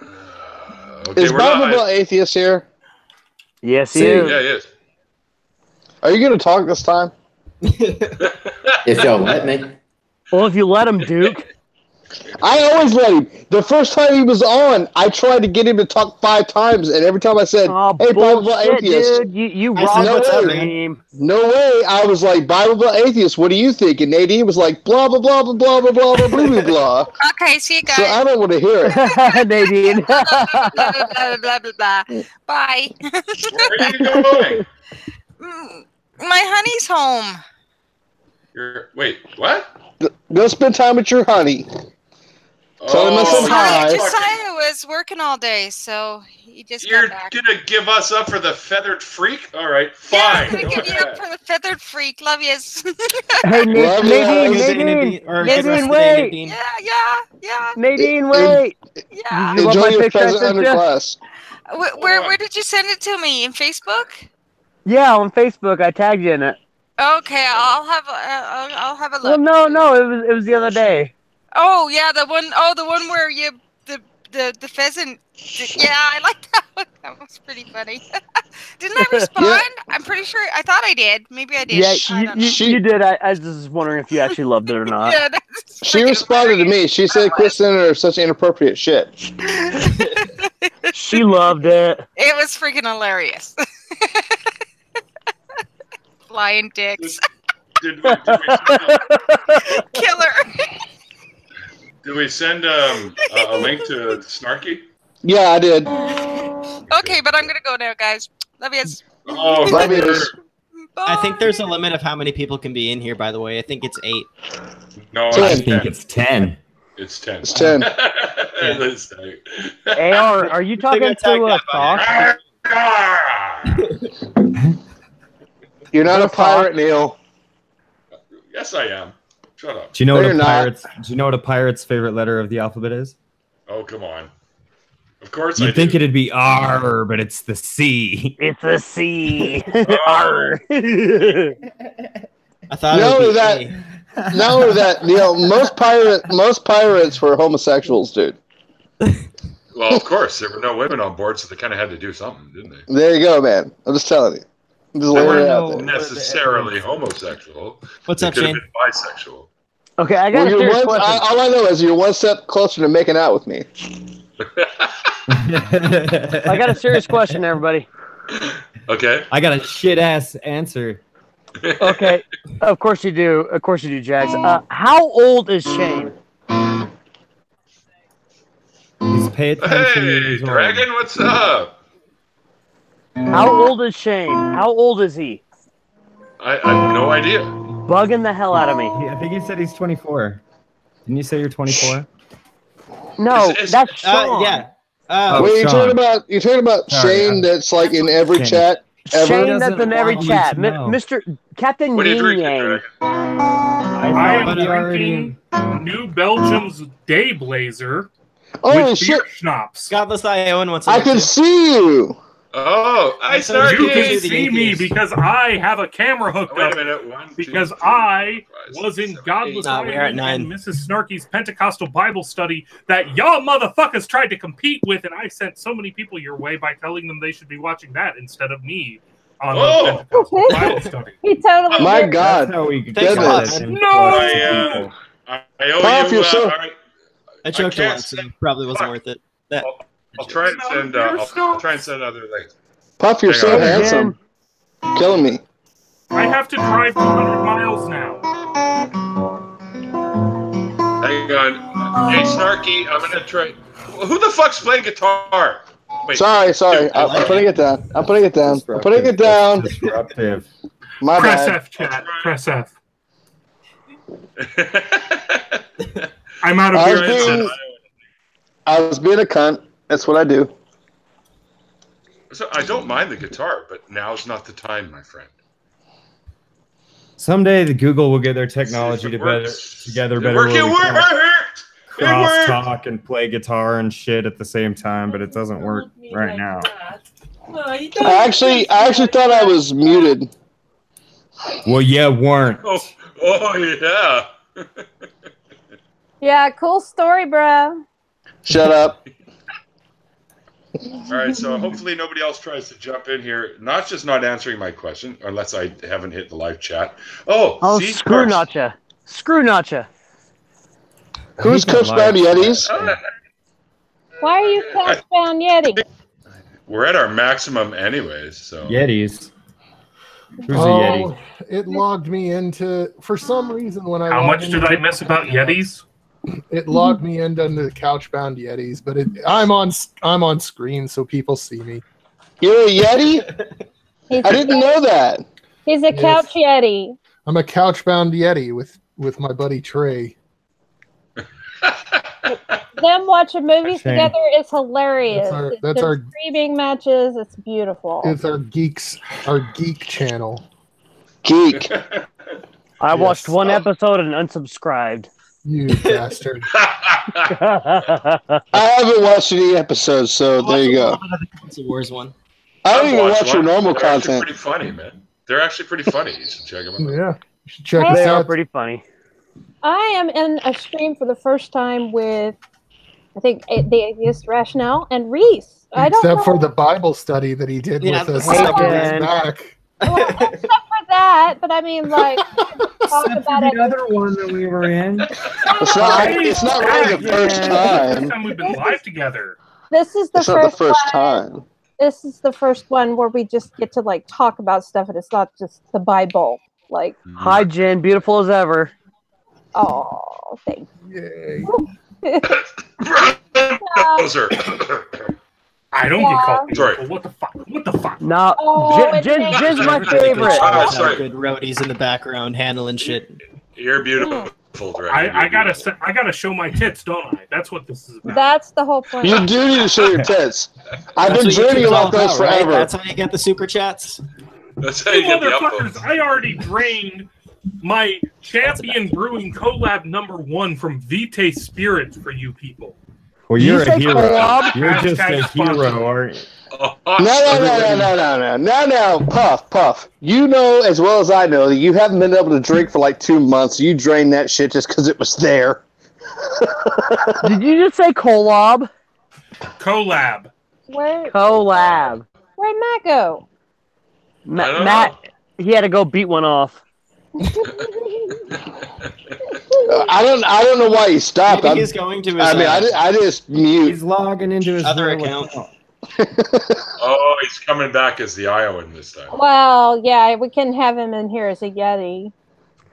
Okay, Is Bible Belt Atheist here? Yes, he is. Yeah, he is. Are you going to talk this time? If y'all let me. Well, if you let him, Duke. I always let him. The first time he was on, I tried to get him to talk 5 times, and every time I said, Oh, "Hey, Bible Belt bullshit, Atheist," dude. You robbed no the way. stream. No way. I was like, "Bible Belt Atheist, what do you think?" And Nadine was like, "Blah blah blah blah blah blah blah blah blah blah." Okay, see you guys. So I don't want to hear it. Nadine. blah, blah, blah, blah, blah, blah. Bye. Where are you going? My honey's home. Wait, what? Go spend time with your honey. Tell him I said hi. Josiah was working all day, so he just You're got back. gonna give us up for the feathered freak? All right, fine. Yeah, I'm gonna give you up for the feathered freak. Love yous. Hey, Nadine, wait. Yeah. Nadine, wait. Yeah. You love Enjoy my your picture I pheasant sent you? underclass. Where did you send it to me? In Facebook? Yeah, on Facebook. I tagged you in it. Okay, I'll have a look. Well, no, it was the other day. Oh yeah, the one where you the pheasant. Yeah, I like that one. That was pretty funny. Didn't I respond? Yeah. I'm pretty sure. I thought I did. Maybe I did. Yeah, you you did. I was just wondering if you actually loved it or not. Yeah, she responded to me. She said, "Quit sending her such inappropriate shit." She loved it. It was freaking hilarious. Flying dicks. Did we Killer. Did we send a link to Snarky? Yeah, I did. Okay, but I'm gonna go now, guys. Love yous. Oh, Love yous. I think there's a limit of how many people can be in here, by the way. I think it's 8. No, I think it's 10. It's 10. It's 10. AR, are you talking to Fox? You're not a pirate, Neil. Yes, I am. Shut up. Do you know what a pirate's? Do you know what a pirate's favorite letter of the alphabet is? Oh, come on. Of course You'd think it'd be R, but it's the C. It's a C. R. I thought Not it only would be that, A. not only that, most pirates were homosexuals, dude. Well, of course, there were no women on board, so they kind of had to do something, didn't they? There you go, man. I'm just telling you. I'm just They laying it out weren't there. necessarily homosexual. What's They up, could have Shane? been bisexual. Okay, I got a serious question. All I know is you're one step closer to making out with me. I got a serious question, everybody. Okay. I got a shit ass answer. Okay, of course you do. Of course you do, Jax. How old is Shane? He's pay attention. Hey, Dragon, what's up? How old is Shane? How old is he? I have no idea. Bugging the hell out of me. I think he said he's 24. Didn't you say you're 24? No, that's Sean. Yeah. Wait, you're Sean. talking about Sorry, Shane that's like in every Shane. chat ever? Shane, that's in every want you chat. to know. Mr. Captain What are you Yin drinking, Yang. Dragon? I am but he already- drinking New Belgium's Day Blazer Holy with shit! beer schnapps. Godless Ion wants to I know can too. see you. Oh, I So started. You Yes. can The see me atheist. because I have a camera hooked Wait a up. minute. 1, 2, Because 3, I 4, 5, was 6, in 7, Godless 8. No, we're at Ion 9. and Mrs. Snarky's Pentecostal Bible study that y'all motherfuckers tried to compete with, and I sent so many people your way by telling them they should be watching that instead of me on Whoa. the Pentecostal Bible study. He totally My did. God. That's how we Thank get God. this No! influence to I owe Puff, you. you're so- All right. I choked a can't lot, so say- it probably wasn't Fuck. worth it. That, I'll try and send. I'll try and send other links. Puff, you're Hang so on. handsome. Killing me. I have to drive 200 miles now. Hang on. Hey, Snarky, I'm gonna try. Who the fuck's playing guitar? Wait. Sorry. I like I'm putting it down. I'm putting it down. I'm putting it down. disruptive. My Press bad. F, chat. Press F. I'm out of I beer. was I was being a cunt. That's what I do. So I don't mind the guitar, but now's not the time, my friend. Someday the Google will get their technology It to better works. together It better. worked. where It we can worked. It cross worked. talk and play guitar and shit at the same time, but it doesn't work right now. I actually thought I was muted. Well, yeah, weren't. Oh yeah. Yeah, cool story, bro. Shut up. All right, so hopefully nobody else tries to jump in here. Not just not answering my question, unless I haven't hit the live chat. Oh, see, screw Parks. Notcha. Screw Notcha. Who's Coach Bound Yetis? Why are you Couch Bound Yeti? We're at our maximum anyways, so. Yetis. Who's a Oh, Yeti? it logged me into, for some reason, when I How logged much did I miss about Yetis? It logged me into the Couch Bound Yetis, but I'm on screen so people see me. You're a Yeti? I didn't know that. He's a Couch Yeti. I'm a Couch Bound Yeti with my buddy Trey. Them watching movies Shame. together is hilarious. That's Their our streaming matches. It's beautiful. It's our geek channel. Geek. I watched one episode and unsubscribed. You bastard. I haven't watched any episodes, so there you go. Console Wars one. I don't even watch your normal They're actually content. pretty funny, man. They're actually pretty funny. You should check them out. Yeah, you should check Hey. us They are out. pretty funny. I am in a stream for the first time with, I think, the Atheist Rationale and Reese. I don't Except know. for the Bible study that he did with us Hey, several days Jen. back. Well, except for that, but I mean, like, talk about it. The other one that we were in. It's not really the first First time. time we've been live together. This is the It's not the first first one. time. This is the first one where we just get to like talk about stuff, and it's not just the Bible. Like, Hi, Jen. Beautiful as ever. oh, thank Yay. you. Closer. I don't get called Sorry. beautiful. What the fuck? What the fuck? No, Oh, it's Jen's my Really good favorite. shows, have sorry. Good roadies in the background handling shit. You're beautiful, Drake. I gotta show my tits, don't I? That's what this is about. That's the whole point. You do need to show your tits. I've been That's what dreaming YouTube's all about those right? forever. That's how you get the super chats. That's how You you get the motherfuckers! upvotes. I already drained my champion brewing collab #1 from Vitae Spirits for you people. Well, Did you you're a say hero. collab? You're just a Hashtag sponsor. hero, aren't you? No, Puff. You know as well as I know that you haven't been able to drink for like 2 months. You drained that shit just because it was there. Did you just say collab? Collab. Collab. Where'd Matt go? I don't Matt, he had to go beat one off. I don't know why he stopped. Maybe he's going to his I just mute. He's logging into his other real account. Oh, he's coming back as the Iowan this time. Well, yeah, we can have him in here as a Yeti.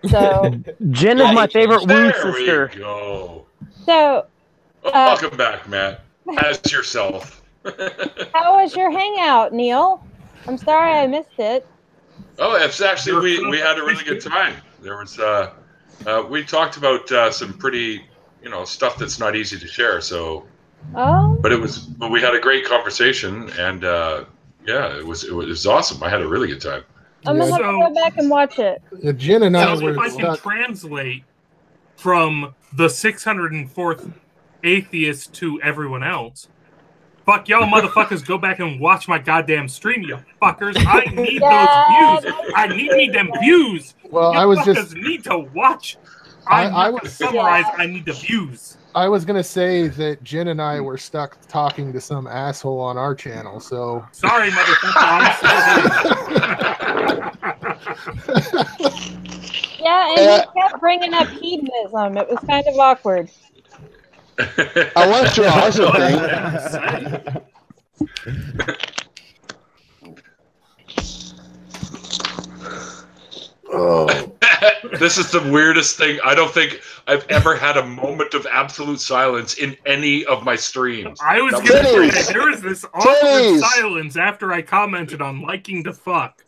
So, Jen Yeah, is my he- favorite There woo sister. we go. so Oh, welcome back, Matt. As yourself. how was your hangout, Neil? I'm sorry I missed it. Oh, it's actually we had a really good time. There was we talked about some pretty stuff that's not easy to share. So, Oh, but we had a great conversation, and yeah, it was awesome. I had a really good time. I'm gonna have to go back and watch it. Jen and I Tell me were if I can stuck. translate from the 604th atheist to everyone else. Fuck y'all motherfuckers, go back and watch my goddamn stream, you fuckers. I need Yeah. those views. I need them views. Well, You I was fuckers just need to watch. I'm I not gonna was- summarize. I need the views. I was gonna say that Jen and I were stuck talking to some asshole on our channel, so Sorry, motherfucker. Yeah, and he kept bringing up hedonism. It was kind of awkward. I watched your awesome thing. oh, This is the weirdest thing. I don't think I've ever had a moment of absolute silence in any of my streams. I was That gonna Titties. say there was this awkward Titties. silence after I commented on liking to fuck.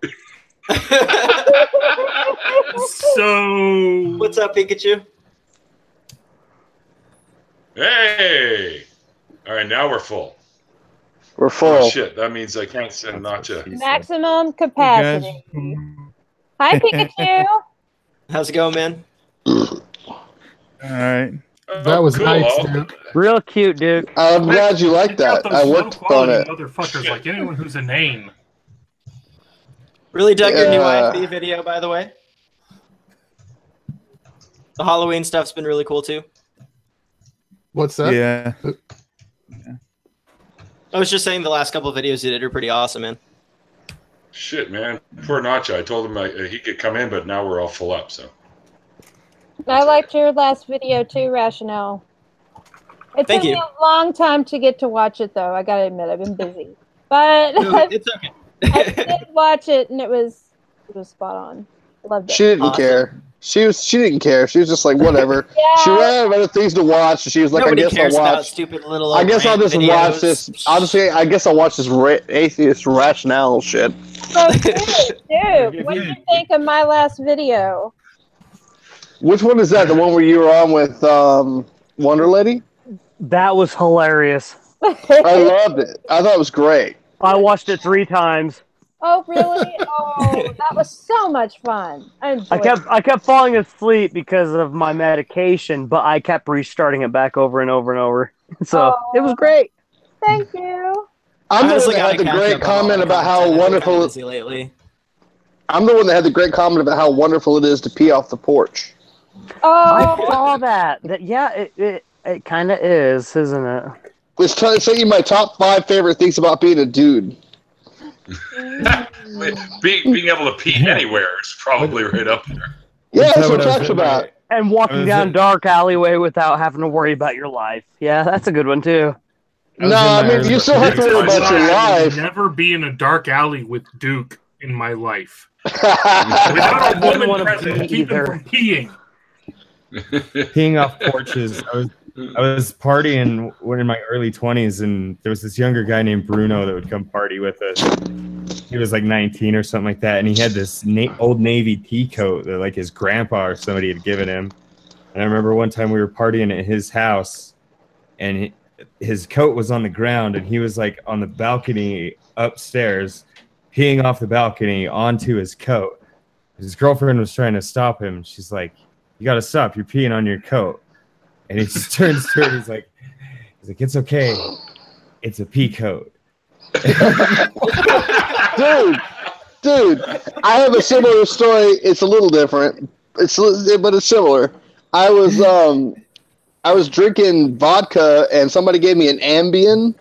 So What's up, Pikachu? Hey! All right, now we're full. We're Oh, full. shit, that means I can't send Nacha. Maximum capacity. Hi, Pikachu. How's it going, man? All right. that was cool. nice, dude. Real cute, Duke. I'm glad you like that. Those I worked on low-quality it. motherfuckers, like anyone who's a name. Really dug your new Yeah. IFB video, by the way. The Halloween stuff's been really cool too. What's that? Yeah. I was just saying the last couple of videos you did are pretty awesome, man. Shit, man. Poor Nacho. I told him he could come in, but now we're all full up. So. I liked your last video too, Rationale. It took me a long time to get to watch it, though. I gotta admit, I've been busy, but it's okay. I did watch it, and it was spot on. Loved it. She didn't care. She didn't care. She was just like, whatever. Yeah. She ran out of other things to watch. She was like, Nobody I guess cares I'll about watch. stupid little. I guess I'll just videos. watch this. Honestly, I guess I'll watch this atheist rationale shit. So, dude, what did you think of my last video? Which one is that? The one where you were on with Wonder Lady? That was hilarious. I loved it. I thought it was great. I watched it 3 times. Oh, really? Oh, that was so much fun. I kept falling asleep because of my medication, but I kept restarting it back over and over and over. So it was great. Thank you. I'm the one that had the great comment about how wonderful. Lately. I'm the one that had the great comment about how wonderful it is to pee off the porch. Oh, I saw that. Yeah, it kind of is, isn't it? Let's try to show you my top 5 favorite things about being a dude. Being able to pee anywhere is probably right up there. Yeah, that's what it talks about. And walking down dark alleyway without having to worry about your life. Yeah, that's a good one too. No, I mean you still have to worry about your life. Never be in a dark alley with Duke in my life. Without a woman present, keep him from peeing. Peeing off porches. I was partying in my early 20s, and there was this younger guy named Bruno that would come party with us. He was like 19 or something like that, and he had this old Navy pea coat that like his grandpa or somebody had given him. And I remember one time we were partying at his house, and his coat was on the ground, and he was like on the balcony upstairs, peeing off the balcony onto his coat. His girlfriend was trying to stop him. She's like, "You gotta stop! You're peeing on your coat." And he just turns to her. He's like, "It's okay. It's a pea coat." Dude, I have a similar story. It's a little different. But it's similar. I was drinking vodka, and somebody gave me an Ambien.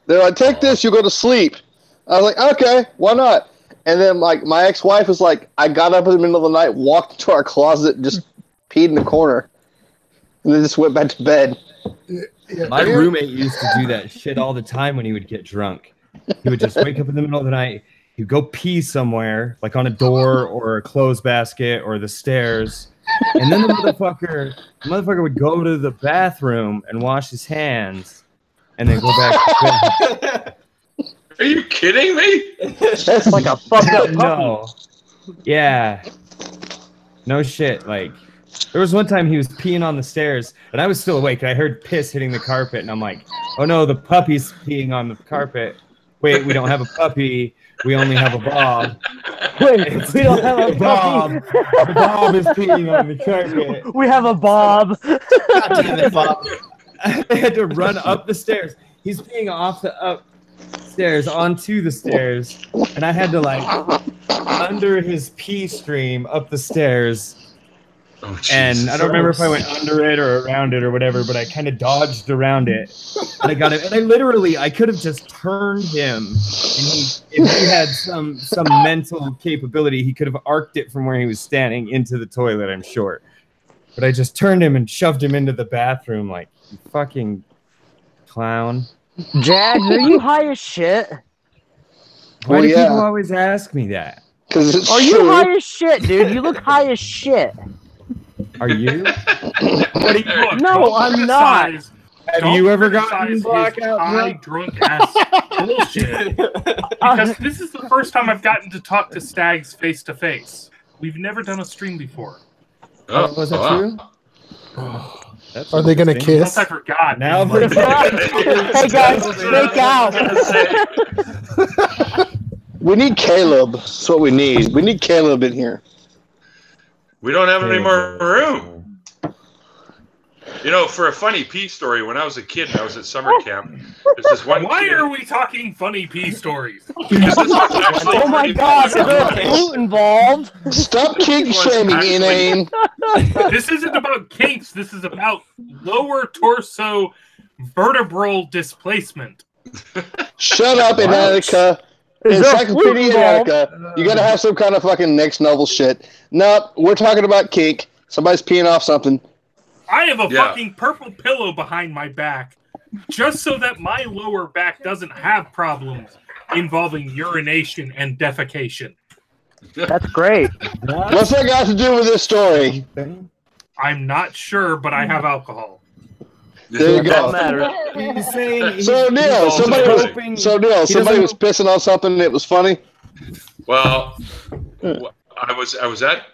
They're like, "Take this, you go to sleep." I was like, "Okay, why not?" And then like my ex-wife was like, I got up in the middle of the night, walked into our closet, and just peed in the corner. And then just went back to bed. My roommate used to do that shit all the time when he would get drunk. He would just wake up in the middle of the night. He'd go pee somewhere, like on a door or a clothes basket or the stairs. And then the motherfucker would go to the bathroom and wash his hands and then go back to bed. Are you kidding me? That's like a fucked up puppy. No. Yeah. No shit. Like, there was one time he was peeing on the stairs, and I was still awake, and I heard piss hitting the carpet, and I'm like, "Oh no, the puppy's peeing on the carpet. Wait, we don't have a puppy. We only have a Bob. Wait, we don't have a Bob. puppy. The Bob is peeing on the carpet." We have a Bob. God damn it, Bob. I had to run up the stairs. He's peeing off the upstairs onto the stairs, and I had to like under his pee stream up the stairs. Oh, and I don't remember if I went under it or around it or whatever, but I kind of dodged around it, and I got it. And I could have just turned him, and if he had some mental capability, he could have arced it from where he was standing into the toilet, I'm sure. But I just turned him and shoved him into the bathroom, like, "You fucking clown." Jags, are you high as shit? Why do people always ask me that? Because it's Are true. you high as shit, dude? You look high as shit. Are you? Look, No, I'm not. Have you ever gotten blackout high drunk ass bullshit? Because this is the first time I've gotten to talk to Stags face to face. We've never done a stream before. Was that true? Are they going to kiss? Unless I forgot. Now Hey guys, make out. We need Caleb. That's what we need. We need Caleb in here. We don't have any more room. You know, for a funny pee story, when I was a kid and I was at summer camp, there's this one Why kid. are we talking funny pee stories? Because this was actually Oh my pretty god, is funny. there glue involved? Stop kink shaming, inane. This isn't about kinks. This is about lower torso vertebral displacement. Shut up, Inatica. Encyclopedia Inatica. You gotta have some kind of fucking next novel shit. Nope, we're talking about kink. Somebody's peeing off something. I have a fucking purple pillow behind my back just so that my lower back doesn't have problems involving urination and defecation. That's great. What's that got to do with this story? I'm not sure, but I have alcohol. There you go. So Neil, somebody was pissing on something that was funny. Well, I was at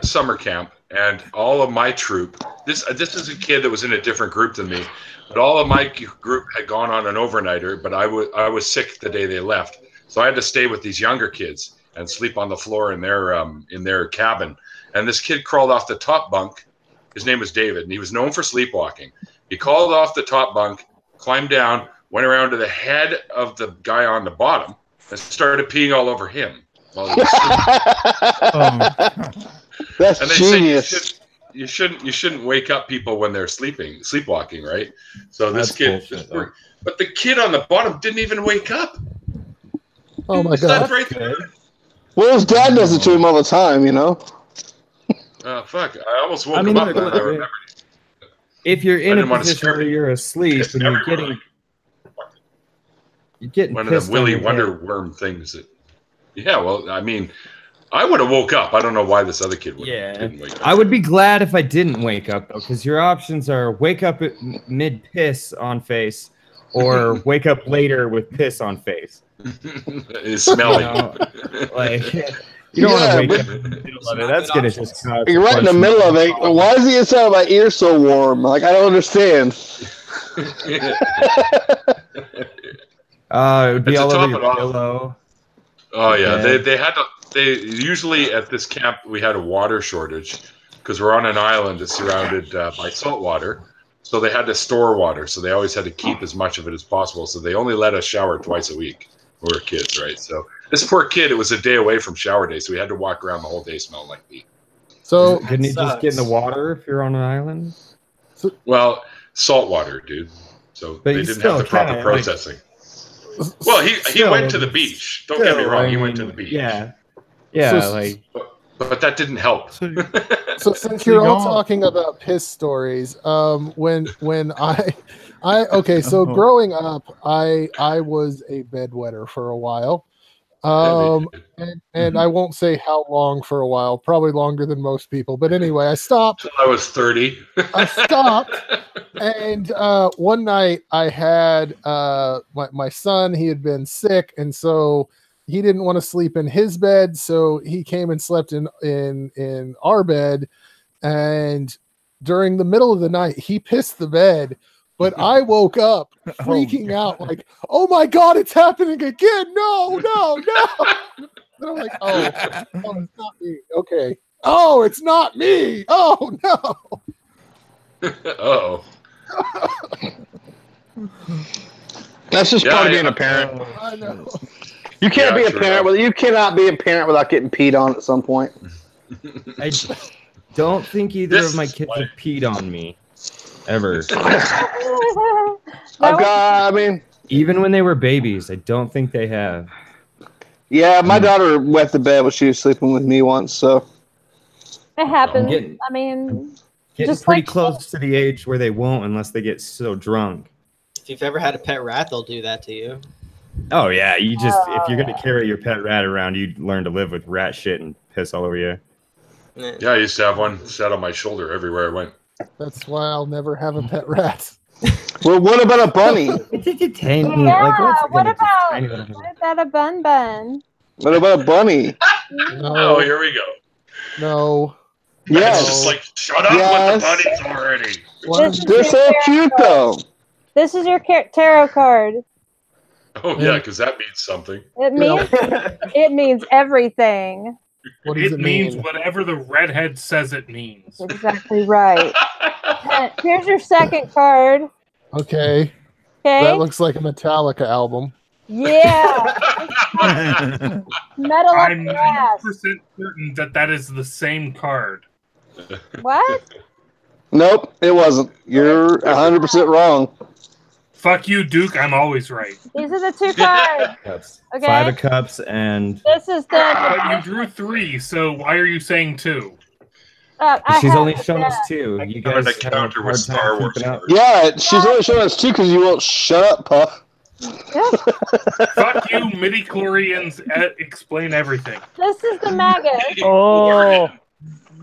summer camp, and all of my troop. This is a kid that was in a different group than me, but all of my group had gone on an overnighter. But I was sick the day they left, so I had to stay with these younger kids and sleep on the floor in their cabin. And this kid crawled off the top bunk. His name was David, and he was known for sleepwalking. He crawled off the top bunk, climbed down, went around to the head of the guy on the bottom, and started peeing all over him while he was sleeping. That's and they genius. say you shouldn't wake up people when they're sleepwalking, right? So this kid, but the kid on the bottom didn't even wake up. Oh my god! Right there. Well, his dad does it to him all the time, you know. Oh fuck! I almost woke him up. And I remembered. If you're in a position where you're asleep and you're getting one of the Willy Wonder Worm things. Well, I mean, I would have woke up. I don't know why this other kid didn't wake up. I would be glad if I didn't wake up though, because your options are wake up at mid piss on face, or wake up later with piss on face. It's smelly. You don't want to wake up in the middle of it. That's gonna just cause. You're right in the middle of it. Why is the inside of my ear so warm? Like, I don't understand. It would be all over your pillow. Oh yeah, they had to. They usually at this camp we had a water shortage because we're on an island that's surrounded by salt water, so they had to store water. So they always had to keep as much of it as possible. So they only let us shower twice a week when we were kids, right? So this poor kid, it was a day away from shower day, so we had to walk around the whole day smelling like pee. So couldn't you just get in the water if you're on an island? Well, salt water, dude. So but they didn't have the proper processing. Well, he went to the beach. Don't get me wrong. He went to the beach. Yeah, but that didn't help. So since you're all talking about piss stories, when I growing up, I was a bedwetter for a while. And I won't say how long for a while, probably longer than most people. But anyway, I stopped. I was 30. I stopped. And one night I had my son, he had been sick. And so he didn't want to sleep in his bed. So he came and slept in our bed. And during the middle of the night, he pissed the bed. But I woke up freaking out, like, "Oh my god, it's happening again! No!" And I'm like, "Oh, it's not me. Okay. Oh, it's not me. Oh no." Oh. That's just part of being a parent. I know. You can't be a parent. You cannot be a parent without getting peed on at some point. I don't think either of my kids have peed on me. Ever. Even when they were babies, I don't think they have. Yeah, my daughter wet the bed when she was sleeping with me once, so. It happens. Getting just pretty close to the age where they won't unless they get so drunk. If you've ever had a pet rat, they'll do that to you. Oh yeah, if you're gonna carry your pet rat around, you learn to live with rat shit and piss all over you. Yeah, I used to have one sat on my shoulder everywhere I went. That's why I'll never have a pet rat. Well, what about a bunny? It's a tiny. What about a bun? What about a bunny? No. Oh, here we go. No. Yes. It's just like, shut up with the bunnies already. They're so cute, though. This is your tarot card. Oh yeah, because that means something. It means everything. What does it means whatever the redhead says it means. Exactly right. Here's your second card. Okay. That looks like a Metallica album. Yeah. Metal I'm up your ass. 90% certain that is the same card. What? Nope, it wasn't. You're 100% wrong. Fuck you, Duke. I'm always right. These are the 2 cards. Cups. Okay. 5 of cups and This is the. But you drew 3, so why are you saying 2? she's only shown us 2. You guys an have a encounter with hard Star time Wars keeping up. cards. Yeah, she's only showing us 2 because you won't shut up, Puff. Fuck you, midi-chlorians. Explain everything. This is the Magus. Oh,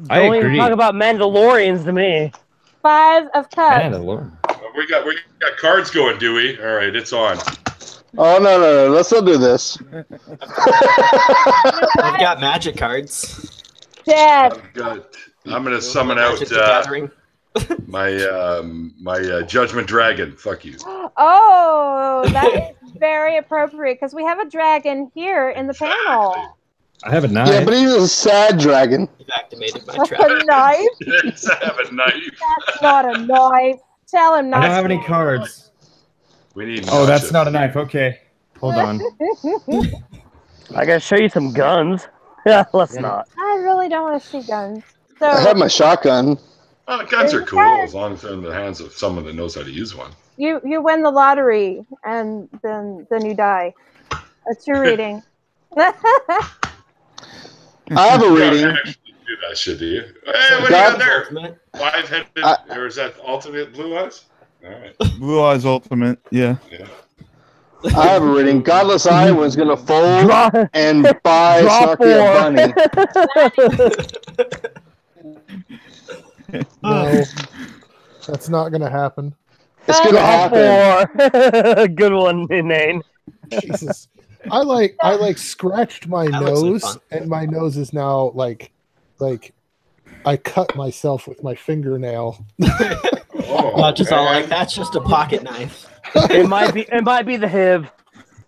I don't even agree. talk about Mandalorians to me. 5 of cups. Mandalorian. We got cards going, Dewey. All right, it's on. Oh, no. Let's not do this. I've got magic cards. Dead. I'm gonna summon out my Judgment Dragon. Fuck you. Oh, that is very appropriate because we have a dragon here in the panel. I have a knife. Yeah, but he's a sad dragon. You've activated my That's trap. a knife? Yes, I have a knife. That's not a knife. Tell him not I don't have to. any cards. We need. Oh, that's not a knife. Okay. Hold on. I gotta show you some guns. Yeah, let's not. I really don't want to see guns. I have So my shotgun. Oh, guns are cool as long as they're in the hands of someone that knows how to use one. you win the lottery and then you die. That's your reading. I have a You reading. don't actually do that shit, do you? Hey, what do you got there? 5-headed, or is that ultimate blue eyes? All right. Blue Eyes Ultimate, yeah. I have a reading. Godless Iowan's gonna fold and buy Draw Snarky a 4. bunny. No, that's not gonna happen. It's gonna happen. 4. Good one, Nane. Jesus. I scratched my That looks like nose, fun. and my nose is now like I cut myself with my fingernail. Oh, Not just all like that's just a pocket knife. It might be the HIV.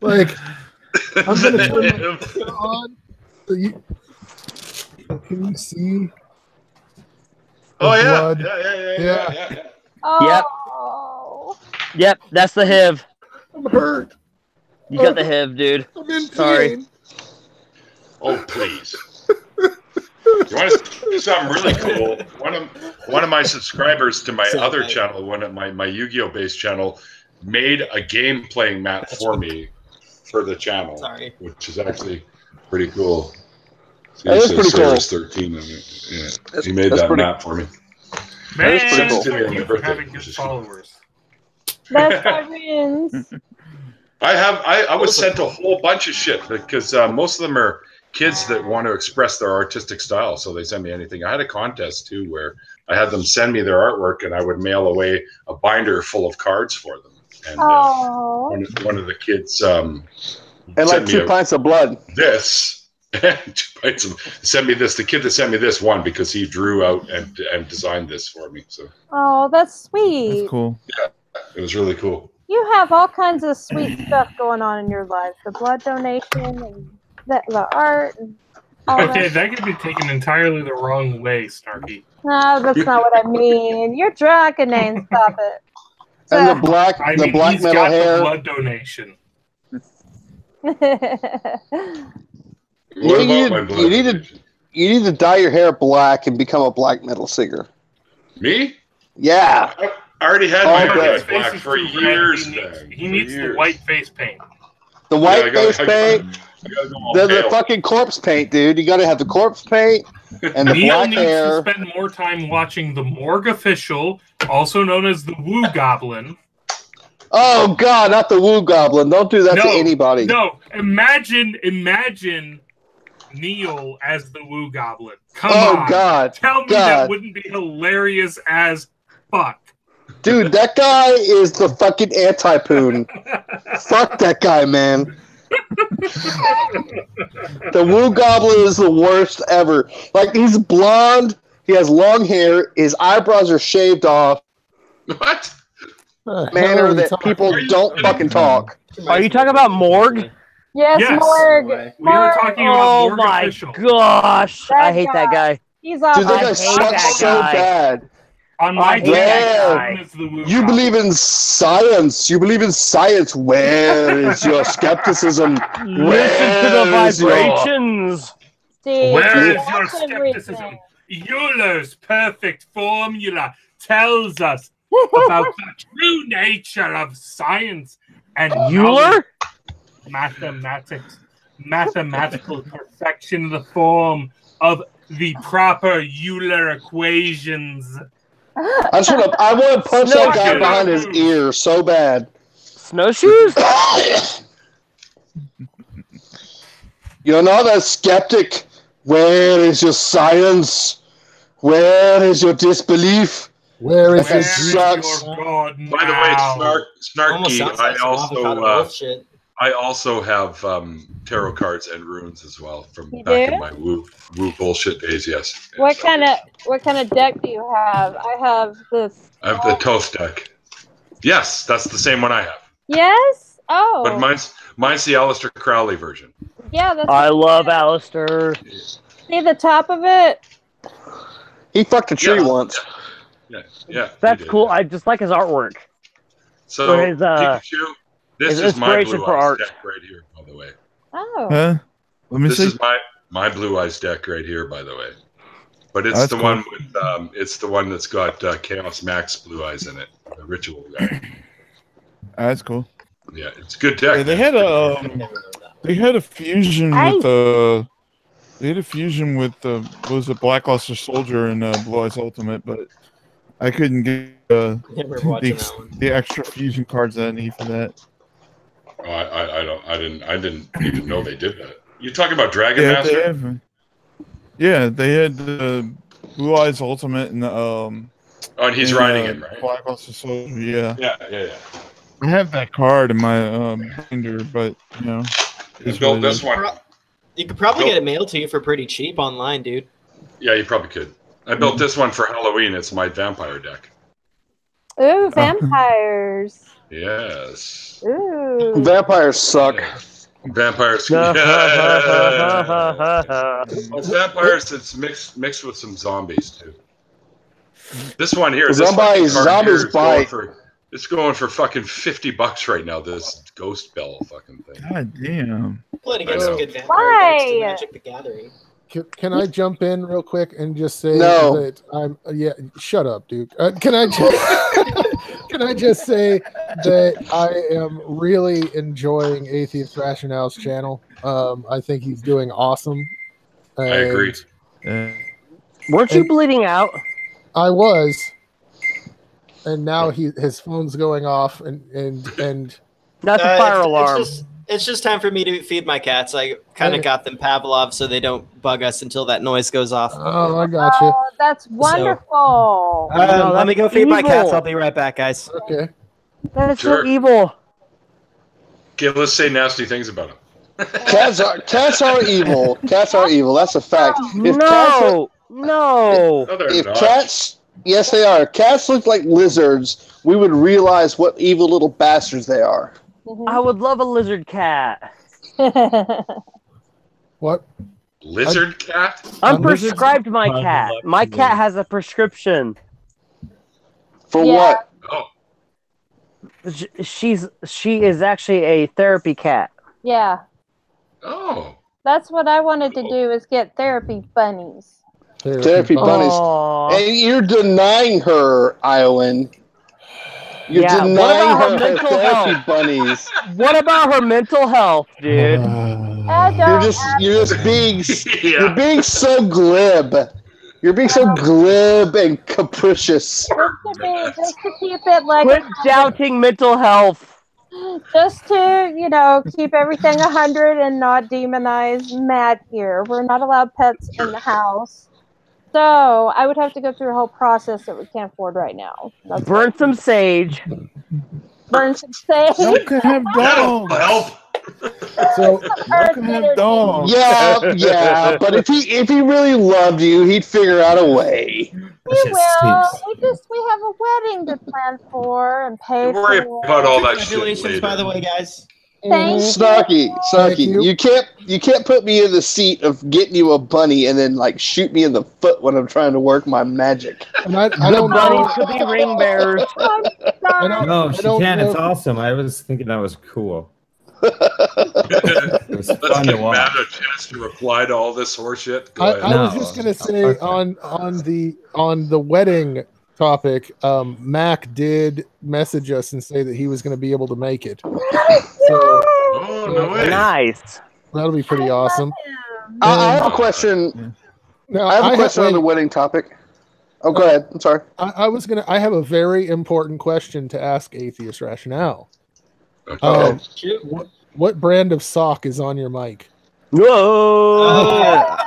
Like I'm gonna turn my camera on. So can you see? Oh yeah. blood? Yeah. Oh. Yep, that's the HIV. I'm hurt. You got the HIV, dude. I'm in Sorry. pain. Oh please. You want to do something really cool? One of my subscribers to my other channel, one of my Yu-Gi-Oh based channel, made a game playing map for me for the channel, which is actually pretty cool. That is pretty cool. 13 of it. Yeah, he made that map for me. Man, That is pretty cool. thank you for having good followers. That's my wins. I was sent a whole bunch of shit because most of them are kids that want to express their artistic style, so they send me anything. I had a contest too where I had them send me their artwork, and I would mail away a binder full of cards for them. And one of the kids And like 2 pints of blood. This 2 pints of send me this. The kid that sent me this won because he drew out and designed this for me. So Oh, that's sweet. That's cool. yeah, it was really cool. You have all kinds of sweet stuff going on in your life. The blood donation and the art. And all Okay, that. that could be taken entirely the wrong way, Snarky. No, that's not what I mean. You're drunk, and Nane, stop it. And the black I mean, black he's metal got hair. the blood donation. What about my blood? You need to dye your hair black and become a black metal singer. Me? Yeah. I already had my Okay. hair His face black is for too red. years. He needs the white face paint. The white face paint, I gotta go all the pale. fucking corpse paint, dude. You gotta have the corpse paint and the Neil black needs hair. to spend more time watching the Morgue Official, also known as the Woo Goblin. Oh god, not the Woo Goblin. Don't do that to anybody. No, imagine Neil as the Woo Goblin. Come Oh, on. God. Tell me God. that wouldn't be hilarious as fuck. Dude, that guy is the fucking anti-poon. Fuck that guy, man. The Woo Goblin is the worst ever. Like, he's blonde, he has long hair, his eyebrows are shaved off. What? Manner that people don't fucking talk. Are you talking about Morgue? Yes, Morgue. We were talking about Oh Morgue my Official. gosh, I hate that guy. He's awful. Dude, that guy I hate sucks that so guy. bad. On my I hate that guy. is the Woo You Goblin. believe in science. You believe in science. Where is your skepticism? Listen to the vibrations. Steve, Where is that's your everything. skepticism? Euler's perfect formula tells us about the true nature of science and Euler? mathematical perfection in the form of the proper Euler equations. I want to punch that guy behind his ear so bad. Snowshoes? You're not a skeptic. Where is your science? Where is your disbelief? Where is That his sucks. God, By the way, Almost Snarky, sounds like some avocado wolf shit. I also have tarot cards and runes as well from You back do? in my woo bullshit days. Yes. What kind of deck do you have? I have this. I have the Toth deck. Yes, that's the same one I have. Yes? Oh. But mine's the Aleister Crowley version. Yeah, that's. I love Alistair. See the top of it? He fucked a tree once. Yeah. That's cool. I just like his artwork. So For his, Pikachu, this his is my inspiration Blue for Eyes art. deck right here, by the way. Oh. Huh? Let me This see. is my Blue Eyes deck right here, by the way. But it's That's the cool. one with it's the one that's got Chaos Max Blue Eyes in it, the ritual guy. That's cool. Yeah, it's a good deck. Yeah, they had a fusion with what was it, Black Luster Soldier and Blue Eyes Ultimate, but I couldn't get the extra fusion cards that I need for that. Oh, I didn't even know they did that. You talking about Dragon Yeah, Master? they had the Blue Eyes Ultimate and Oh, and he's riding it, right? Black Luster Soldier. Yeah. Yeah. I have that card in my binder, but you know, it's Built what it this is. one. You could probably Nope. get it mailed to you for pretty cheap online, dude. Yeah, you probably could. I built this one for Halloween. It's my vampire deck. Ooh, vampires. Yes. Ooh. Vampires suck. Vampires. Well, vampires. It's mixed with some zombies too. This one here. Zombies bite. It's going for fucking $50 right now. This Ghost Bell fucking thing. God damn. Play to I get some know. good vampire Why? decks to Magic the Gathering. Can I jump in real quick and just say No. that I'm shut up, Duke. Can I just say that I am really enjoying Atheist Rationale's channel. I think he's doing awesome. I agree. Weren't you bleeding out? I was, and now his phone's going off, and That's a fire alarm. It's just time for me to feed my cats. I kind of got them Pavlov so they don't bug us until that noise goes off. Oh, I got you. Oh, that's wonderful. Let me go feed my cats. evil. I'll be right back, guys. Okay. That is Sure. so evil. Okay, let's say nasty things about him. Cats are evil. Cats are evil. That's a fact. No. No, they're If not. cats, yes, they are. Cats look like lizards. We would realize what evil little bastards they are. I would love a lizard cat. What? Lizard cat? I'm prescribed my cat. My cat has a prescription. For Yeah. what? Oh, She is actually a therapy cat. Yeah. oh. That's what I wanted to do is get therapy bunnies. Therapy bunnies. Aw. And you're denying her, Iowan. You're Yeah, what denying about her her mental therapy health? bunnies. What about her mental health, dude? You're just being Yeah. you're being so glib. You're being so glib and capricious. Just to keep it like Quit doubting mental health. just to, keep everything 100 and not demonize Matt here. We're not allowed pets in the house. So I would have to go through a whole process that we can't afford right now. That's Burn some sage. burn some sage. You can have dogs. Help! So You can have dogs. Yeah, but if he really loved you, he'd figure out a way. We will. We have a wedding to plan for and pay Don't worry for. about all that shit Congratulations, later. by the way, guys. Thank Snarky, Thank you. you can't put me in the seat of getting you a bunny and then like shoot me in the foot when I'm trying to work my magic. and I The don't bunnies know. could be ring bearers. No, she don't can. know- It's awesome. I was thinking that was cool. It was Let's fun to give watch. Matt a chance to reply to all this horseshit. Go I ahead. was just gonna say on the wedding topic, Mac did message us and say that he was going to be able to make it. So, no way. Nice. That'll be pretty awesome. I have a question. No, I have a question on the wedding topic. Oh, go ahead. I'm sorry. I have a very important question to ask Atheist Rationale. What brand of sock is on your mic? Whoa!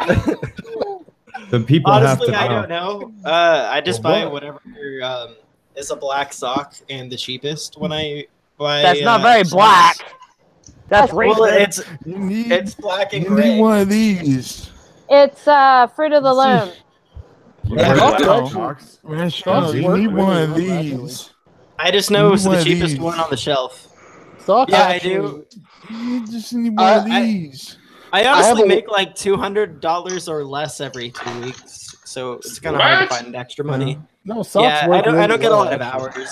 The people Honestly, have to I don't know. I just buy whatever is a black sock and the cheapest when I buy. That's not very black. That's racist. Well, it's black and gray. You need one of these. It's Fruit of the Loom. You need one of these. I just know it's the cheapest one on the shelf. Socks? Yeah, I do. You just need one of these. I honestly make like $200 or less every 2 weeks, so it's kind of hard to find extra money. No, socks work. I don't get a well, lot of actually.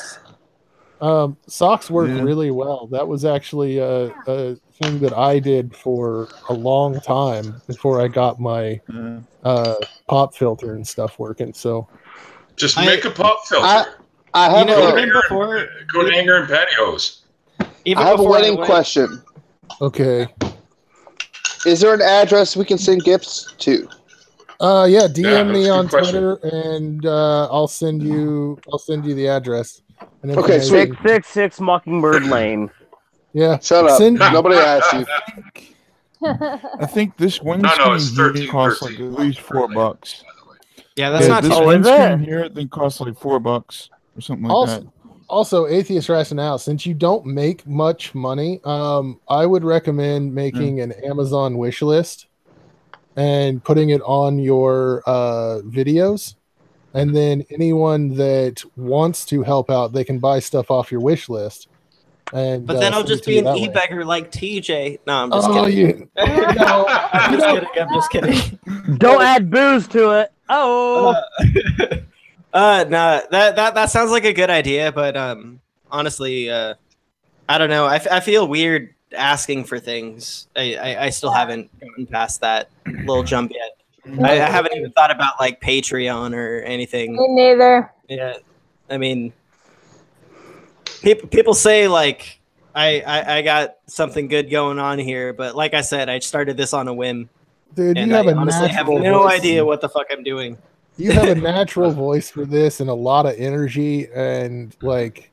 hours. Socks work really well. That was actually a thing that I did for a long time before I got my pop filter and stuff working. So just make a pop filter. I have go to Hanger and Pantyhose. I have a wedding question. Okay. Is there an address we can send gifts to? Yeah, DM me on Twitter and I'll send you the address. Okay, 666 Mockingbird Lane. Yeah. Shut up. Nobody asked you. I think this windscreen here costs like at least $4. Yeah, that's not this too windscreen here then costs like $4 or something like that. Also, Atheist Rationale, since you don't make much money, I would recommend making an Amazon wish list and putting it on your videos. And then anyone that wants to help out, they can buy stuff off your wish list. And but then I'll just be an e-beggar like TJ. No, I'm just kidding. I'm just kidding. Don't add booze to it. Oh. No, that sounds like a good idea, but honestly, I don't know. I feel weird asking for things. I still haven't gotten past that little jump yet. I haven't even thought about like Patreon or anything. Me neither. Yeah, I mean, people say like I got something good going on here, but like I said, I started this on a whim. Dude, and you have I honestly have no idea what the fuck I'm doing. You have a natural voice for this and a lot of energy, and like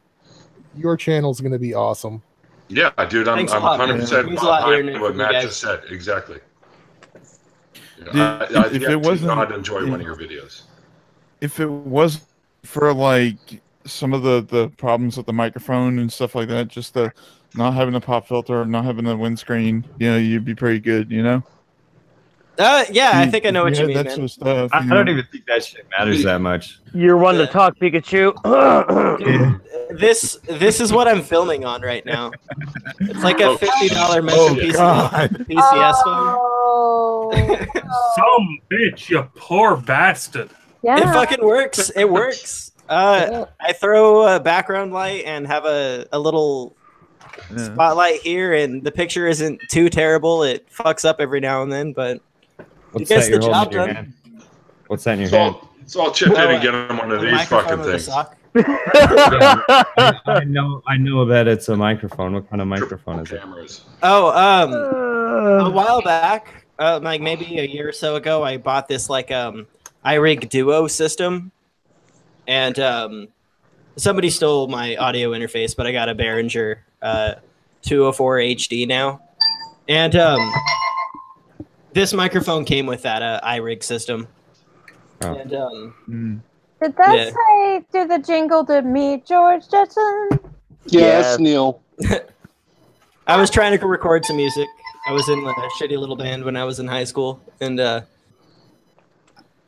your channel's going to be awesome. Yeah, dude, I'm 100% behind what Matt just said. Exactly. If it wasn't, I'd enjoy one of your videos. If it was for like some of the problems with the microphone and stuff like that, just the not having a pop filter, not having a windscreen, you'd be pretty good, Yeah, I think I know what you mean, man. Stuff, I don't even think that shit matters that much. You're one to talk, Pikachu. Dude, this is what I'm filming on right now. It's like a $50 PCS phone. Some bitch, you poor bastard. Yeah. It fucking works. It works. I throw a background light and have a little spotlight here, and the picture isn't too terrible. It fucks up every now and then, but What's that you're holding in your hand? What's that in your hand? It's all chipped in and get him one of these fucking things. I know that it's a microphone. What kind of microphone is it? A while back, like maybe a year or so ago, I bought this like iRig Duo system, and somebody stole my audio interface, but I got a Behringer 204 HD now, and this microphone came with that iRig system. Oh. And did that say do the jingle to me, George Jetson? Yes, Neil. I was trying to record some music. I was in a shitty little band when I was in high school, and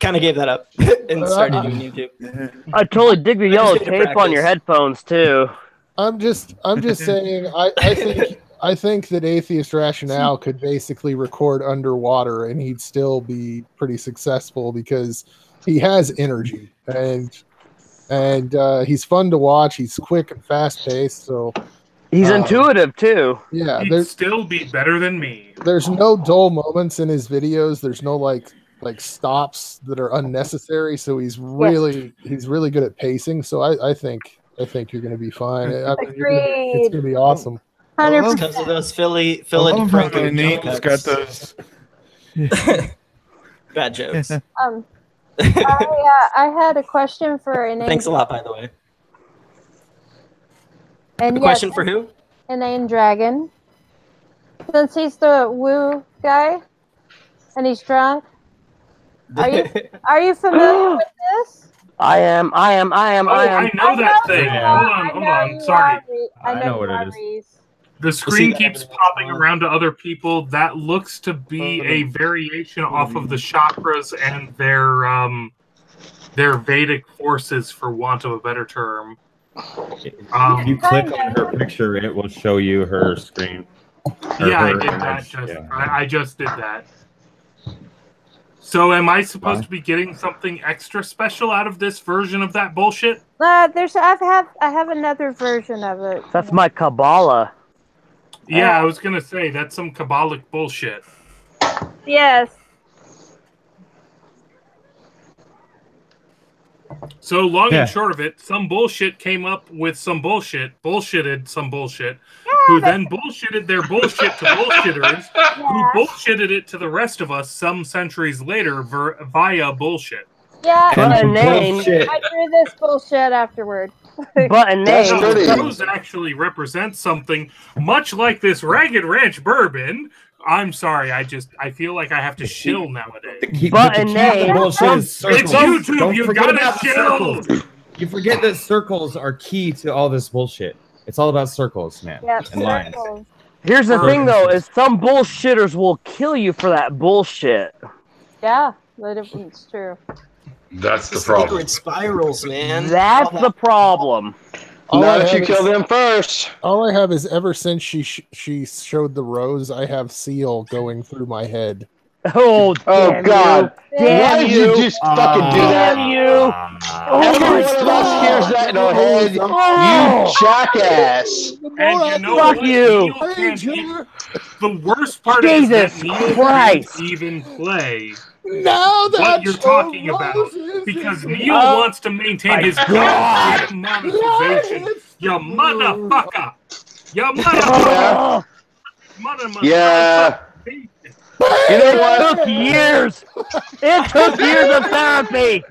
kind of gave that up and started doing YouTube. I totally dig the yellow tape on your headphones too. I'm just saying. I think that Atheist Rationale could basically record underwater and he'd still be pretty successful because he has energy and he's fun to watch. He's quick and fast paced. So he's intuitive too. Yeah, he'd still be better than me. There's no dull moments in his videos. There's no like like stops that are unnecessary. So he's really good at pacing. So I think you're going to be fine. I mean, it's going to be awesome. 100%. Because of those Philly Franco Nate's got those bad jokes. I had a question for Inane. Thanks a lot, by the way. And a question for who? Inane Dragon. Since he's the woo guy and he's drunk, are you familiar with this? I am. I know that thing. Hold on. Sorry. I know what it is. The screen keeps popping around to other people. That looks to be a variation off of the chakras and their Vedic forces, for want of a better term. If you click on her picture, it will show you her screen. I did that. I just did that. So, am I supposed to be getting something extra special out of this version of that bullshit? I have another version of it. That's my Kabbalah. Yeah, I was gonna say that's some Kabbalic bullshit. Yes. So long and short of it, some bullshit came up with some bullshitted some bullshit, who then bullshitted their bullshit to bullshitters, who bullshitted it to the rest of us some centuries later via bullshit. Yeah, I drew this bullshit afterward. But a name. Those actually represent something much like this Ragged Ranch bourbon. I'm sorry, I feel like I have to shill nowadays. But a name. It's YouTube. Don't You forget gotta about shill. circles. You forget that circles are key to all this bullshit. It's all about circles, man. Yep, and lines. Here's the thing, though, is some bullshitters will kill you for that bullshit. Yeah, it's true. That's the problem. Secret spirals, man. That's the problem. Not if you kill them first. All I have is ever since she showed the rose, I have Seal going through my head. Oh God! Why did you just fucking do that? Damn you! Every one of us hears that in our head. You jackass! And you know Fuck what? you! The worst part Jesus is that Neil Christ. can't even play Now what you're talking about because Neil wants to maintain his goddamn monetization. You motherfucker! You motherfucker! Yeah. You know what? It took years. It took years of therapy.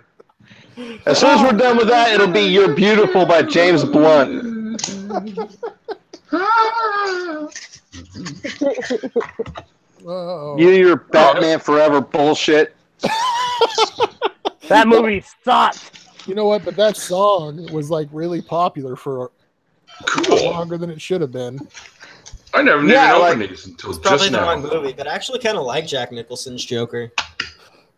As soon as we're done with that, it'll be "You're Beautiful" by James Blunt. Your Batman Forever bullshit. That movie sucked. You know what? But that song was like really popular for longer than it should have been. I never even opened these until It's probably just the now. wrong movie, but I actually kind of like Jack Nicholson's Joker.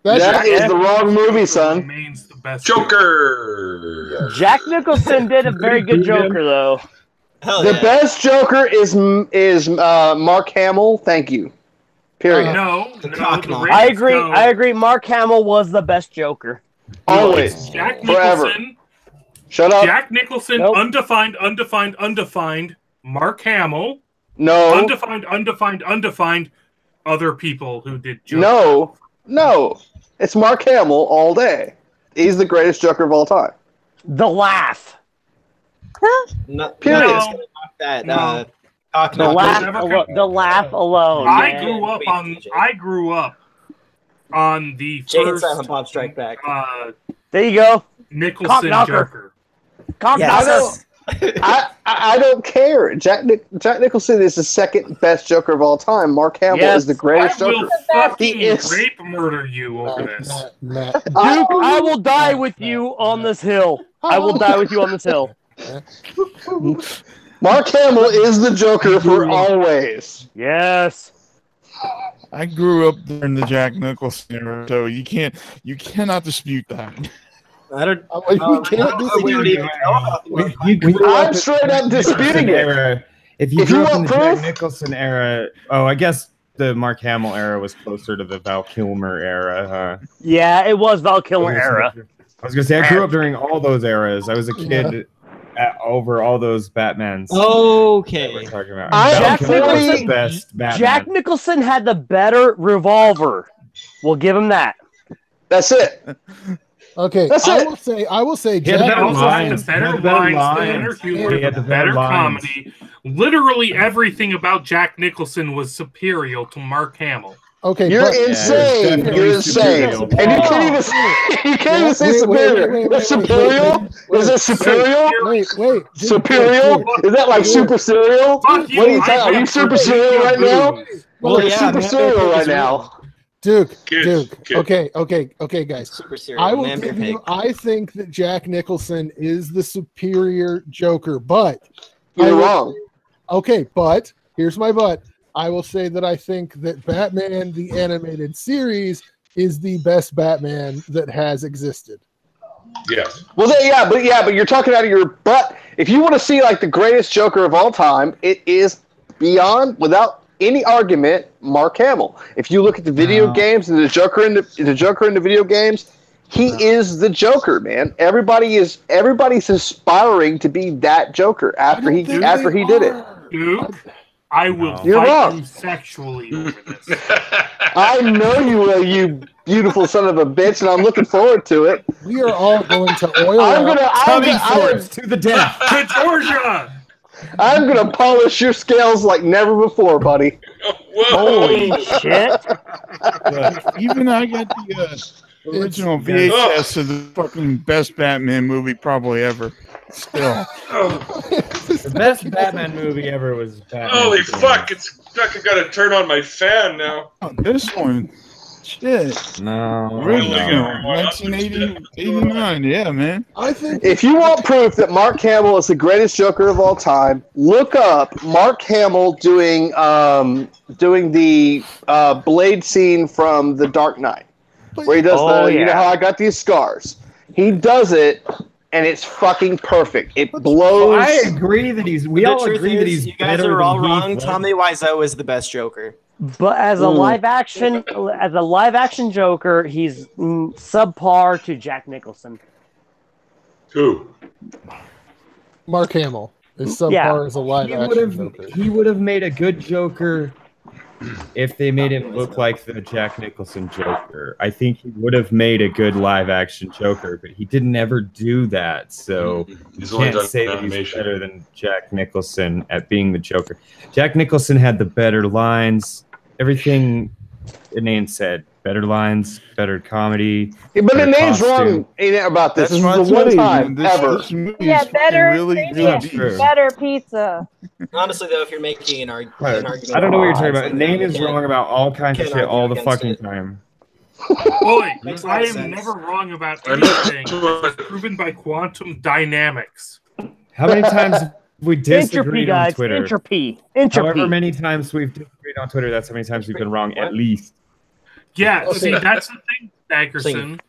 That is the wrong movie, son. Remains the best Joker. Jack Nicholson did a very good Joker, though. Hell The yeah. best Joker is Mark Hamill. Thank you. Period. I agree. Mark Hamill was the best Joker. Always. Jack Forever. Nicholson. Shut up. Jack Nicholson. Nope. Undefined. Mark Hamill. No. Undefined. Other people who did Joker. No. It's Mark Hamill all day. He's the greatest Joker of all time. The Laugh. Period. The Laugh alone. I grew up on the Jay and first Silent Bob Strike Back. There you go. Nicholson Cock-knocker. Joker. I don't care. Jack Nicholson is the second best Joker of all time. Mark Hamill is the greatest I will Joker. fucking rape murder you over this. Duke, I will die with you on this hill. I will die with you on this hill. Mark Hamill is the Joker for always. Yes. I grew up during the Jack Nicholson era, so you cannot dispute that. I don't. We can't dispute it. I'm straight up disputing it. If you grew up in the Jack Nicholson era, I guess the Mark Hamill era was closer to the Val Kilmer era, huh? Yeah, it was Val Kilmer era. I was gonna say I grew up during all those eras. I was a kid over all those Batmans. Okay. We're talking about. Jack Nicholson had the better revolver. We'll give him that. That's it. Okay, That's I it. will say, He had Jack also lines. the better lines, the better humor, the better comedy. Literally everything about Jack Nicholson was superior to Mark Hamill. Okay, You're but insane. You're insane, and you can't even say superior. Is superior? Is it superior? Wait. Superior? Is that like super cereal? What are you talking? Are you super cereal right now? Well, You're yeah, super cereal right now. Duke. Good. Okay, guys. Super cereal. I will give you. I think that Jack Nicholson is the superior Joker, but You're wrong. Okay, but here's my but. I will say that I think that Batman the Animated Series is the best Batman that has existed. Yes. Well, but you're talking out of your butt. If you want to see like the greatest Joker of all time, it is beyond, without any argument, Mark Hamill. If you look at the video games and the Joker in the video games, he is the Joker, man. Everybody's aspiring to be that Joker after he did it. Dude, I will You're fight wrong. you sexually over this. I know you will, you beautiful son of a bitch, and I'm looking forward to it. We are all going to oil to the death. To Georgia! I'm gonna polish your scales like never before, buddy. Holy shit! Even I got the original VHS of the fucking best Batman movie probably ever. Still. The best Batman movie ever was Batman. Holy fuck! It's fucking got to turn on my fan now. Oh, this one. Shit. No. Original. 1989. Yeah, man. I think if you want proof that Mark Hamill is the greatest Joker of all time, look up Mark Hamill doing the Blade scene from The Dark Knight, where he does you know how I got these scars. He does it, and it's fucking perfect. It blows. I agree that we all agree that he's. You guys are all wrong. Tommy Wiseau is the best Joker. But as a live action Joker, he's subpar to Jack Nicholson. Who? Mark Hamill is subpar as a live action Joker. He would have made a good Joker if they made him look like the Jack Nicholson Joker. I think he would have made a good live action Joker, but he didn't ever do that. So you can't say that he's better than Jack Nicholson at being the Joker. Jack Nicholson had the better lines. Everything Inane said. Better lines, better comedy. Yeah, but Inane's wrong about this. This is the one time ever. Better pizza. Honestly, though, if you're making an argument, I don't know what you're talking about. Inane is wrong about all kinds of shit all the fucking time. Boy, I am never wrong about anything. It's proven by quantum dynamics. How many times have we disagreed on Twitter? Entropy. However many times we've disagreed on Twitter, that's how many times we've been wrong, at least. Yeah, see, that's the thing, Staggerson.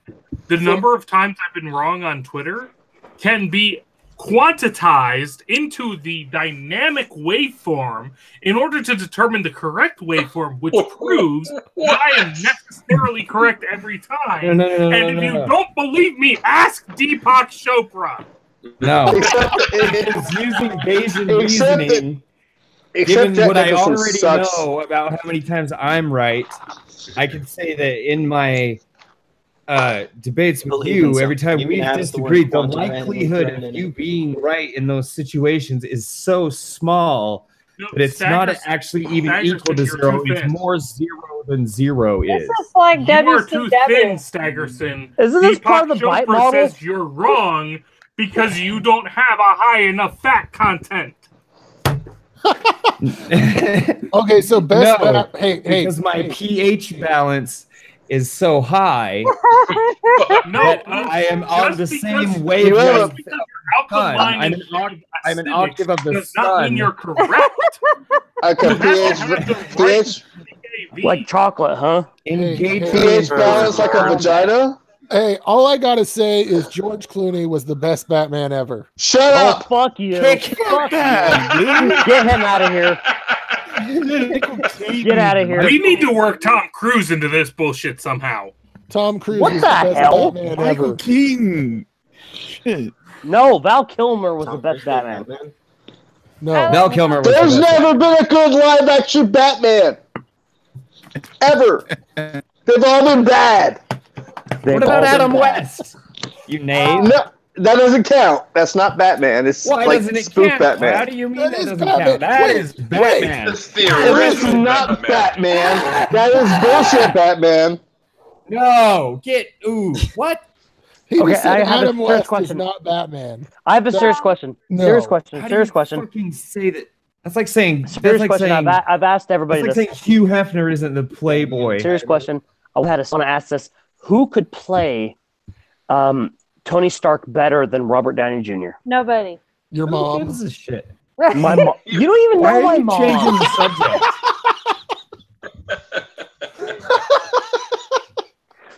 The number of times I've been wrong on Twitter can be quantized into the dynamic waveform in order to determine the correct waveform, which proves that I am necessarily correct every time. And if you don't believe me, ask Deepak Chopra. No. It's using Bayesian reasoning. Given what I already know about how many times I'm right, I can say that in my debates with you, every time we disagreed, the likelihood of you being right in those situations is so small that it's not actually even equal to zero. It's more zero than zero is. This is like You are too thin, Staggerson. Isn't this part of the bite model? Says you're wrong because you don't have a high enough fat content. Okay, so best because my pH balance is so high that I am on the same wavelength. I'm an octave of the does sun. not mean you're correct. pH like chocolate, huh? pH balance like a vagina. Hey, all I gotta say is George Clooney was the best Batman ever. Shut up! Fuck you! Fuck Get him out of here! Get out of here! We need to work Tom Cruise into this bullshit somehow. Tom Cruise What was the best hell? Batman Michael ever. Keaton. Shit. No, Val Kilmer was the best Batman. No, Val Kilmer was There's the best. never been a good live action Batman. Ever. They've all been bad. They What about called him Adam that. West? You name? No, that doesn't count. That's not Batman. It's Why like doesn't it spoof count? Batman. How do you mean That that is doesn't Batman. count? That Wait, is Batman. It's the That is original not Batman. Batman. That is bullshit, Batman. No, what? He Okay, just said I have a Adam serious West is question. not Batman. I have a serious question. No. Serious question. How do Serious you question. fucking say that? That's like saying. Serious That's like question. saying. I've asked everybody That's like this. saying Hugh Hefner isn't the Playboy. Serious question. I want to ask this: who could play Tony Stark better than Robert Downey Jr.? Nobody. Your Who mom. gives a shit? My mom. You don't even Why know are my you mom. changing the subject?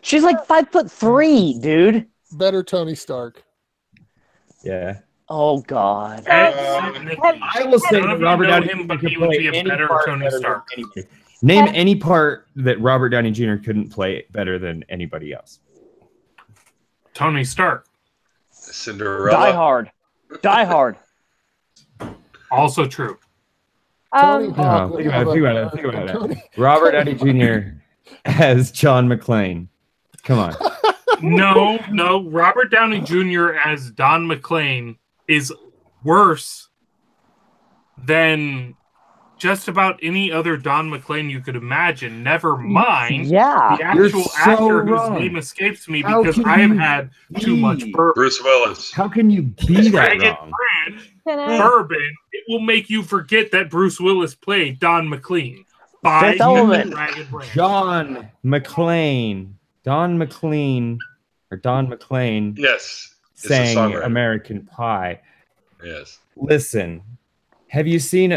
She's like 5'3", dude. Better Tony Stark. Yeah. Oh God. I will say that Robert Downey Jr. could play any part better than anybody. Name any part that Robert Downey Jr. couldn't play better than anybody else. Tony Stark. Cinderella. Die Hard. Die Hard. Also true. Tony No, Hawk. think about it. Robert Downey Jr. as John McClane. Come on. No. Robert Downey Jr. as Don McClane is worse than just about any other Don McClane you could imagine. Never mind Yeah. the actual actor wrong. whose name escapes me How because can I have you had too much bourbon. Bruce Willis. How can you be that Dragon wrong? Brand bourbon. It will make you forget that Bruce Willis played Don McClane. By Fifth Element. Dragon Brand. John McClane. Don McLean or Don McClane Yes. It's a sang songwriter. American Pie. Yes. Listen, have you seen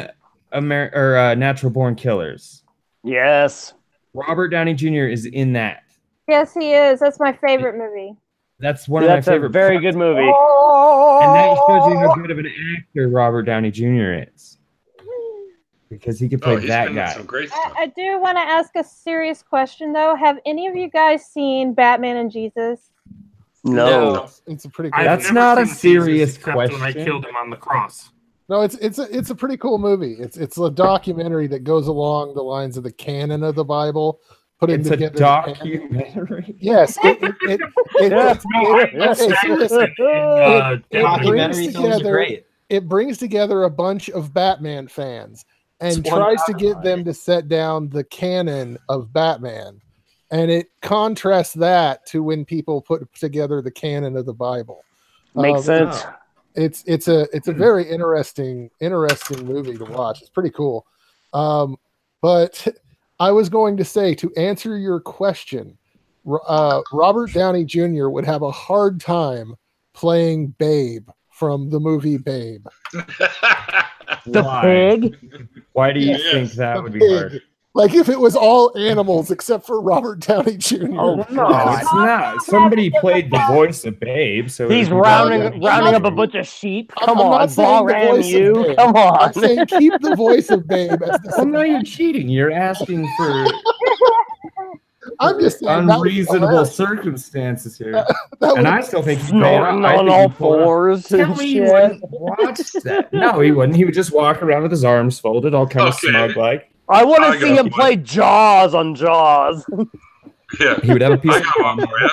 Natural Born Killers? Yes. Robert Downey Jr. is in that. Yes, he is. That's my favorite movie. That's one of my That's favorite. a very parts. good movie. And that shows you how good of an actor Robert Downey Jr. is. Because he could play He's that been in guy. some great stuff. I do want to ask a serious question, though. Have any of you guys seen Batman and Jesus? No. It's a pretty. I've Cool. That's never not a seen serious Jesus except when I question. killed him on the cross. No, it's a pretty cool movie. It's a documentary that goes along the lines of the canon of the Bible. Putting It's a together documentary. Yes, it Documentary films are great. It brings together a bunch of Batman fans and It's one tries to out get of them it. to set down the canon of Batman, and it contrasts that to when people put together the canon of the Bible. Makes sense. It's a very interesting movie to watch. It's pretty cool. But I was going to say, to answer your question, Robert Downey Jr. would have a hard time playing Babe from the movie Babe. The Why? pig. Why do you Yes. think that The would be pig. hard? Like if it was all animals except for Robert Downey Jr. Oh, No, it's not. Somebody played the voice of Babe, so He's it would be rounding Robert up a Downey bunch of sheep. I'm Come not on, saying ball the ram voice of you. Babe. Come on. I'm saying keep the voice of Babe as Jr. Well, the. no, you're cheating. You're asking for I'm just saying that would be unreasonable hilarious. circumstances here. That would- And I still think he'd pull it Snorting off. I on think all he'd pull it off. fours Tell and me he shit. wouldn't watch that. No, he wouldn't. He would just walk around with his arms folded, all kind of Okay. smug like. I want I to see got him one. play Jaws on Jaws. Yeah. He would have a piece I of got one for you.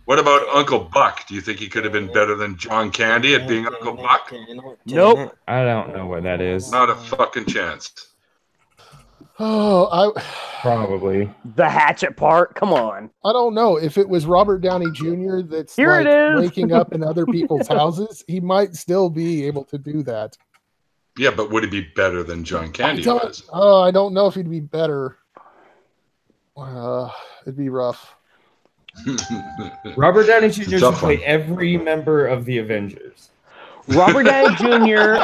What about Uncle Buck? Do you think he could have been better than John Candy at being Uncle Buck? Nope. I don't know what that is. Not a fucking chance. Oh, Probably. The hatchet part. Come on. I don't know if it was Robert Downey Jr. that's Here like it is. waking up in other people's houses. He might still be able to do that. Yeah, but would he be better than John Candy was? I don't know if he'd be better. It'd be rough. Robert Downey Jr. should Tough play one. every member of the Avengers. Robert Downey Jr.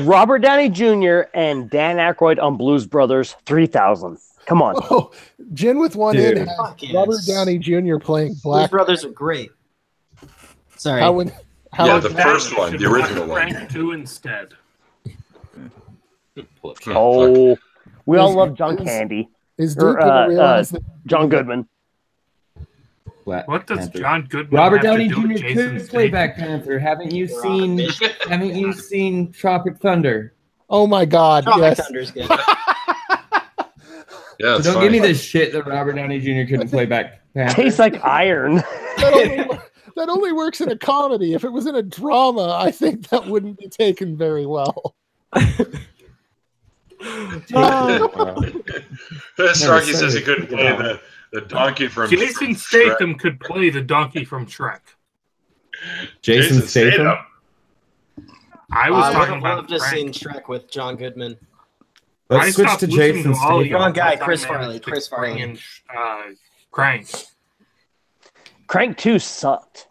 Robert Downey Jr. and Dan Aykroyd on Blues Brothers 3000. Come on. Oh, Jen with one Dude. in has Fuck yes. Robert Downey Jr. playing Blues Black. Brothers are great. Sorry. How would, how Yeah, would- the first one, Should the watch original one. Frank 2 instead. Oh, we all love John Is- Candy. is or, Duke gonna realize that John Goodman. What does Panther. John Goodman Robert have Downey to do with Jr. Jason could play Statham? Black Panther. Haven't you seen Tropic Thunder? Oh my God! Tropic Yes. Thunder's good. Yeah, So it's don't funny. give me this shit that Robert Downey Jr. couldn't play back. Tastes like iron. That only works in a comedy. If it was in a drama, I think that wouldn't be taken very well. Snarky says he couldn't play the donkey from Jason Statham could play the donkey from Shrek. Jason Statham? I was I would talking have about loved to Frank. seen Shrek with John Goodman. Let's switch stopped to listening Jason to all Statham. y'all Wrong guy, once I Chris managed Farley, to Chris Farley. bring in, Crank. Crank 2 sucked.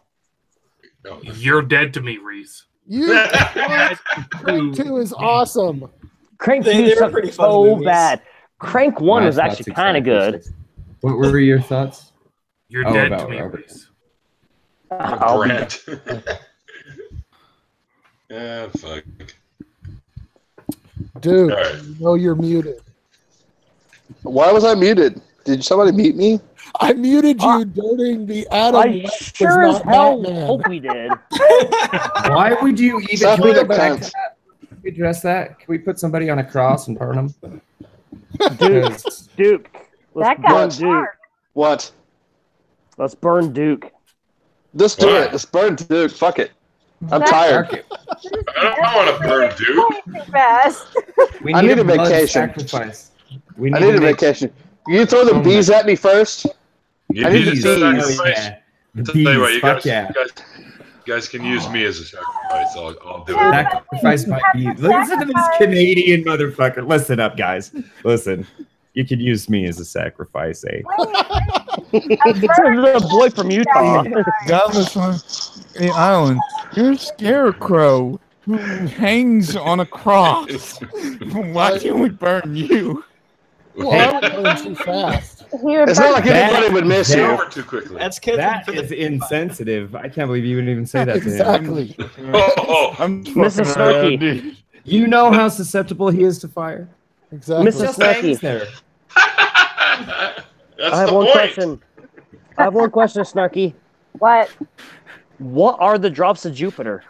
You're dead to me, Reese. Crank 2 is awesome. Crank They 2 were sucked pretty funny so movies. bad. Crank 1 My was thoughts actually kind of exactly. good. What were your thoughts? You're Oh, dead about to me, Robert. Reese. I'll be Brent. Yeah, fuck. Dude, All right. you know you're muted. Why was I muted? Did somebody mute me? I muted you during the Adam I West sure was as not hell Batman. hope we did. Why would you even Stop can we being go a back to cunt. that? Can we address that? Can we put somebody on a cross and burn them? Duke, Duke. Let's That guy burn was Duke. hard. What? Let's burn Duke. Let's do Why? it. Let's burn Duke. Fuck it. I'm That- tired. I don't want to burn Duke. Too fast. We I need a blood vacation. sacrifice. We I need need to a make- vacation. You throw the Oh bees at me first. You I need need the to bees. sacrifice. The Tell you what, bees, you fuck guys, yeah. you guys can use me as a sacrifice. I'll do it. Sacrifice by bees. Listen to this Canadian motherfucker. Listen up, guys. Listen. You could use me as a sacrifice, eh? The boy from Utah. Regardless of the island, you're a scarecrow who hangs on a cross. Why can't we burn you? Well, I'm going too fast. It's not like anybody would miss you. Over too quickly. That's kids. That is insensitive. I can't believe you would even say that to him. Exactly. I'm Mrs. fucking around, Snarky. dude. You know how susceptible he is to fire? Exactly. Mrs. Just Snarky. hangs there. That's I have the one point. question. I have one question, Snarky. What? What are the drops of Jupiter?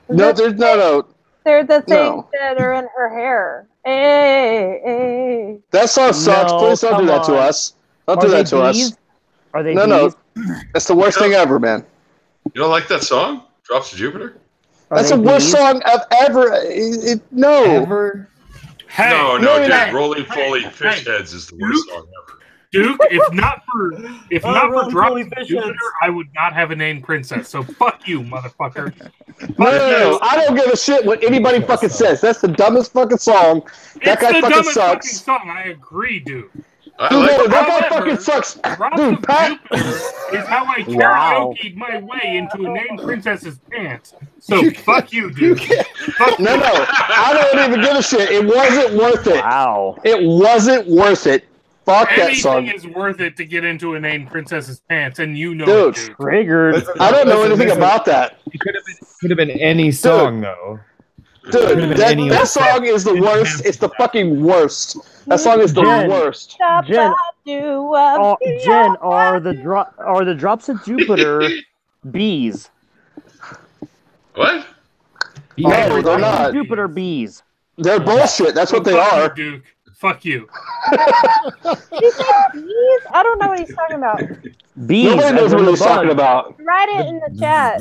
No, there's no. They're the things No. that are in her hair. Hey. That song sucks. No, Please don't do come that to on. us. Don't Are do they that to bees? us. Are they No, bees? no. That's the worst thing ever, man. You don't like that song? Drops of Jupiter? Are That's they the worst bees? song I've ever. No. Ever? Hey, No, no, dude. hey, Rolling Foley hey, Fish Heads is the worst song ever. Duke, if not for Rolling Drops Foley of Fish Jupiter, Heads. I would not have a named princess. So fuck you, motherfucker. No. I don't give a shit what anybody fucking says. That's the dumbest fucking song. That It's guy the fucking dumbest fucking sucks. song. I agree, Duke. I Dude, like no, it. that guy However, fucking sucks. Drops Dude, of Pat. Jupiter is how I Wow. karaoke'd my way into a named princess's pants. So fuck you, Duke. Fuck No, you. I don't even give a shit. It wasn't worth it. Wow. It wasn't worth it. Fuck that song. Anything is worth it to get into a named princess's pants, and you know Dude. it, Duke. Triggered. I don't know anything about that. It could have been any song, though. Dude, that song is the worst. It's the fucking worst. That song is the Jen. worst. Jen, Do Jen, are the drops of Jupiter bees? What? No, Are the they're drops of not. Jupiter bees. They're bullshit. That's what they Fuck are. you, Duke. Fuck you. He said bees? I don't know what he's talking about. Bees. Nobody as knows in what the he's talking bug. about. Write it in the chat.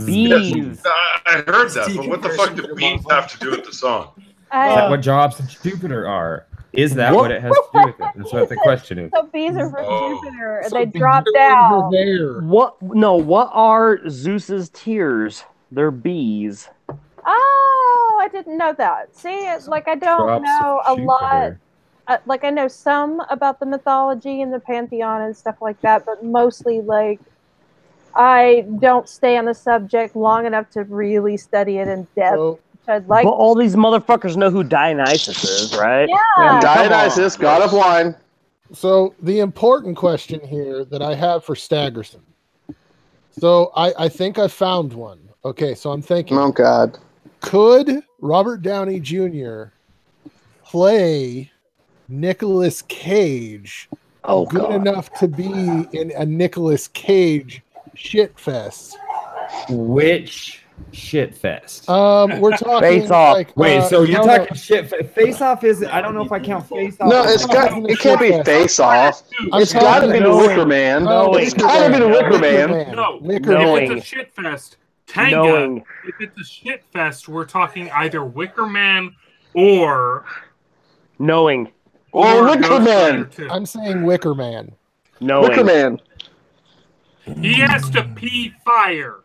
Bees. I heard that, but what the fuck do bees have to do with the song? Is that I, what drops of Jupiter are? Is that what it has to do with it? That's what the question is. so bees are from Oh. Jupiter, and So they the drop urine in her down. hair. What? No. What are Zeus's tears? They're bees. Oh, I didn't know that. See, it's like I don't Drops know a of lot. Jupiter. Like I know some about the mythology and the pantheon and stuff like that, but mostly like I don't stay on the subject long enough to really study it in depth. So, Which I'd like. But all these motherfuckers know who Dionysus is, right? Yeah. Dionysus, god of wine. so the important question here that I have for Staggerson. So I think I found one. Okay, so I'm thinking, Oh god. could Robert Downey Jr. play Nicolas Cage Oh good god. enough to be in a Nicolas Cage shit fest? Which shit fest? We're talking Face Off. like Wait, so you're no, talking shit? Face Off is? I don't know if I count Face Off. No, it can't be Face Off. It's got to be the Wicker Man. It's got to be the Wicker Man. No, Knowing. if it's a shit fest, Tanga. Knowing. If it's a shit fest, we're talking either Wicker Man or Knowing. Or Wicker Ghost Man. Rider 2. I'm saying Wicker Man. Knowing. Wicker Man. He has to pee fire.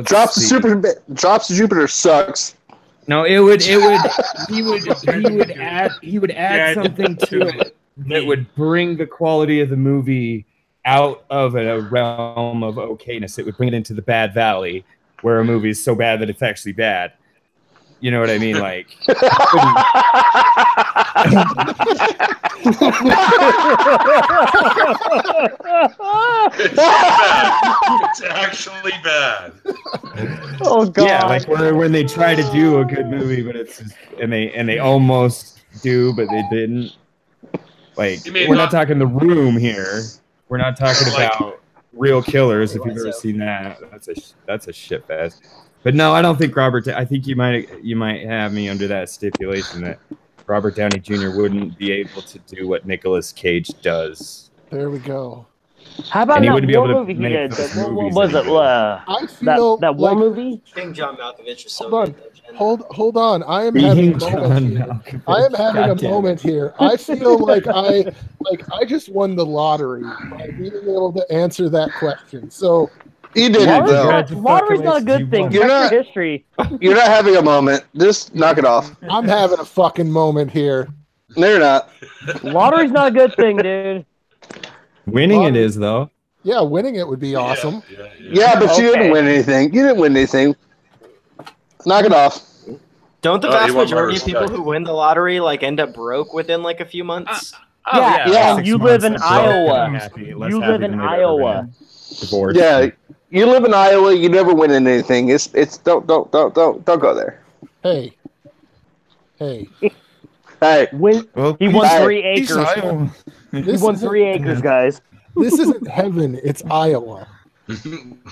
Drops to Jupiter sucks. No, he would add something to it that would bring the quality of the movie out of a realm of okayness. It would bring it into the bad valley, where a movie is so bad that it's actually bad. You know what I mean? Like, It's actually bad. Oh god. yeah, like when they try to do a good movie, but it's just, and they almost do, but they didn't. Like, we're not talking The Room here. We're not talking about Real Killers. If you've ever seen that, that's a shit fest. But no, I don't think Robert. I think you might have me under that stipulation that Robert Downey Jr. wouldn't be able to do what Nicolas Cage does. There we go. How about And he that wouldn't be war able to movie he make did? those What movies was it? I feel that war like- movie? King John Malkovich is so Hold on. good. Hold on. I am having a moment here. I am having a moment here. I feel like I just won the lottery by being able to answer that question. So You did it, though. Lottery's not a good thing. You're Check not- your history. You're not having a moment. Just knock it off. I'm having a fucking moment here. No, you're not. Lottery's not a good thing, dude. Winning it is though. Yeah, winning it would be awesome. Yeah, but you didn't win anything. You didn't win anything. Knock it off. Don't the Oh, vast you want my majority of people respect. who win the lottery like end up broke within like a few months? yeah. You live in Iowa. You You live in Iowa. Divorced. Yeah, you live in Iowa. You never win anything. It's don't go there. Hey. Hey, Well, He won Hey, 3 he's acres. Iowa. He This won isn't- 3 acres, guys. This isn't heaven, it's Iowa.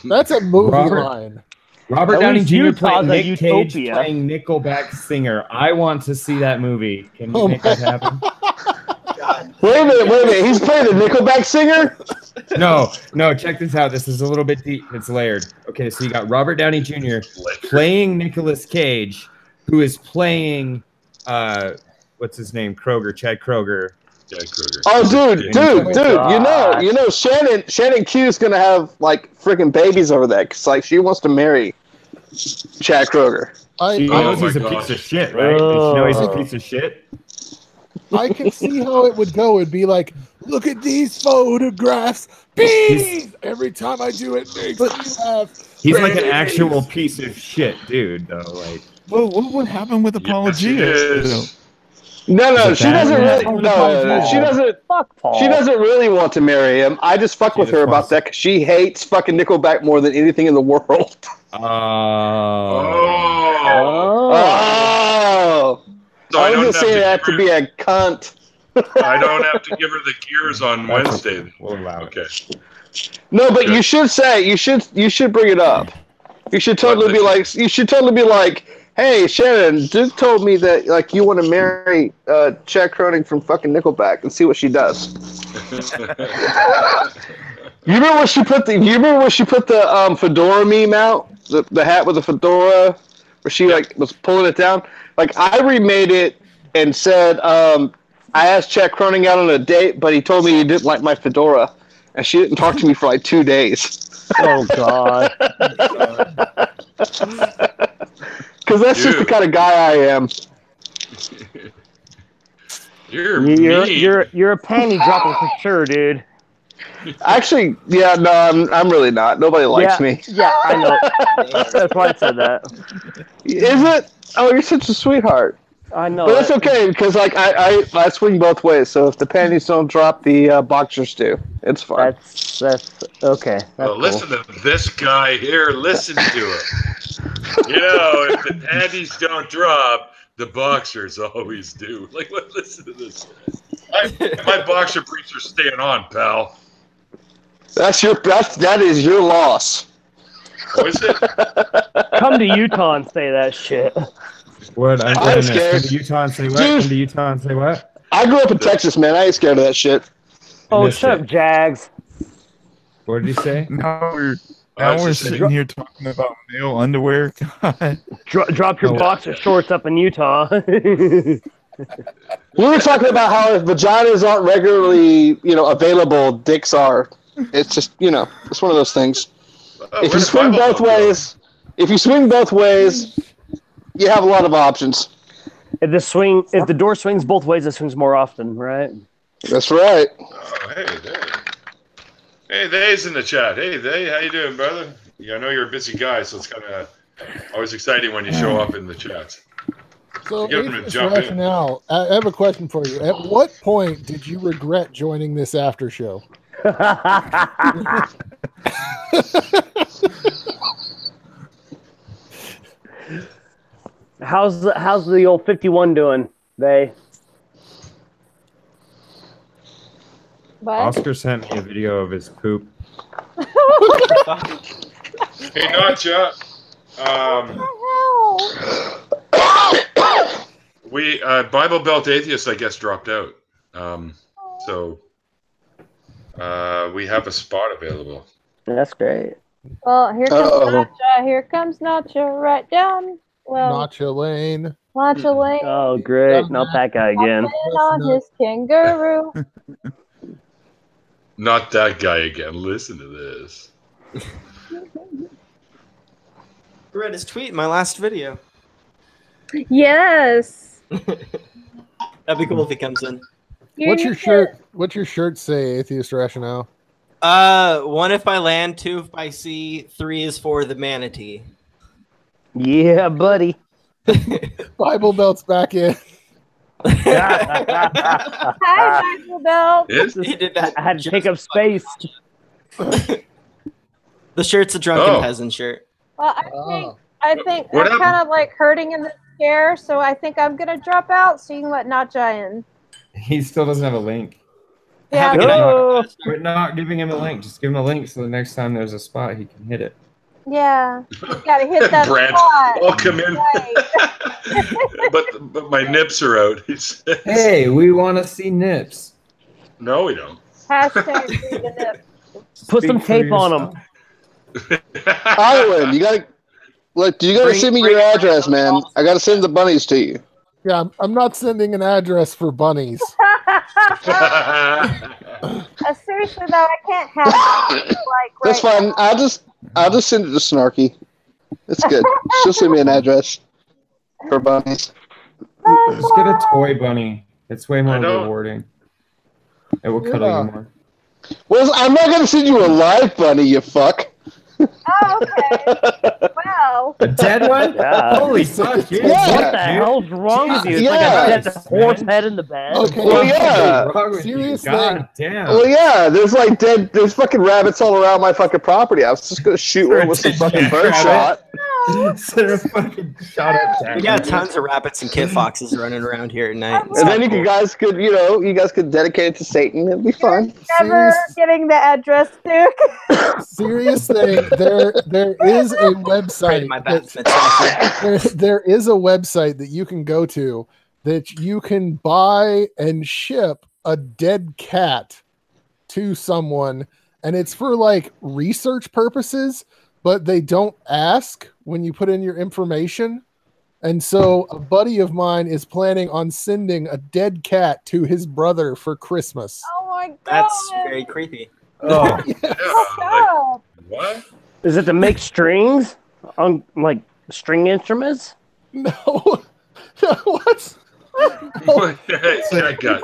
That's a movie line. Robert At Downey least Jr. Utah's playing a Nick Cage utopia. playing Nickelback singer. I want to see that movie. Can you make that happen? wait a minute. He's playing the Nickelback singer. No. Check this out. This is a little bit deep. It's layered. Okay, so you got Robert Downey Jr. playing Nicolas Cage, who is playing what's his name? Chad Kroger. Oh, dude. You know, Shannon Q's gonna have like freaking babies over that because like she wants to marry Chad Kroger. She knows he's a piece of shit, right? Does she know he's a piece of shit? I can see how it would go. It'd be like, look at these photographs. Bees! Every time I do it, makes me laugh. He's like an actual piece of shit, dude. Though, like, Well, what would happen with Apologia? No, she doesn't really. No, she doesn't. Fuck Paul. She doesn't really want to marry him. I just fuck with her about that because she hates fucking Nickelback more than anything in the world. Oh. So I I was don't just have saying to that to give be a cunt. I don't have to give her the gears on Wednesday. We'll allow it. Okay. No, but you should say you should bring it up. You should totally be like, hey Shannon, just told me that like you want to marry Chad Kroenig from fucking Nickelback and see what she does. You remember when she put the fedora meme out? The hat with the fedora where she like was pulling it down? Like I remade it and said I asked Chad Kroenig out on a date, but he told me he didn't like my fedora. And she didn't talk to me for like 2 days. Oh God. Because that's just the kind of guy I am. You're mean. You're a panty dropper for sure, dude. Actually, yeah, no, I'm really not. Nobody likes me. Yeah, I know. That's why I said that. Is it? Oh, you're such a sweetheart. I know. But it's okay because like I swing both ways. So if the panties don't drop, the boxers do. It's fine. That's okay. That's Well, listen to this guy here. Listen to him. You know, if the panties don't drop, the boxers always do. Like, listen to this. My boxer briefs are staying on, pal. That is your loss. Oh, is it? Come to Utah and say that shit. What? I'm I'm gonna scared. come to Utah and say what? Dude. Come to Utah and say what? I grew up in Texas, man. I ain't scared of that shit. Oh, missed shut it. up, Jags. What did you say? Now we're I was now we're just saying- sitting here talking about male underwear. God. Drop your Oh. boxer shorts up in Utah. We were talking about how if vaginas aren't regularly, available, dicks are. It's just, it's one of those things. If you swing both ways, you have a lot of options. If the door swings both ways, it swings more often, right? That's right. Oh, hey, hey, they's in the chat. Hey, they, how you doing, brother? Yeah, I know you're a busy guy, so it's kind of always exciting when you show up in the chats. So, Get them to Atheist jump in. Rationale, I have a question for you. At what point did you regret joining this after show? How's the old 51 doing? What? Oscar sent me a video of his poop. Hey, Nacha. We Bible Belt Atheists, I guess, dropped out. So we have a spot available. That's great. Well, here comes Nacha. Here comes Nacha. Right down. Well, Nacha Lane. Nacha Lane. Oh, great. Not that guy again. On his kangaroo. Not that guy again. Listen to this. I read his tweet in my last video. Yes. That'd be cool if he comes in. What's your shirt? What's your shirt say, Atheist Rationale? 1 if by land, 2 if by sea, 3 is for the manatee. Yeah, buddy. Bible Belt's back in. Hi, Bible Belt. He did that. I had to take up space. The shirt's a drunken peasant shirt. Well, I think What I'm kind of like hurting in the chair, so I think I'm gonna drop out so you can let Nacha in. He still doesn't have a link. Yeah. We're not giving him a link. Just give him a link so the next time there's a spot, he can hit it. Yeah. You gotta hit that Brent, spot. I'll come in. Right. but my nips are out. He says. Hey, we want to see nips. No, we don't. Hashtag read the nip. Put some tape on them. Island, you gotta send me your address, man. I gotta send the bunnies to you. Yeah, I'm not sending an address for bunnies. Seriously though, I can't have it, like That's right fine. now. I'll just send it to Snarky. It's good. She'll send me an address for bunnies. Just get a toy bunny. It's way more rewarding. It will cuddle you more. Well, I'm not gonna send you a live bunny, you fuck. Oh, okay. Wow. A dead one? Yeah. Holy fuck, dude. Yeah. What the hell's wrong with you? It's like Yeah. a dead horse head in the bed. Okay. Well, yeah. What's wrong with you? Seriously. God damn. Well, yeah. There's fucking rabbits all around my fucking property. I was just gonna shoot one with some fucking birdshot. Instead of fucking shot at We got tons of rabbits and kit foxes running around here at night. And then you guys could dedicate it to Satan. It'd be fun. Never getting the address, Duke. Seriously, there is a website. There is a website that you can go to that you can buy and ship a dead cat to someone, and it's for like research purposes, but they don't ask when you put in your information. And so a buddy of mine is planning on sending a dead cat to his brother for Christmas. Oh my god. That's very creepy. Oh. Oh, What? Is it to make strings on like string instruments? No. What? Cat gut.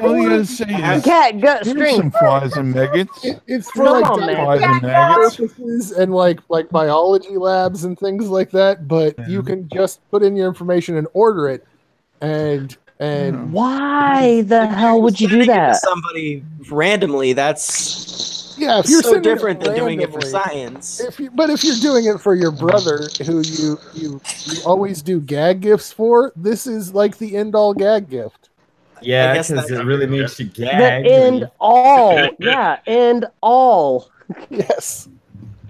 All you gotta say is, Cat gut here's string. some flies and maggots. It's for Come like on, dead man. Flies and maggots. purposes and like biology labs and things like that, but you can just put in your information and order it, and Why the hell would you do Sending it to that? somebody randomly, that's yeah, if you're so sending different than doing it for randomly- science. But if you're doing it for your brother, who you always do gag gifts for, this is like the end all gag gift. Yeah, I guess because that- it really makes you The gag. end all. Yeah, end all. Yes.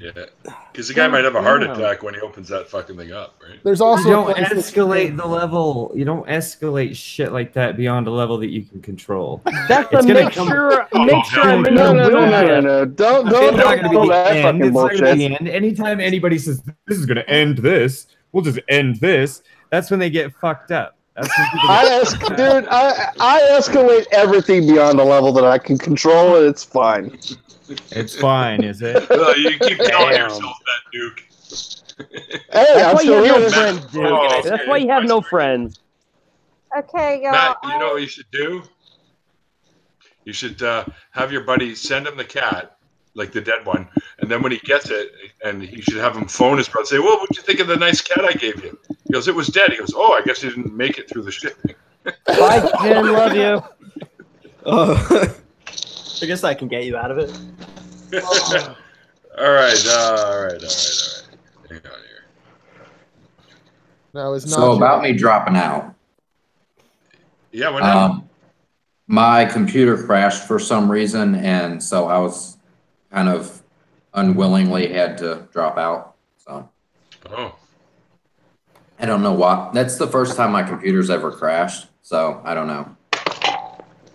Yeah, because the guy might have a heart attack when he opens that fucking thing up, right? There's also You don't escalate the level. You don't escalate shit like that beyond a level that you can control. That's the make sure I'm No. Don't It's not gonna be pull the that end. fucking It's not gonna be the bullshit. end. Anytime anybody says this is gonna end this, we'll just end this. That's when they get fucked up. That's when people get I escalate everything beyond a level that I can control, and it's fine. It's fine, is it? Well, you keep telling yourself that, Duke. Hey, That's why you have no here. friends, dude. Oh, That's why you have no friends. Okay, y'all. Matt, you know what you should do? You should have your buddy send him the cat, like the dead one, and then when he gets it, and he should have him phone his brother and say, well, what'd you think of the nice cat I gave you? He goes, it was dead. He goes, oh, I guess you didn't make it through the shipping. Bye, Jen. Love you. Oh, I guess I can get you out of it. All right. Hang on here. No, it's not. So about me dropping out. Yeah, what happened? My computer crashed for some reason, and so I was kind of unwillingly had to drop out. So. Oh. I don't know why. That's the first time my computer's ever crashed, so I don't know.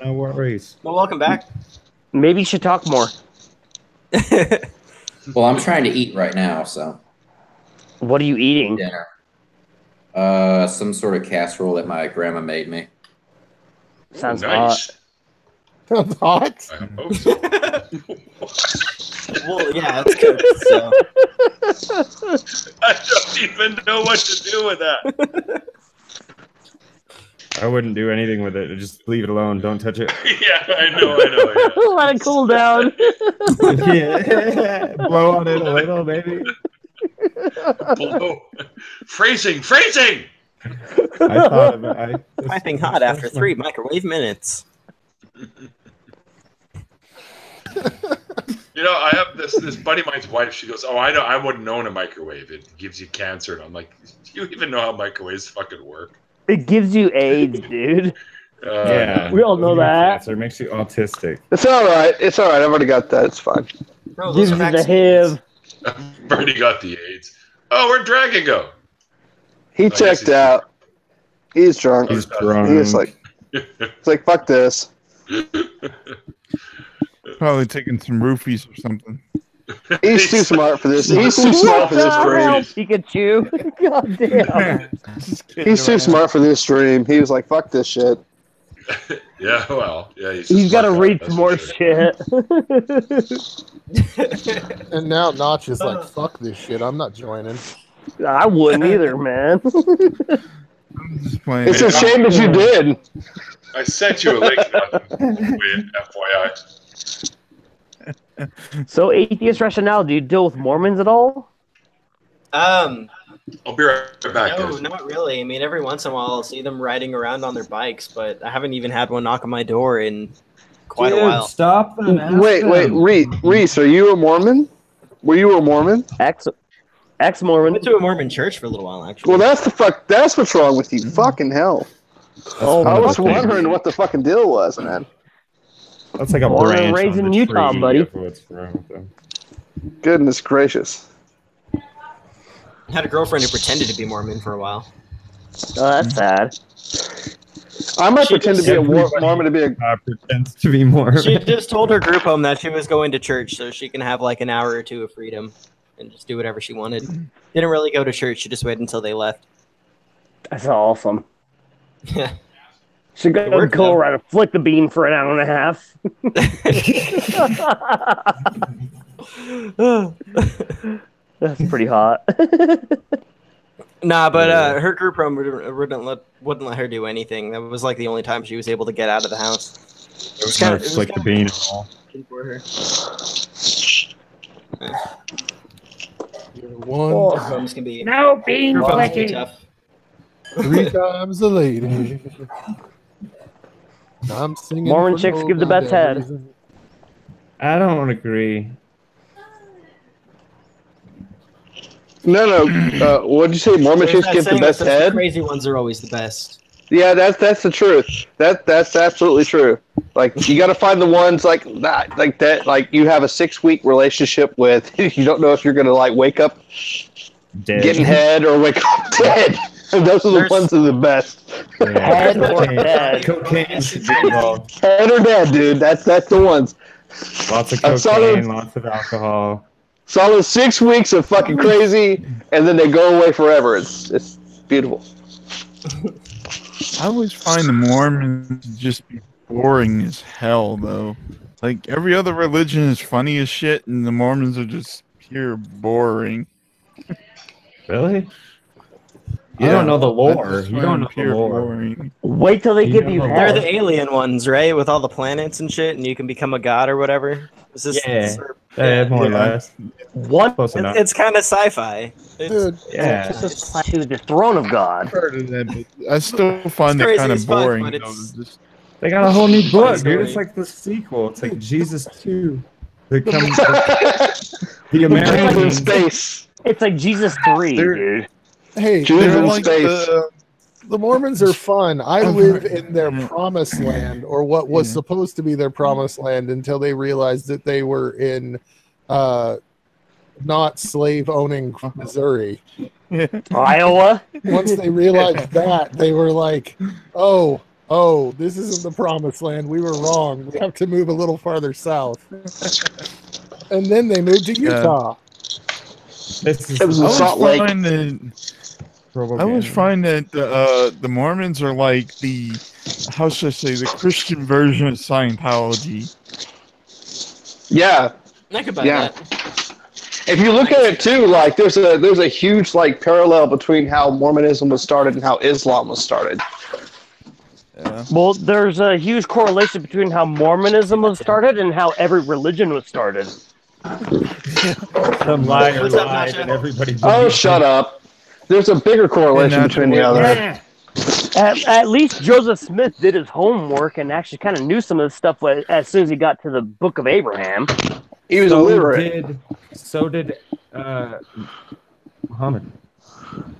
No worries. Well, welcome back. Maybe you should talk more. Well, I'm trying to eat right now, so. What are you eating? Dinner. Some sort of casserole that my grandma made me. Sounds nice. Sounds hot. I hope so. Well, yeah, it's good. So. I don't even know what to do with that. I wouldn't do anything with it. Just leave it alone. Don't touch it. Yeah, I know. Yeah. Let it cool down. Yeah. Blow on it a little, maybe. Blow. Phrasing. I thought about it. Piping hot after 3 microwave minutes. You know, I have this buddy of mine's wife. She goes, "Oh, I wouldn't know in a microwave. It gives you cancer." And I'm like, "Do you even know how microwaves fucking work?" It gives you AIDS, dude. Yeah. We all know that. Cancer makes you autistic. It's all right. It's all right. I've already got that. It's fine. Bro, Gives those you are the vaccines. HIV. I've already got the AIDS. Oh, where'd Dragon go? He guess checked he's- out. He's drunk. He's drunk. He's like, it's like, fuck this. Probably taking some roofies or something. He's too smart for this. He's too smart for this dream. Pikachu. God damn. He's too smart for this dream. He was like, fuck this shit. Yeah, well, yeah. He's got to read that's more for sure. shit. And now Notch is like, fuck this shit. I'm not joining. I wouldn't either, man. I'm just playing. It's a shame that you did. I sent you a link. FYI. So, Atheist Rationale, do you deal with Mormons at all? I'll be right back. No, guys. not really. I mean, every once in a while I'll see them riding around on their bikes, but I haven't even had one knock on my door in quite a while. Stop them. Wait, Reese, are you a Mormon? Were you a Mormon? I Ex-Mormon. went to a Mormon church for a little while, actually. Well, that's what's wrong with you. Fucking hell. Oh, I was wondering what the fucking deal was, man. That's like a Born and branch raised on in the Utah, tree buddy. of what's wrong with them. Goodness gracious. I had a girlfriend who pretended to be Mormon for a while. Oh, that's sad. I might She pretend to just- be a Mormon to be a. Pretends to be more. She just told her group home that she was going to church so she can have like an hour or two of freedom and just do whatever she wanted. Didn't really go to church. She just waited until they left. That's awesome. Yeah. Should It go worked, go though. around and flick the bean for an hour and a half. That's pretty hot. Nah, but her group home wouldn't let her do anything. That was like the only time she was able to get out of the house. It was not flick the bean at all. For her. One, Oh. Homes can be No bean group homes can be flicking. tough. 3 times a lady. I'm singing. Mormon for chicks no give the best goddamn head. reason. I don't agree. No. What'd you say? Mormon There's chicks that get the saying best that says head? The crazy ones are always the best. Yeah, that's the truth. That's absolutely true. Like, you got to find the ones like that. Like, you have a 6-week relationship with. You don't know if you're gonna like wake up Dead. getting head or wake up dead. Those are the ones that are the best. Head or dead. Cocaine should be involved. Head or dead, dude. That's the ones. Lots of A solid- cocaine, lots of alcohol. Solid 6 weeks of fucking crazy, and then they go away forever. It's beautiful. I always find the Mormons just be boring as hell, though. Like, every other religion is funny as shit, and the Mormons are just pure boring. Really? You don't know the lore. You don't know the lore. Boring. Wait till they give you They're hell. the alien ones, right? With all the planets and shit, and you can become a god or whatever. Is this, More or less. What? Close enough. It's kind of sci-fi. Dude, Yeah. To the throne of God. Heard of that, but I still find it kind of boring. But though. it's Just- They got a whole new book, story. dude. It's like the sequel. It's like Jesus 2. They come, the American in space. It's like Jesus 3, dude. hey, Jesus they're in like space. the Mormons are fun. I live in their promised land, or what was supposed to be their promised land, until they realized that they were in not slave owning Missouri. Iowa. Once they realized that, they were like, oh, this isn't the promised land. We were wrong. We have to move a little farther south. And then they moved to Utah. This is It was in Salt Lake. I always find that the Mormons are like the, how should I say, the Christian version of Scientology. Yeah. I could buy Yeah. that. If you look at it too, like there's a huge like parallel between how Mormonism was started and how Islam was started. Yeah. Well, there's a huge correlation between how Mormonism was started and how every religion was started. some liar What's up, lied Masha? and everybody. Oh, believed shut up. There's a bigger correlation And between the that's other. Yeah. At least Joseph Smith did his homework and actually kind of knew some of the stuff as soon as he got to the Book of Abraham. He was illiterate. So did Muhammad.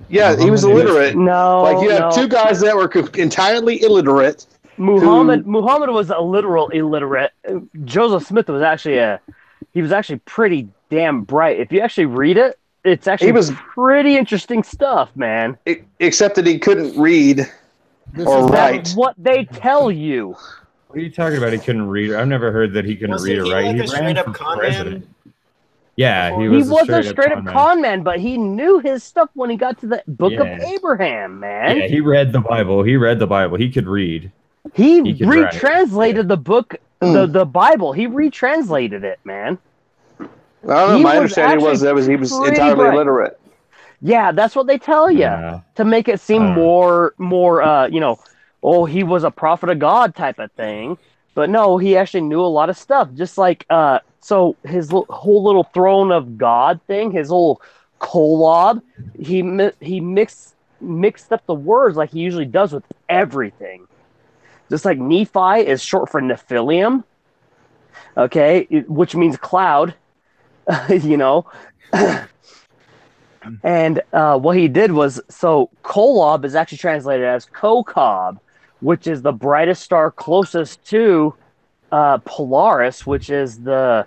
Yeah, he was illiterate. No, Like you have two guys that were entirely illiterate. Muhammad was a literal illiterate. Joseph Smith was actually pretty damn bright. If you actually read it, it's actually pretty interesting stuff, man. Except that he couldn't read or write. That's what they tell you. What are you talking about? He couldn't read. I've never heard that he couldn't Wasn't read or he write. like He a ran straight-up for con president. man? Yeah, he He was was a straight up man. con man, but he knew his stuff when he got to the Book of Yeah. Abraham, man. Yeah, he read the Bible. He could read. He could write. retranslated the book, the Bible. He retranslated it, man. I don't know. He My was understanding was that he was pretty entirely bright. illiterate. Yeah, that's what they tell you Yeah. to make it seem more, oh, he was a prophet of God type of thing. But no, he actually knew a lot of stuff. Just like, so his whole little throne of God thing, his whole kolob, he mixed up the words like he usually does with everything. Just like Nephi is short for Nephilim, okay, which means cloud, And what he did was, so Kolob is actually translated as Kokob, which is the brightest star closest to Polaris, which is the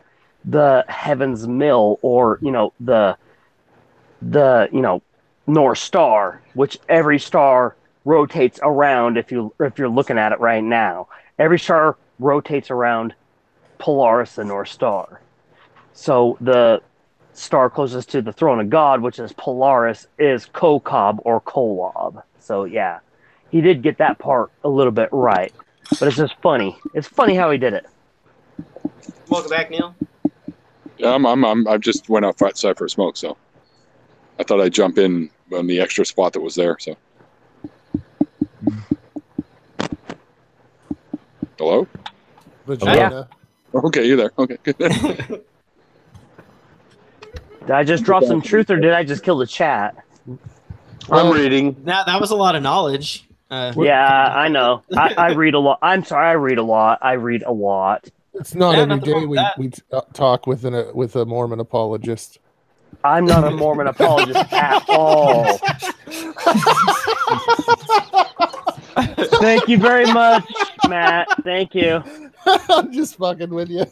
heaven's mill, or the North Star, which every star rotates around. If you're looking at it right now, every star rotates around Polaris, the North Star. So the star closest to the throne of God, which is Polaris, is Kokob or Kolob. So yeah, he did get that part a little bit right, but it's just funny. It's funny how he did it. Welcome back, Neil. Yeah, I just went outside for a smoke, so I thought I'd jump in on the extra spot that was there. So, hello? Vagina. Okay, you there? Okay, good. Did I just drop some truth, or did I just kill the chat? I'm reading. That was a lot of knowledge. Yeah, I know. I read a lot. I'm sorry, I read a lot. It's not Yeah, every nothing wrong day with we talk with a Mormon apologist. I'm not a Mormon apologist at all. Thank you very much, Matt. Thank you. I'm just fucking with you.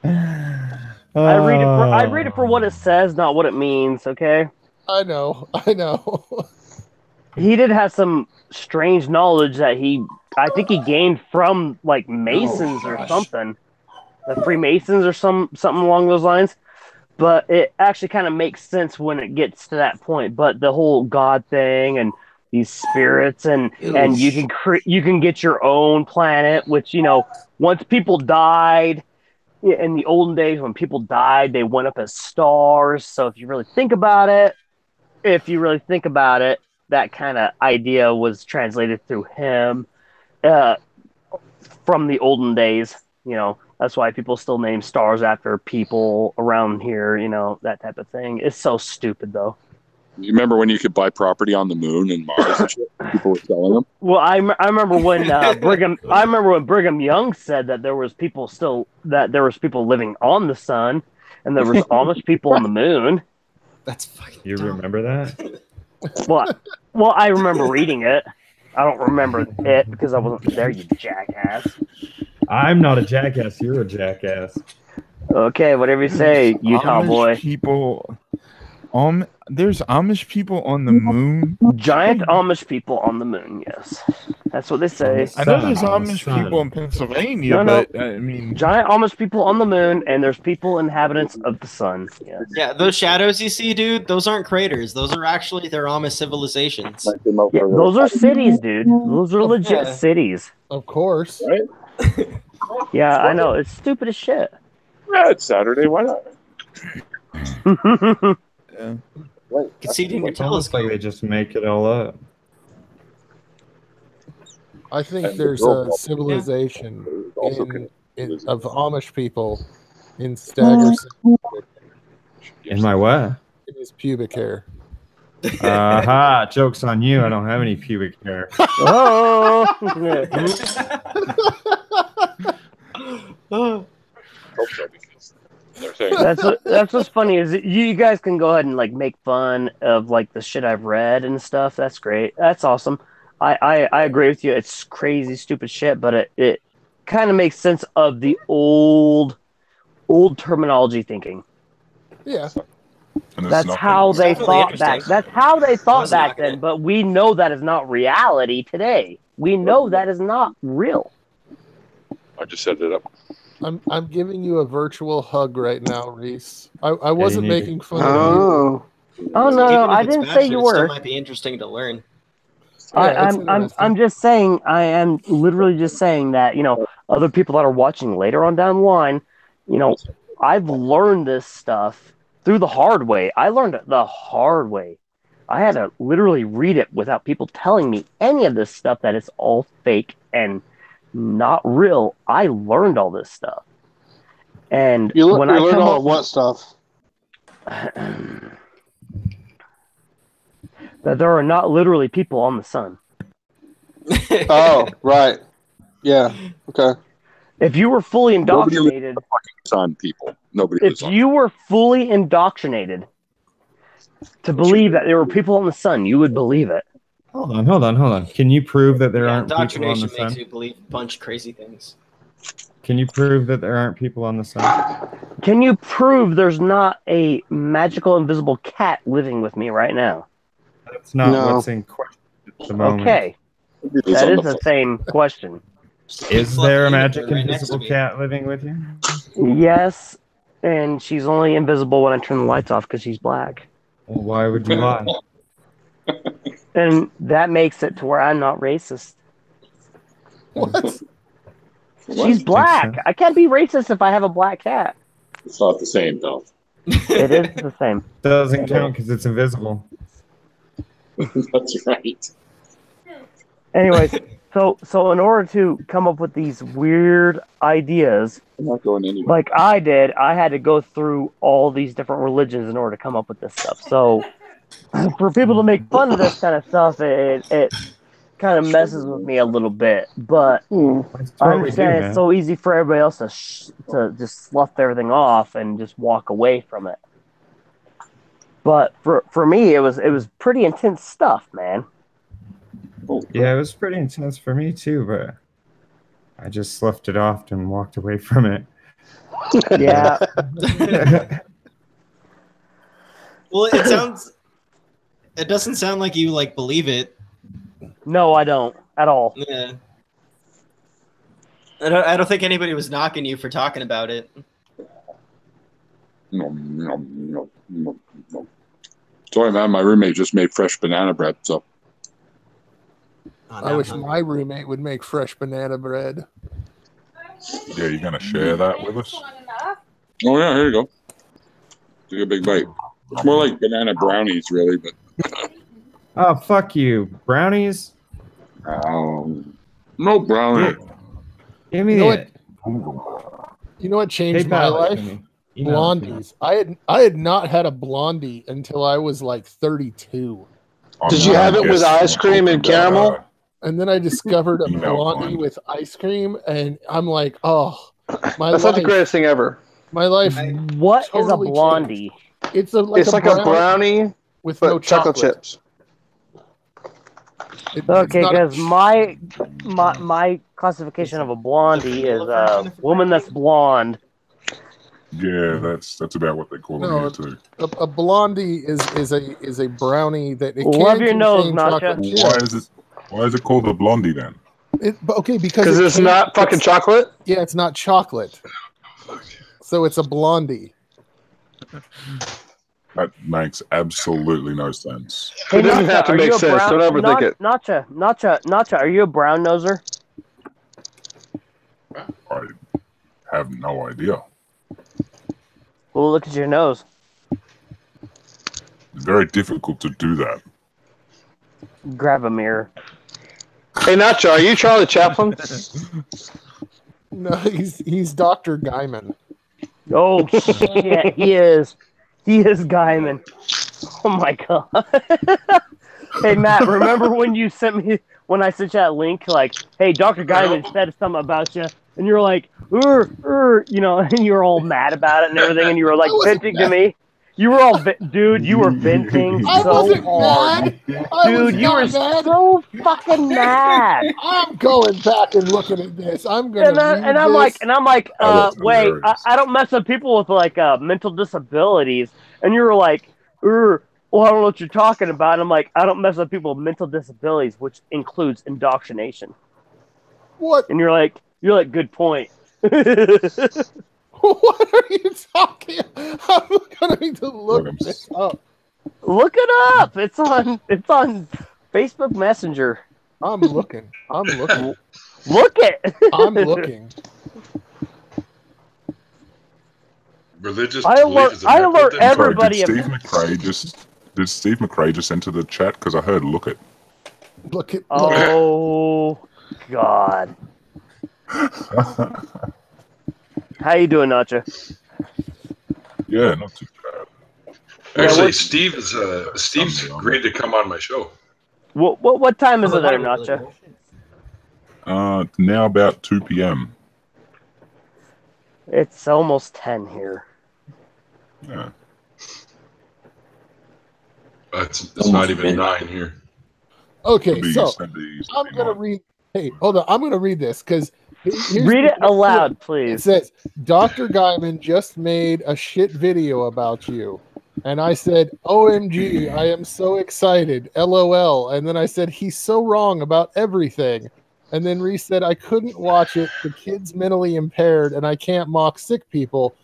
I read it for what it says, not what it means. Okay. I know. He did have some strange knowledge that I think he gained from like Masons or something, the Freemasons or something along those lines. But it actually kind of makes sense when it gets to that point. But the whole God thing and these spirits and you can get your own planet, which once people died in the olden days, when people died, they went up as stars. So if you really think about it, that kind of idea was translated through him from the olden days. That's why people still name stars after people around here, that type of thing. It's so stupid, though. You remember when you could buy property on the moon and Mars and shit? People were selling them. Well, I remember when Brigham Young said that there was people living on the sun, and there was Amish people on the moon. That's fucking. You remember that? Well, I remember reading it. I don't remember it because I wasn't there, you jackass. I'm not a jackass. You're a jackass. Okay, whatever you say, Utah Amish boy. People. There's Amish people on the moon. Giant Amish people on the moon. Yes, that's what they say. I know there's Amish people in Pennsylvania, but I mean, giant Amish people on the moon, and there's people inhabitants of the sun. Yes. Yeah, those shadows you see, dude. Those aren't craters. Those are actually their Amish civilizations. Yeah, those are cities, dude. Those are legit cities. Of course. Right? Yeah, I know. It's stupid as shit. Yeah, it's Saturday. Why not? yeah. You can see it in your It's almost telescope. like they just make it all up. I think there's a civilization of Amish people in Staggerson. In my what? In his pubic hair. Aha! Joke's on you. I don't have any pubic hair. Oh! That's what's funny is you guys can go ahead and like make fun of like the shit I've read and stuff. That's great. That's awesome. I agree with you. It's crazy, stupid shit, but it kind of makes sense of the old terminology thinking. Yeah. That's how they thought back. That's how they thought back then. But we know that is not reality today. We know that is not real. I just set it up. I'm giving you a virtual hug right now, Reese. I wasn't making fun of you. Oh no, I didn't say you It were. still might be interesting to learn. I'm just saying. I am literally just saying that other people that are watching later on down the line, I've learned this stuff through the hard way. I learned it the hard way. I had to literally read it without people telling me any of this stuff that it's all fake and not real. I learned all this stuff. And when I learned come all up what stuff? that there are not literally people on the sun. Oh, right. Yeah. Okay. If you were fully indoctrinated, sun people. Nobody. If you were fully indoctrinated to believe that there were people on the sun, you would believe it. Hold on. Can you prove that there aren't people on the Indoctrination sun? makes you believe a bunch of crazy things. Can you prove that there aren't people on the sun? Can you prove there's not a magical invisible cat living with me right now? That's not what's in question at the moment. Okay. That is the same question. Is there a magic invisible cat living with you? Yes, and she's only invisible when I turn the lights off because she's black. Well, why would you lie? And that makes it to where I'm not racist. What? She's black. I can't be racist if I have a black cat. It's not the same, though. It is the same. Doesn't count because it's invisible. That's right. Anyways, so in order to come up with these weird ideas, I'm not going anywhere. like I did, I had to go through all these different religions in order to come up with this stuff. So for people to make fun of this kind of stuff, it kind of messes with me a little bit. But I understand it's so easy for everybody else to just slough everything off and just walk away from it. But for me, it was pretty intense stuff, man. Holy Yeah, it was pretty intense for me too, but I just sloughed it off and walked away from it. Yeah. Well, it doesn't sound like you like believe it. No, I don't at all. Yeah. I don't think anybody was knocking you for talking about it. No. Sorry, man. My roommate just made fresh banana bread, so. I wish my roommate would make fresh banana bread. Yeah, you gonna share that with us? Oh yeah, here you go. Take a big bite. It's more like banana brownies, really, but. Oh, fuck you. Brownies? No brownie. Give me it. You know what changed my life? Blondies. I had not had a blondie until I was like 32. Did you have it with ice cream and caramel? And then I discovered a blondie with ice cream, and I'm like, oh, that's not the greatest thing ever. My life. What totally is a blondie? Changed. It's like a brownie with no chocolate chips. Okay, because my classification of a blondie is a woman that's blonde. Yeah, that's about what they call them here too. A blondie is a brownie that it Love can your nose, contain Nacha. chocolate chips. Why is it called a blondie then? Okay, because it's not fucking chocolate. Yeah, it's not chocolate. So it's a blondie. That makes absolutely no sense. Hey, It doesn't have to make sense. Don't overthink it. Nacha, are you a brown noser? I have no idea. Well, look at your nose. It's very difficult to do that. Grab a mirror. Hey, Nacho, are you Charlie Chaplin? No, he's Dr. Guyman. Oh shit, he is. He is Guyman. Oh my god. Hey Matt, remember when you sent me when I sent you that link like, hey, Dr. Guyman said something about you, and you're like, you know, and you were all mad about it and everything, and you were like venting to me. You were all, dude, you were venting so hard. Dude, you were so fucking mad. I'm going back and looking at this. I'm gonna. And I'm like, wait, I don't mess with people with like mental disabilities. And you were like, well, I don't know what you're talking about. And I'm like, I don't mess with people with mental disabilities, which includes indoctrination. What? And you're like, good point. What are you talking? I'm gonna need to look this up. Look it up. It's on Facebook Messenger. I'm looking. Look it. I'm looking. Religious I alert everybody. Did Steve McRae just enter the chat? Because I heard look it. Look it. Oh God. How you doing, Nacha? Yeah, not too bad. Actually, Steve's agreed to come on my show. What time is it there, Nacha? Now about 2 p.m. It's almost 10 here. Yeah. It's not even 9 here. Okay, so I'm gonna read. Hey, hold on. I'm gonna read this because. Read it aloud, please. It says, Dr. Guyman just made a shit video about you. And I said, OMG, I am so excited. LOL. And then I said, he's so wrong about everything. And then Reese said, I couldn't watch it. The kid's mentally impaired and I can't mock sick people.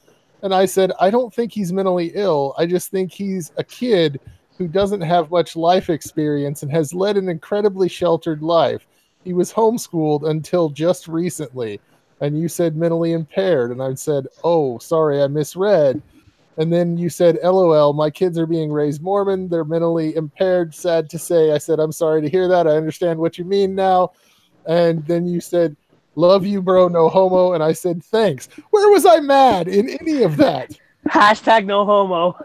And I said, I don't think he's mentally ill. I just think he's a kid who doesn't have much life experience and has led an incredibly sheltered life. He was homeschooled until just recently. And you said mentally impaired. And I said, oh, sorry, I misread. And then you said, LOL, my kids are being raised Mormon. They're mentally impaired. Sad to say. I said, I'm sorry to hear that. I understand what you mean now. And then you said, love you, bro, no homo. And I said, thanks. Where was I mad in any of that? Hashtag no homo.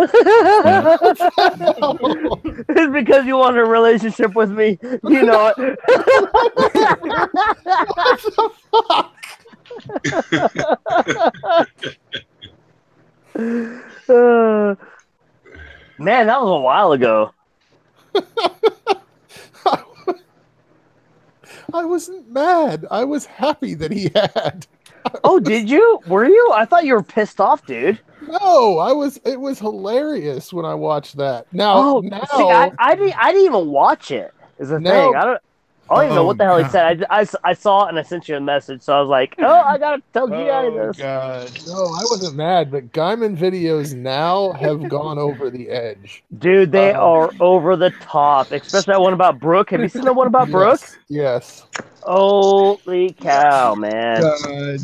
It's because you want a relationship with me. You know it. What the fuck? Man, that was a while ago. I wasn't mad. I was happy that he had. Oh, did you? Were you? I thought you were pissed off, dude. No, I was. It was hilarious when I watched that. Now, see, I didn't even watch it. Is the thing. I don't even know what the hell he said. I saw it and I sent you a message, so I was like, oh, I gotta tell you guys this. God. No, I wasn't mad, but Gaiman videos now have gone over the edge. Dude, they are over the top. Especially that one about Brooke. Have you seen the one about Brooke? Yes. Holy cow, man. God.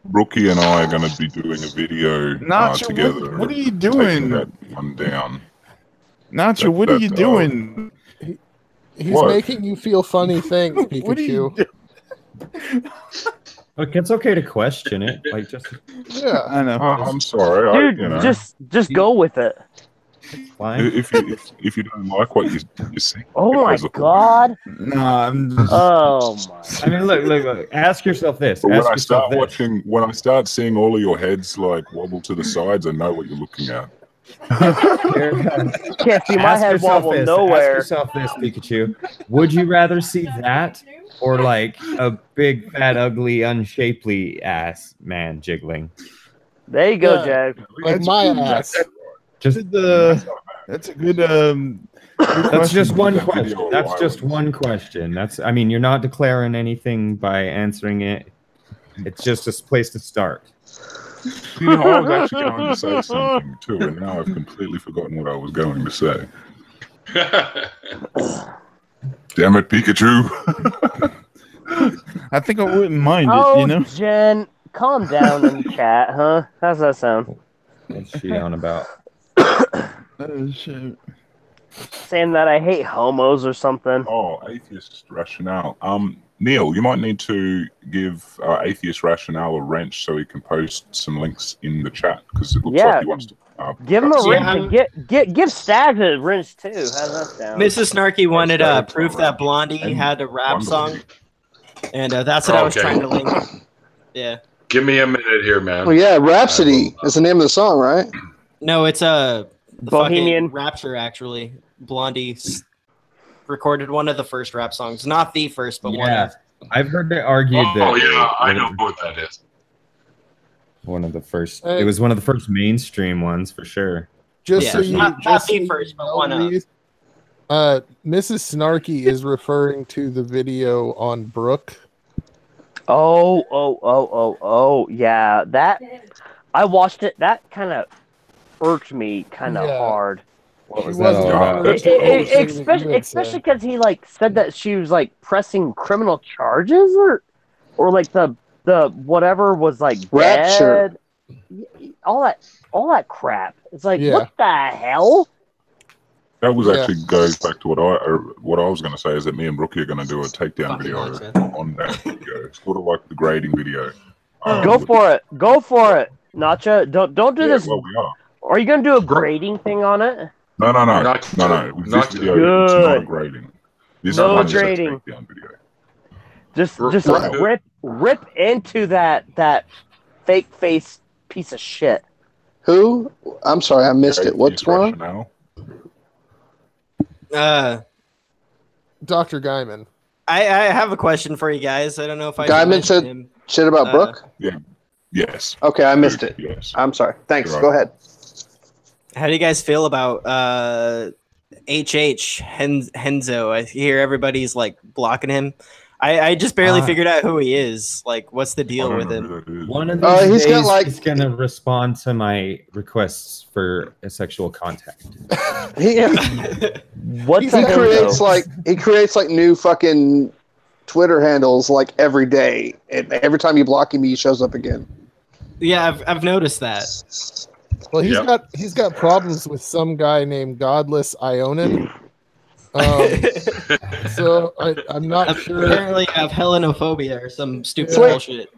Brookie and I are going to be doing a video Nacho, together. what are you taking doing? that one down. Nacho, what are you doing? He's What? making you feel funny things, Pikachu. Look, it's okay to question it. Like, just Yeah. I know. I'm sorry. Dude, just go with it. fine. If you don't like what you see. Oh my god. Nah, I'm just... Oh my. I mean, look. Ask yourself this. But when Ask I yourself start this. watching, when I start seeing all of your heads like wobble to the sides, I know what you're looking at. Can't see my Ask head yourself wobble this. nowhere. Ask yourself this, Pikachu. Would you rather see that or like a big, fat, ugly, unshapely ass man jiggling? There you go, Yeah. Jack. Like my ass. Just That's a good. That's just one That question. video That's of just one question. That's. I mean, you're not declaring anything by answering it. It's just a place to start. You know, I was actually going to say something too, and now I've completely forgotten what I was going to say. Damn it, Pikachu! I think I wouldn't mind it. Oh, You know. Jen, calm down in the chat, huh? How's that sound? What's she on about? Oh, shit. Saying that I hate homos or something. Oh, Atheist Rationale. Neil, you might need to give Atheist Rationale a wrench so he can post some links in the chat because it looks like he wants to. Give him a Yeah, wrench and give Stag a wrench too. How's that sound? Mrs. Snarky wanted proof that Blondie had a rap song, and that's what I was trying to link. Yeah. Give me a minute here, man. Well, yeah, Rhapsody is the name of the song, right? No, it's a Bohemian Rapture. Actually, Blondie recorded one of the first rap songs, not the first, but one. Yeah, I've heard it argued that. Oh yeah, I know what that is. One of the first. It was one of the first mainstream ones for sure. Just Yeah, so you, not just so the you first, but know, one of. Mrs. Snarky is referring to the video on Brooke. Oh, yeah. That I watched it. That kind of irked me kind of hard. What was She that wasn't all about? referring to anything that you had Especially said. because he like said that she was like pressing criminal charges or like the whatever was like Rapture. dead. All that crap. It's like Yeah. what the hell? That was Yeah. actually goes back to what I was going to say is that me and Brookie are going to do a takedown Fucking video nonsense. on that video. It's sort of like the grading video. Go for it. Go for it. Nacha, don't do Yeah, this. well, we are. Are you gonna do a grading thing on it? No. Not This not video, it's good. not grading. This No one is a grading. takedown video. Just Right. rip into that fake face piece of shit. Who? I'm sorry, I missed it. What's Atheist going on? Rationale. Dr. Gaiman. I have a question for you guys. I don't know if I should Gaiman mention said him. shit about Brooke? Yes. Okay, I missed it. Yes. I'm sorry. Thanks. You're Go right. ahead. How do you guys feel about Henzo? I hear everybody's like blocking him. I just barely figured out who he is. Like, what's the deal with him? One of these He's days, got, like- he's gonna respond to my requests for a sexual contact. What He the hell, creates like new fucking Twitter handles like every day, and every time you block him, he shows up again. Yeah, I've noticed that. Well, Yep. he's got problems with some guy named Godless Ionin. So I'm not sure. Apparently, I have Helenophobia or some stupid Wait. bullshit.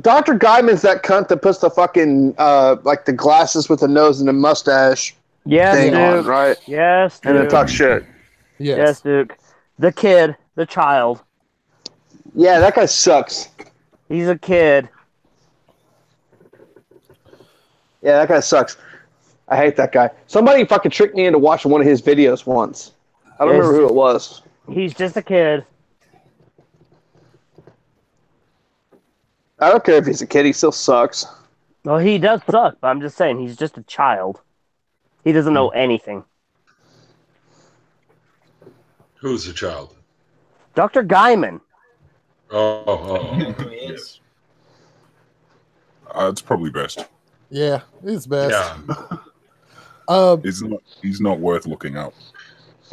Dr. Guyman's that cunt that puts the fucking like the glasses with the nose and the mustache Yes, thing on, Duke. right? Yes, And then Duke. talk shit. Yes, Duke. The kid, the child. Yeah, that guy sucks. He's a kid. Yeah, that guy sucks. I hate that guy. Somebody fucking tricked me into watching one of his videos once. I don't remember who it was. He's just a kid. I don't care if he's a kid. He still sucks. Well, he does suck, but I'm just saying he's just a child. He doesn't know anything. Who's a child? Dr. Guyman. Yes. It's probably best. Yeah, he's best. Yeah. He's not worth looking up.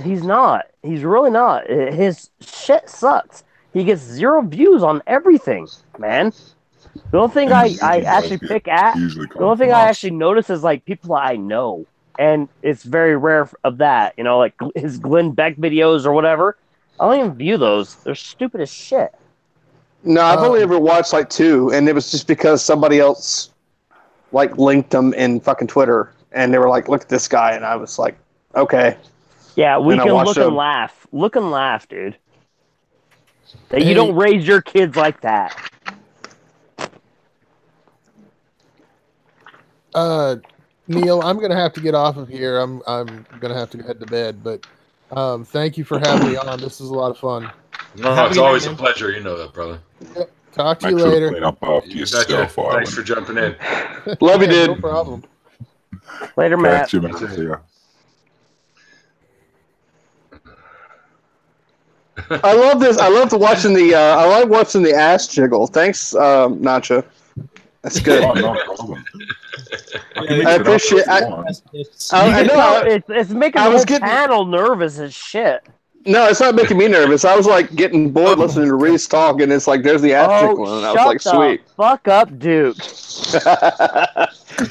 He's not. He's really not. His shit sucks. He gets 0 views on everything, man. The only thing I actually pick at, the only thing I actually notice is like people I know, and it's very rare of that. You know, like his Glenn Beck videos or whatever. I don't even view those. They're stupid as shit. No, I've only ever watched like 2, and it was just because somebody else like linked them in fucking Twitter, and they were like, "Look at this guy," and I was like, "Okay." Yeah, we can look and laugh. Look and laugh, dude. That you don't raise your kids like that. Neil, I'm gonna have to get off of here. I'm gonna have to head to bed. But thank you for having me on. This is a lot of fun. No, it's always a pleasure. You know that, brother. Yep. Talk to you later. Thanks for jumping in. Love you, dude. No problem. Later, Matt. Catch you, man. See ya. I love this. I love watching the. I like watching the ass jiggle. Thanks, Nacho. That's good. No problem. I appreciate. I know. It's making the whole panel nervous as shit. No, it's not making me nervous. I was like getting bored listening to Reese talk, and it's like there's the ass jiggle, and I was like, sweet. Fuck up, Duke.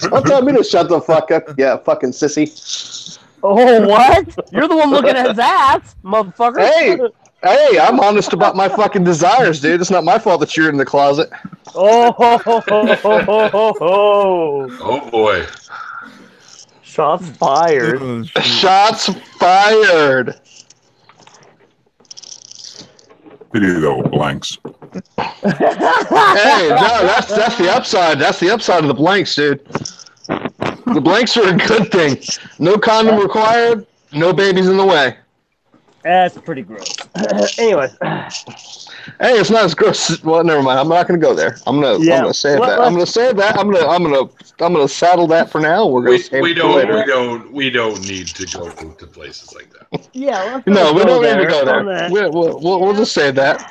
Don't tell me to shut the fuck up, yeah, fucking sissy. Oh, what? You're the one looking at his ass, motherfucker. Hey, I'm honest about my fucking desires, dude. It's not my fault that you're in the closet. Oh boy. Shots fired. Shots fired. Pity they were blanks. Hey, no, that's the upside. That's the upside of the blanks, dude. The blanks are a good thing. No condom required. No babies in the way. That's pretty gross. Anyway. Hey, it's not as gross. Well, never mind. I'm not going to go there. I'm gonna save that. I'm gonna save that. I'm gonna saddle that for now. We're gonna save it for later. We don't need to go to places like that. Yeah. No, we don't need to go there. We'll just save that.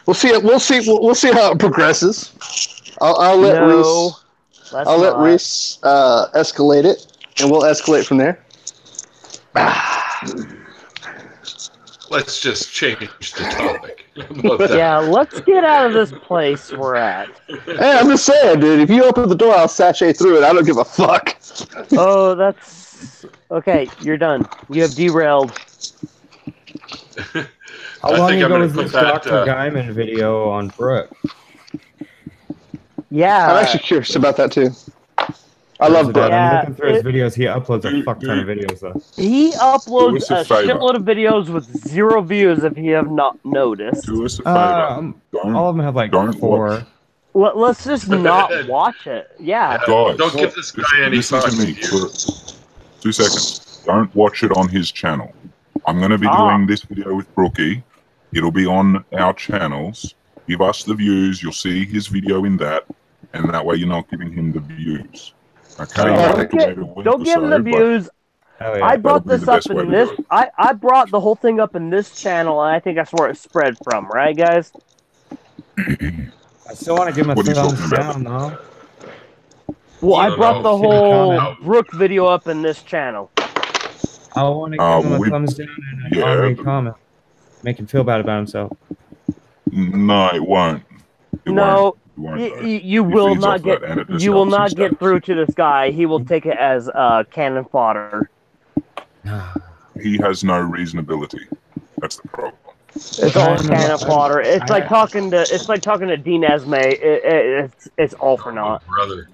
We'll see it. We'll see how it progresses. I'll let Reese escalate it, and we'll escalate from there. Let's just change the topic. Yeah, let's get out of this place we're at. Hey, I'm just saying, dude. If you open the door, I'll sashay through it. I don't give a fuck. Oh, that's okay. You're done. You have derailed. How long ago was this Dr. Guyman video on Brooke? Yeah, I'm actually curious about that too. I love that. I'm looking through his videos. He uploads a fuck ton of videos, though. He uploads a shitload of videos with 0 views, if you have not noticed. Do us a favor. All of them have like 4. Let's just not watch it. Yeah. Guys, don't give this guy any listen to me for 2 seconds. Don't watch it on his channel. I'm going to be doing this video with Brookie. It'll be on our channels. Give us the views. You'll see his video in that. And that way you're not giving him the views. Okay, don't give him the views. I brought this up in this. I brought the whole thing up in this channel, and I think that's where it spread from, right, guys? I still want to give him a thumbs down, though. Well, I brought the whole Brooke video up in this channel. I want to give him a thumbs down and an angry comment. Make him feel bad about himself. No, it won't. You will not get. You will not get through to this guy. He will take it as cannon fodder. He has no reasonability. That's the problem. It's all cannon fodder. It's like talking to. It's like talking to Dean Esme. It's all for naught. Brother.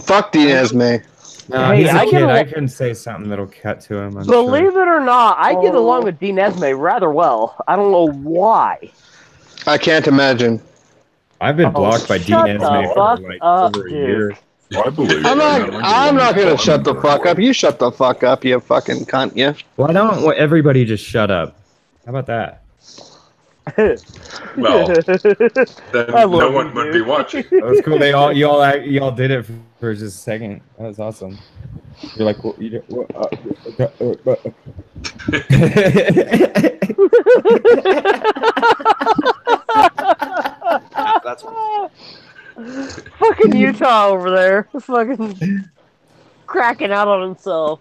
Fuck Dean Esme. No, he's a kid. I can say something that'll cut to him. Believe it or not, I get along with Dean Esme rather well. I don't know why. I can't imagine. I've been blocked by Dean Esme for like over a year. I believe I'm not gonna shut the fuck up. You shut the fuck up, you fucking cunt, yeah. Why don't everybody just shut up? How about that? Well, then I no love one you, would dude. be watching. That was cool. Y'all did it for just a second. That was awesome. You're like, well, That's fucking Utah over there, fucking cracking out on himself.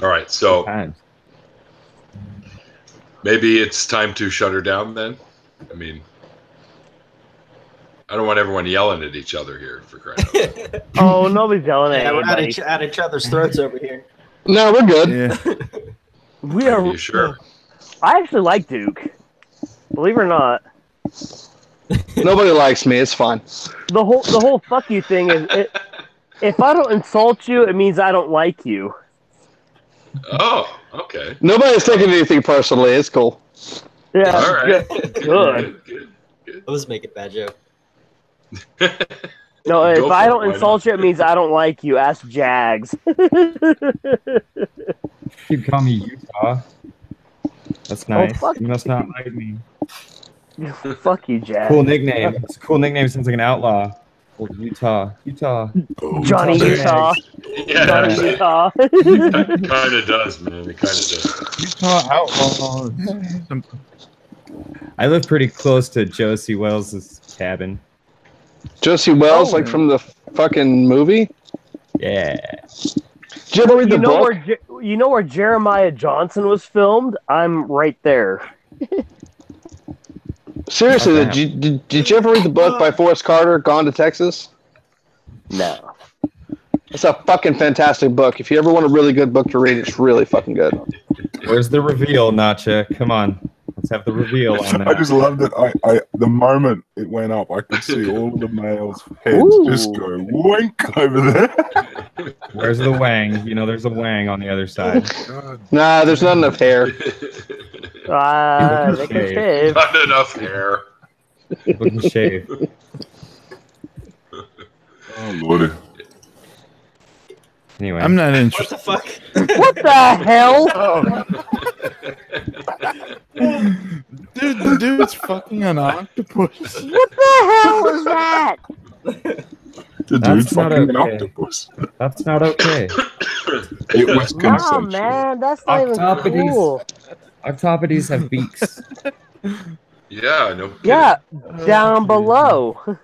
All right, so maybe it's time to shut her down then. I mean, I don't want everyone yelling at each other here for crying out loud. Oh, nobody's yelling at Yeah, we're anybody. at each other's throats over here. No, we're good. Yeah. We are. Are you sure? I actually like Duke. Believe it or not, Nobody likes me. It's fine. the whole fuck you thing is if I don't insult you, it means I don't like you. Oh, okay. Nobody's taking anything personally. It's cool. Yeah. All right. Good. I was making a bad joke. No, if Go I for it, don't why insult you, it means I don't like you. Ask Jags. you call me Utah. That's nice. fuck You must not like me. Fuck you, Jags. Cool nickname. It's a cool nickname. Sounds like an outlaw. Well, Utah. Johnny Utah. Yeah, Johnny it Utah. kind of does, man. It kind of does. Utah outlaw. I live pretty close to Josie Wells' cabin. Josie Wells, like from the fucking movie? Yeah. Did you ever read the book? You know where Jeremiah Johnson was filmed? I'm right there. Seriously, Okay. did you ever read the book by Forrest Carter, Gone to Texas? No. It's a fucking fantastic book. If you ever want a really good book to read, it's really fucking good. Where's the reveal, Nacha? Come on. Let's have the reveal on that. I just loved it. I the moment it went up, I could see all of the males' heads just go wink over there. Where's the wang? You know, there's a wang on the other side. Nah, there's not enough hair. They can shave. Not enough hair. Looking shave. Oh lordy. Anyway, I'm not What interested. the fuck? What the hell? Dude, the dude's fucking an octopus. What the hell is that? The That's dude not fucking an okay. octopus. That's not okay. It was Nah, consensual. man, that's not even Octopodes. cool. Octopodes have beaks. Yeah, no kidding. Yeah, down below.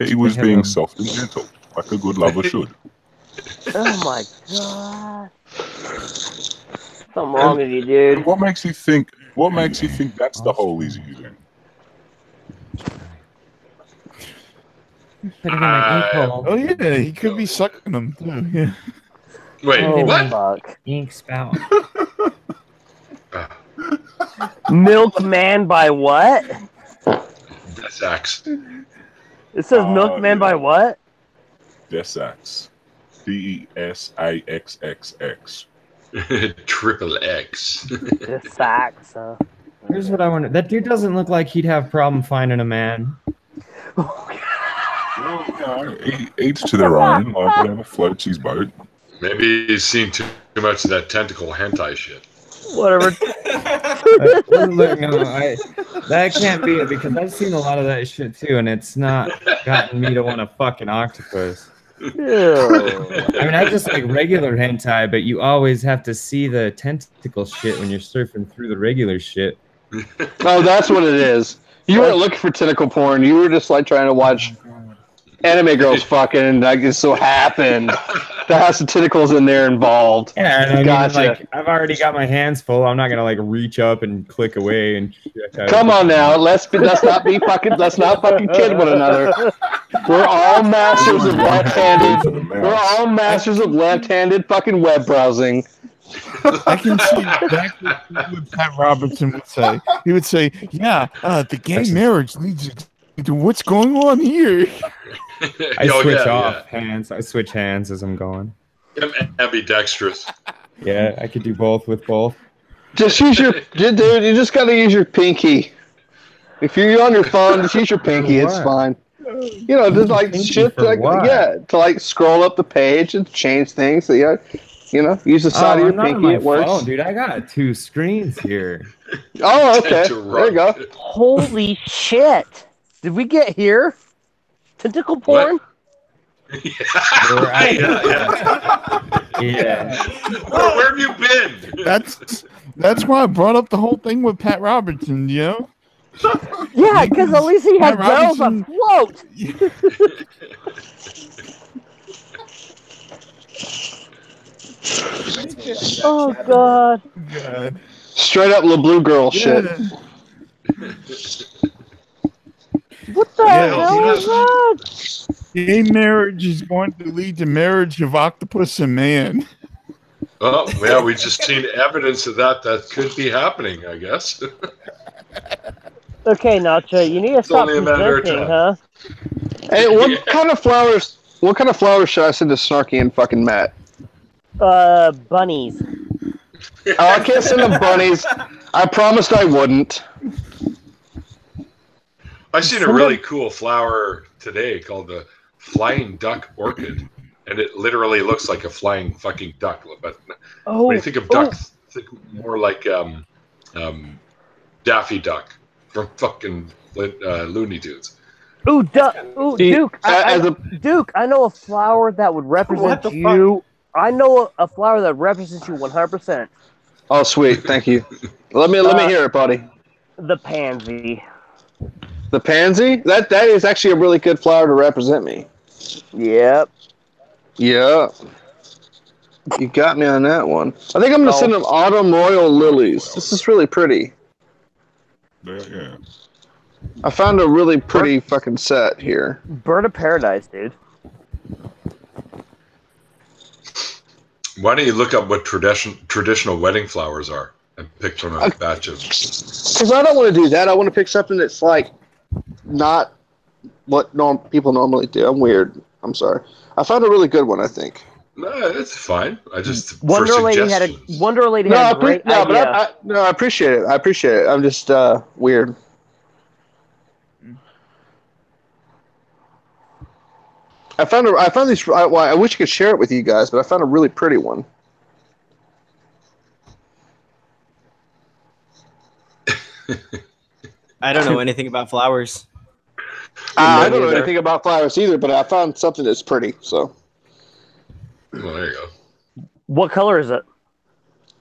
He was They have being them. soft and gentle, like a good lover should. Oh my god. Something wrong with you, dude. What makes you think? What makes you think that's the hole he's using? Putting in my ink hole. Oh yeah, he could be sucking them too. Yeah. Wait, Oh, what? fuck. Ink spout. Milkman by what? That's axe. It says Milkman by what? Desax. DESAXXX. Triple X. The sacks, huh? Here's what I wonder. That dude doesn't look like he'd have problem finding a man. Well, each to their own. Like whatever floats his boat. Maybe he's seen too much of that tentacle hentai shit. Whatever. Look, no, that can't be it because I've seen a lot of that shit too, and it's not gotten me to want to fuck an octopus. Ew. I mean, I just like regular hentai, but you always have to see the tentacle shit when you're surfing through the regular shit. Oh, that's what it is. You weren't looking for tentacle porn. You were just like trying to watch anime girls fucking, and like it so happened that has some tentacles in there involved. Yeah, and I mean, Gotcha. like, I've already got my hands full. I'm not gonna like reach up and click away and check out. Come on now, let's not fucking kid one another. We're all masters of left-handed. We're all masters of left-handed fucking web browsing. I can see exactly what Pat Robertson would say. He would say, "Yeah, the gay marriage leads to what's going on here." I Oh, switch yeah, off hands. I switch hands as I'm going. Yeah. Ambidextrous. Yeah, I could do both with both. Just use your dude. You just gotta use your pinky. If you're on your phone, just use your pinky. It's What? fine. You know, just like Pinky shift, for like what? yeah, to like scroll up the page and change things. So yeah, You know, use the side of your I'm not on pinky. my It works. phone, dude. I got 2 screens here. Oh, okay. There you go. Holy shit! Did we get here? Tentacle porn? Yeah. Where have you been? That's why I brought up the whole thing with Pat Robertson, you know? Yeah, because at least he had Pat girls afloat. Oh god. Straight up LeBlue girl shit. What the hell is that? Gay marriage is going to lead to marriage of octopus and man. Oh, yeah, we just seen evidence of that. That could be happening, I guess. Okay, Nacho, you need to stop only a matter of presenting, time. huh? Hey, what kind of flowers? What kind of flowers should I send to Snarky and fucking Matt? Bunnies. Oh, I can't send them bunnies. I promised I wouldn't. I seen a really cool flower today called the flying duck orchid, and it literally looks like a flying fucking duck. But when you think of ducks, think more like Daffy Duck from fucking Looney Tunes. Ooh, Duke. Duke, I know a flower that would represent you. I know a flower that represents you 100%. Oh, sweet. Thank you. Let me hear it, buddy. The pansy. The pansy? That is actually a really good flower to represent me. Yep. Yeah. You got me on that one. I think I'm going to send them autumn royal lilies. This is really pretty. Yeah. I found a really pretty fucking set here. Bird of paradise, dude. Why don't you look up what traditional wedding flowers are and pick from a batch of? Because I don't want to do that. I want to pick something that's like not what people normally do. I'm weird. I'm sorry. I found a really good one, I think. No, it's fine. I just Wonder Lady had a great idea. I appreciate it. I appreciate it. I'm just weird. I found these. I wish I could share it with you guys, but I found a really pretty one. I don't know anything about flowers. I don't know anything about flowers either, but I found something that's pretty. So. Well, there you go. What color is it?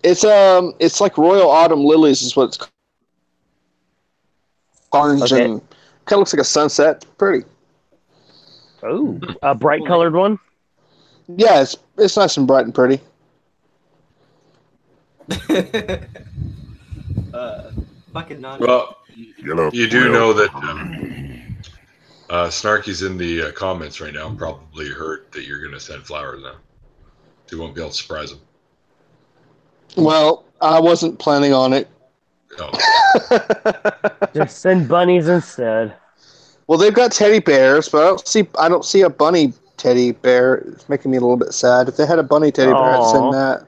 It's like royal autumn lilies is what it's called. Orange and kind of looks like a sunset. Pretty. Oh, a bright colored one? Yeah, it's nice and bright and pretty. Fucking not. Well, you do know that Snarky's in the comments right now. Probably heard that you're going to send flowers now. So you won't be able to surprise him. Well, I wasn't planning on it. Just send bunnies instead. Well, they've got teddy bears, but I don't see a bunny teddy bear. It's making me a little bit sad. If they had a bunny teddy bear, I'd send that.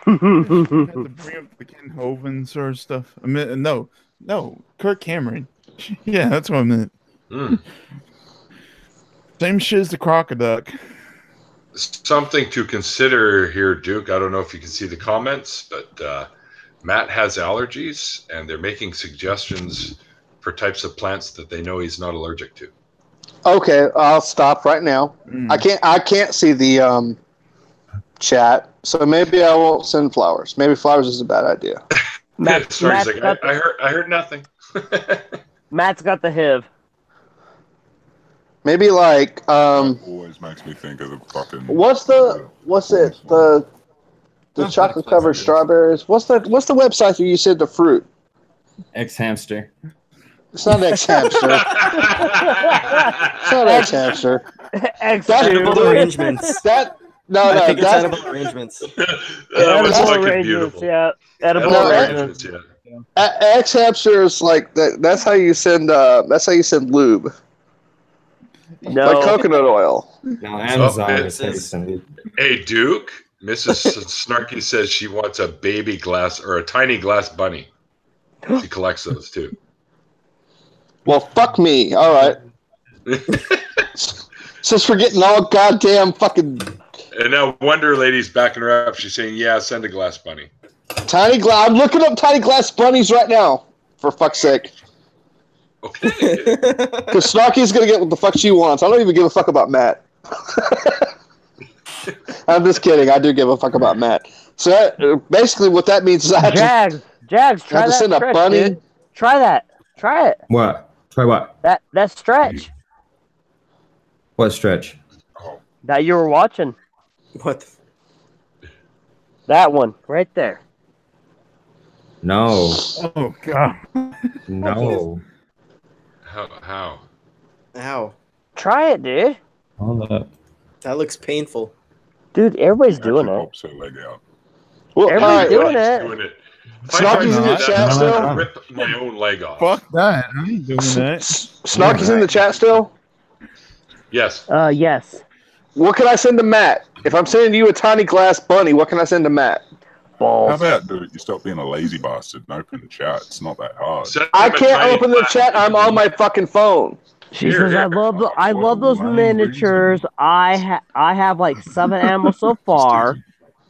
Have to bring up the Ken Hovind sort of stuff. I mean, no, Kirk Cameron. Yeah, that's what I meant. Same shit as the Crocoduck. Something to consider here, Duke. I don't know if you can see the comments, but Matt has allergies, and they're making suggestions for types of plants that they know he's not allergic to. Okay, I'll stop right now. I can't see the chat, so maybe I won't send flowers. Maybe flowers is a bad idea. Sorry, like, I heard nothing. Matt's got the HIV. Maybe like always makes me think of the fucking. What's it? The chocolate covered strawberries. What's the website where you said the fruit? X-Hamster. It's not X-Hamster. It's not X-Hamster. Edible arrangements. I think it's edible arrangements. Edible arrangements, yeah. Edible arrangements, yeah. X-Hamster is like that. That's how you send. That's how you send lube. No. Like coconut oil. No, Amazon is facing. Hey, Duke. Mrs. Snarky says she wants a baby glass or a tiny glass bunny. She collects those too. Well, fuck me. All right. Since we're getting all goddamn fucking And now Wonder Lady's backing her up. She's saying, "Yeah, send a glass bunny." Tiny glass. I'm looking up tiny glass bunnies right now. For fuck's sake. Okay. Because Snarky's gonna get what the fuck she wants. I don't even give a fuck about Matt. I'm just kidding. I do give a fuck about Matt. So basically, what that means is I have Jags, try to that send a stretch, bunny. dude. Try that. Try it. What? Try what? That stretch What stretch? that you were watching. What? That one right there. No. Oh god. No. How? Ow. Try it, dude. Hold up. That looks painful. Dude, everybody's doing it. Pops her leg out. Well, Everybody's doing Everybody's it. doing it. If I tried to Snarky's do in the that, chat I'd still. rip my own leg off. Fuck that. I ain't doing that. Snarky's in the chat still. Yes. Yes. What can I send to Matt? If I'm sending you a tiny glass bunny, what can I send to Matt? Balls. How about, dude, you stop being a lazy bastard and open the chat? It's not that hard. I can't open the chat. I'm on my fucking phone. She says, "I love those miniatures. I have like 7 animals so far.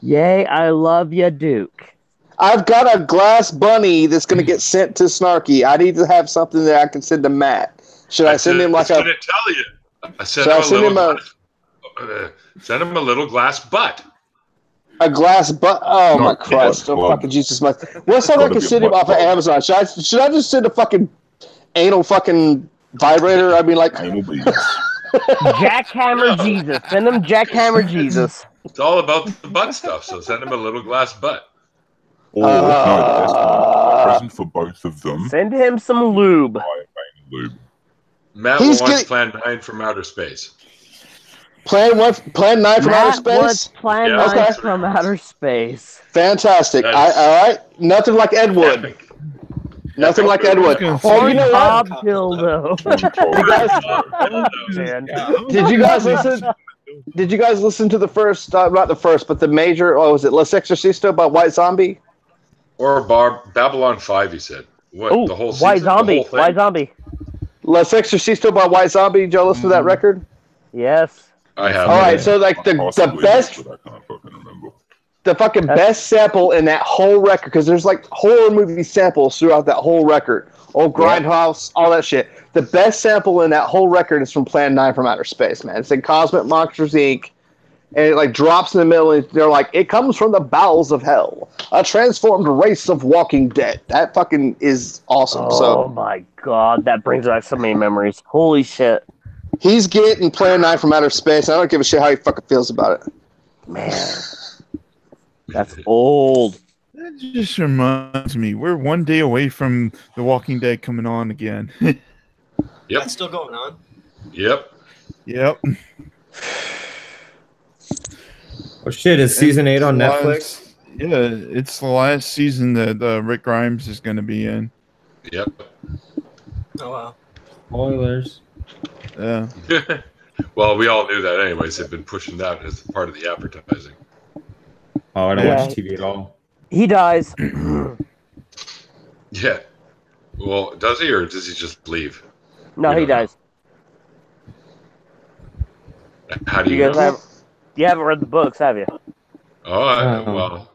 Yay, I love ya, Duke." I've got a glass bunny that's going to get sent to Snarky. I need to have something that I can send to Matt. Should I send him like I a? was gonna tell you. I Should I send him send him a little glass butt. a glass butt? Oh my No, Christ! butt Oh plug. fucking Jesus! What's something I Gotta can be a send him butt off of plug. Amazon? Should I just send a fucking anal fucking vibrator? I mean, like Anal beads. Jackhammer Jesus. Send him Jackhammer Jesus. It's all about the butt stuff. So send him a little glass butt. Or, no, that's a present for both of them. Send him some lube. Buy a lube. Matt He's wants getting- Plan 9 from outer space. Plan 9 from outer Matt space. wants Plan Yeah, 9 okay. from outer space. Fantastic. That's- All right. Nothing like Ed Wood. Epic. Nothing like Ed Wood. gonna Oh, you know Bob what? dildo. Man. Did you guys listen? Did you guys listen to the first? Not the first, but the major. Oh, was it Les Exorcisto by White Zombie? Or Babylon 5, he said. What, Oh, the whole season? White The Zombie. whole thing? White Zombie. Les Exorcisto by White Zombie. Did y'all listen to that record? Yes. I have. All right. So like the Possibly, best, but I can't fucking remember. the fucking best sample in that whole record, because there's like horror movie samples throughout that whole record. Old Grindhouse, all that shit. The best sample in that whole record is from Plan 9 from Outer Space, man. It's in Cosmic Monsters Inc. And it like drops in the middle, and they're like, "It comes from the bowels of hell, a transformed race of walking dead." That fucking is awesome. Oh So my god, that brings back so many memories. Holy shit. he's getting Plan 9 from Outer Space. I don't give a shit how he fucking feels about it. Man. That's old. That just reminds me, we're one day away from The Walking Dead coming on again. Yep. That's still going on. Yep. Yep. Oh shit! Is season 8 on Last- Netflix? Yeah, it's the last season that Rick Grimes is going to be in. Yep. Oh wow. Spoilers. Yeah. Well, we all knew that anyways. They've been pushing that as part of the advertising. Oh, I don't Yeah. watch TV at all. He dies. Yeah. Well, does he, or does he just leave? No, We he don't know. dies. How do You you guys have, you haven't read the books, have you? Oh, well,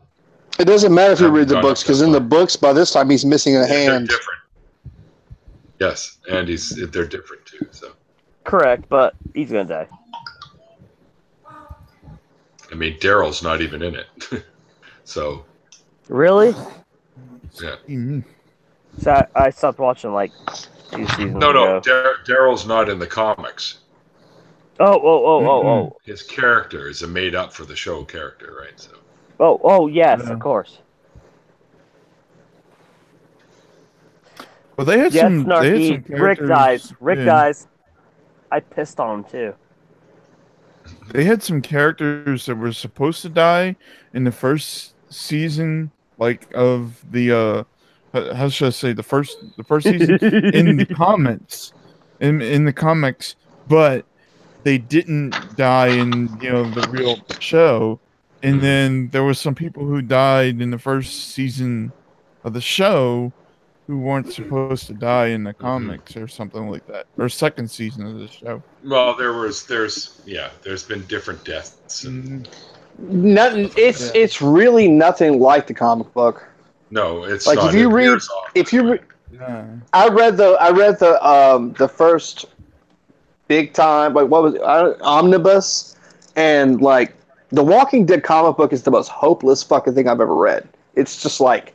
It doesn't matter if you Haven't read the gone books, up because that in the far. books, by this time, he's missing a they're hand. different. Yes, and they're different too. So, Correct, but he's gonna die. I mean, Daryl's not even in it. So, Really? yeah. Mhm. So I stopped watching like 2 seasons No, ago. Daryl's not in the comics. Oh. His character is a made up for the show character, right? So, Oh, yes, Yeah. of course. Well, they had Yes, some. They had some Snarky. Rick characters- dies. Rick yeah. dies. I pissed on him too. They had some characters that were supposed to die in the first season, like of the how should I say the first season in the comics, in the comics, but they didn't die in the real show. And then there was some people who died in the first season of the show who weren't supposed to die in the comics or something like that, or second season of the show. Well, there's been different deaths. Nothing. It's really nothing like the comic book. No, it's like not. if you read, I read the first big time, like what was it, omnibus, and like the Walking Dead comic book is the most hopeless fucking thing I've ever read. It's just like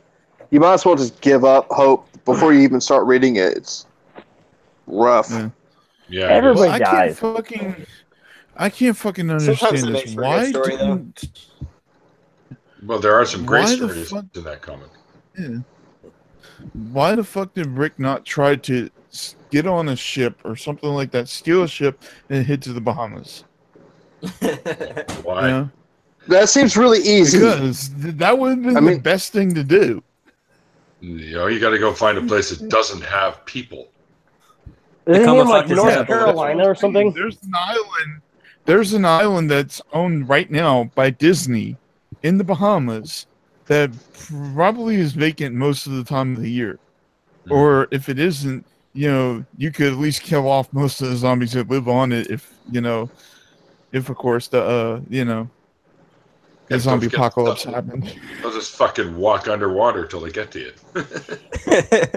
you might as well just give up hope before you even start reading it. It's rough. Yeah, everybody dies. I can't fucking understand it this. makes for a good Why story, though. didn't? Well, there are some great Why the stories fuck- in that comic. Yeah. Why the fuck did Rick not try to get on a ship or something like that, steal a ship, and head to the Bahamas? Why? You know? That seems really easy. Because that would have been the best thing to do. You know, you got to go find a place that doesn't have people. Isn't he in like fuck North yourself. Carolina or something? There's an island. There's an island that's owned right now by Disney in the Bahamas that probably is vacant most of the time of the year. Or if it isn't, you know, you could at least kill off most of the zombies that live on it if, you know, if of course the the zombie apocalypse happened. They'll just fucking walk underwater till they get to you.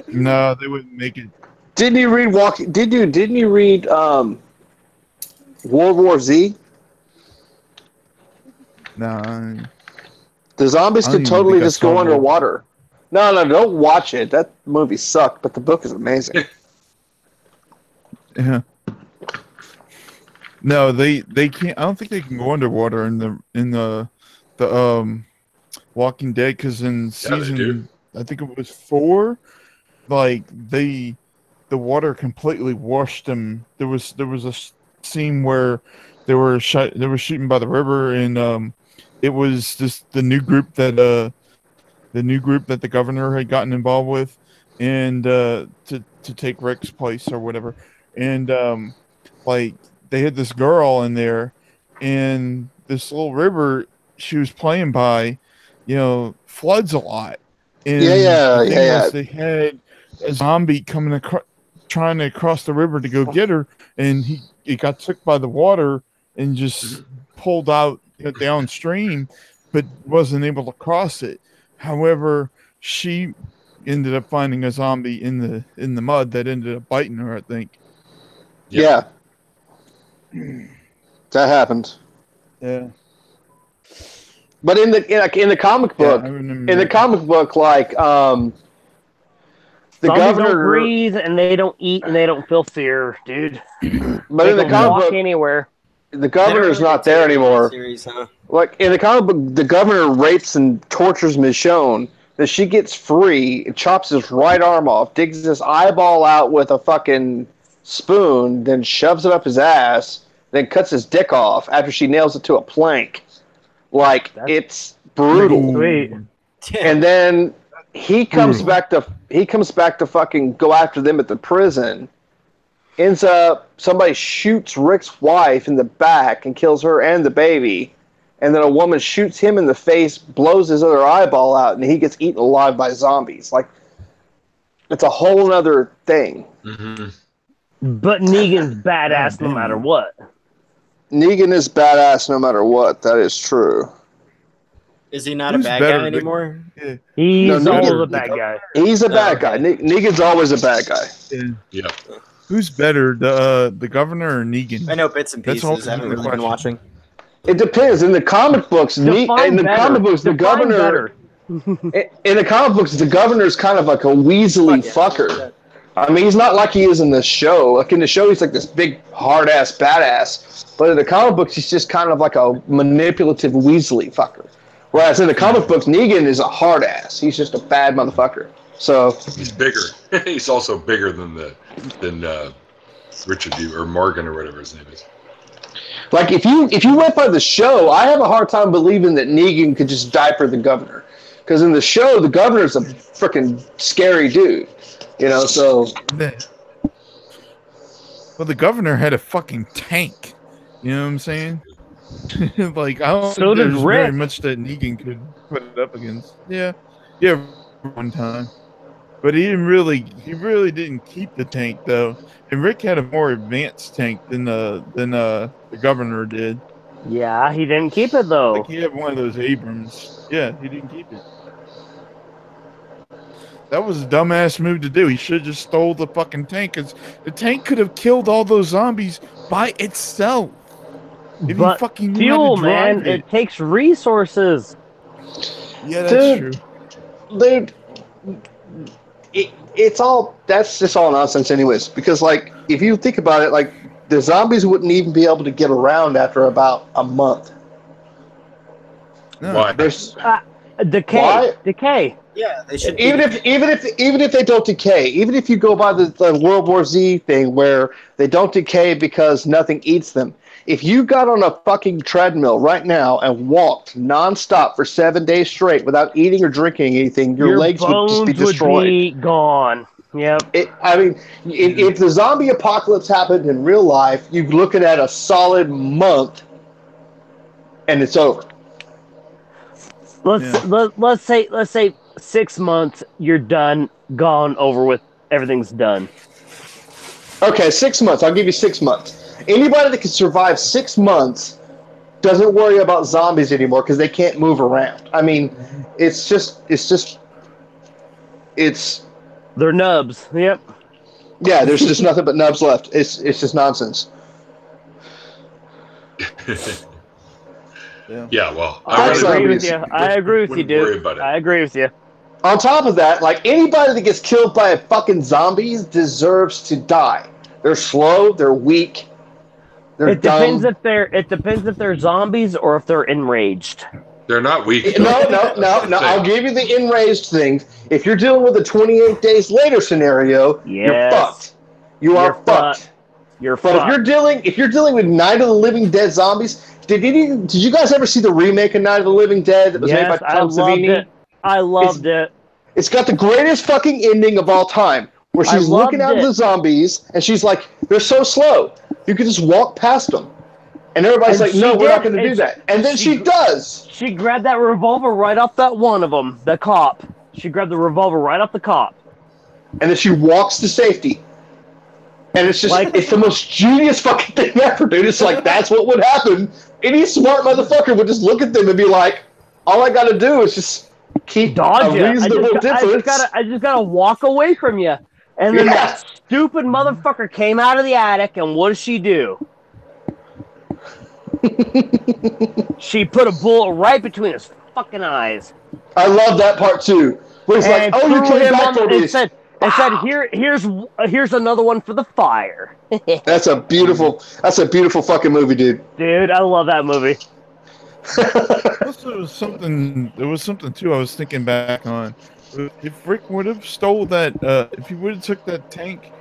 No, they wouldn't make it. Didn't you read Didn't you read World War Z? No. The zombies I don't could even totally think I just saw go World War. underwater. No, don't watch it. That movie sucked, but the book is amazing. Yeah. No, they can't. I don't think they can go underwater in the Walking Dead, because in season, I think it was 4, like the water completely washed them. There was a scene where they were shooting by the river, and it was just the new group that the governor had gotten involved with, and to take Rick's place or whatever, and like they had this girl in there, and this little river she was playing by, you know, floods a lot. And the thing was, they had a zombie coming trying to cross the river to go get her, and he got took by the water and just pulled out downstream, but wasn't able to cross it. However, she ended up finding a zombie in the mud that ended up biting her, I think. Yeah. That happened. Yeah. But in the comic book, like the Zombies governor don't breathe and they don't eat and they don't feel fear, dude. But they in the can comic walk book, anywhere. the governor's not there anymore. Series, huh? Like in the comic book, the governor rapes and tortures Michonne. That she gets free, chops his right arm off, digs his eyeball out with a fucking spoon, then shoves it up his ass, then cuts his dick off after she nails it to a plank. Like, it's brutal. Sweet. And then he comes back to fucking go after them at the prison. Ends up, somebody shoots Rick's wife in the back and kills her and the baby. And then a woman shoots him in the face, blows his other eyeball out, and he gets eaten alive by zombies. Like, it's a whole other thing. Mm-hmm. But Negan's badass no matter what. Negan is badass no matter what. That is true. Is he not a bad guy anymore? Yeah. He's always a bad guy. He's a bad guy. Negan's always a bad guy. Yeah. Who's better, the governor or Negan? I know bits and That's pieces. I all haven't the really been question. watching. It depends. In the comic books, the governor. In the comic books, the governor's kind of like a Weasley fucker. I mean, he's not like he is in the show. Like in the show, he's like this big hard ass badass. But in the comic books, he's just kind of like a manipulative Weasley fucker. Whereas in the comic books, Negan is a hard ass. He's just a bad motherfucker. So he's bigger. He's also bigger than Richard or Morgan or whatever his name is. Like if you went by the show, I have a hard time believing that Negan could just diaper the governor, because in the show the governor's a freaking scary dude, you know. So, well, the governor had a fucking tank. You know what I'm saying? Like I don't think there's very much that Negan could put it up against. Yeah, one time. but he really didn't keep the tank though. And Rick had a more advanced tank than the governor did. Yeah, he didn't keep it though. Like he had one of those Abrams. Yeah, he didn't keep it. That was a dumbass move to do. He should have just stole the fucking tank, because the tank could have killed all those zombies by itself. If But he fucking knew fuel, how to drive man, it takes resources. Yeah, that's true. Dude, that's just all nonsense anyways, because like if you think about it, like the zombies wouldn't even be able to get around after about a month. No. Why? There's Decay. Why? Decay. Yeah, they should. even if they don't decay, even if you go by the World War Z thing where they don't decay because nothing eats them. If you got on a fucking treadmill right now and walked nonstop for 7 days straight without eating or drinking anything, your legs would just be destroyed. Would be gone. Yep. If the zombie apocalypse happened in real life, you're looking at a solid month, and it's over. Let's say 6 months. You're done, gone, over with. Everything's done. Okay, 6 months. I'll give you 6 months. Anybody that can survive 6 months doesn't worry about zombies anymore because they can't move around. I mean, they're nubs. Yep. Yeah, there's just nothing but nubs left. It's just nonsense. Yeah, well, I agree with you. I agree with you, dude. Worry about it. I agree with you. On top of that, like anybody that gets killed by a fucking zombies deserves to die. They're slow. They're weak. It depends if they're zombies or if they're enraged. They're not weak. No. I'll give you the enraged thing. If you're dealing with a 28 days later scenario, you're fucked. You're fucked. But if you're dealing with Night of the Living Dead zombies, did you guys ever see the remake of Night of the Living Dead that was made by Tom Savini? I loved it. It's got the greatest fucking ending of all time, where she's looking at the zombies and she's like, "They're so slow. You can just walk past them." And everybody's like, "No, we're not going to do that." And then she does. She grabbed that revolver right off that one of them, the cop. She grabbed the revolver right off the cop. And then she walks to safety. And it's just like, it's the most genius fucking thing ever, dude. It's like, that's what would happen. Any smart motherfucker would just look at them and be like, all I got to do is just keep dodge a reasonable difference. I just gotta walk away from you. And then that stupid motherfucker came out of the attic, and what does she do? She put a bullet right between his fucking eyes. I love that part too. Where he's like, "Oh, you came back for me." And said, "Here's another one for the fire." That's a beautiful fucking movie, dude. Dude, I love that movie. Also, there was something too I was thinking back on. If Rick would have stole that, if he would have took that tank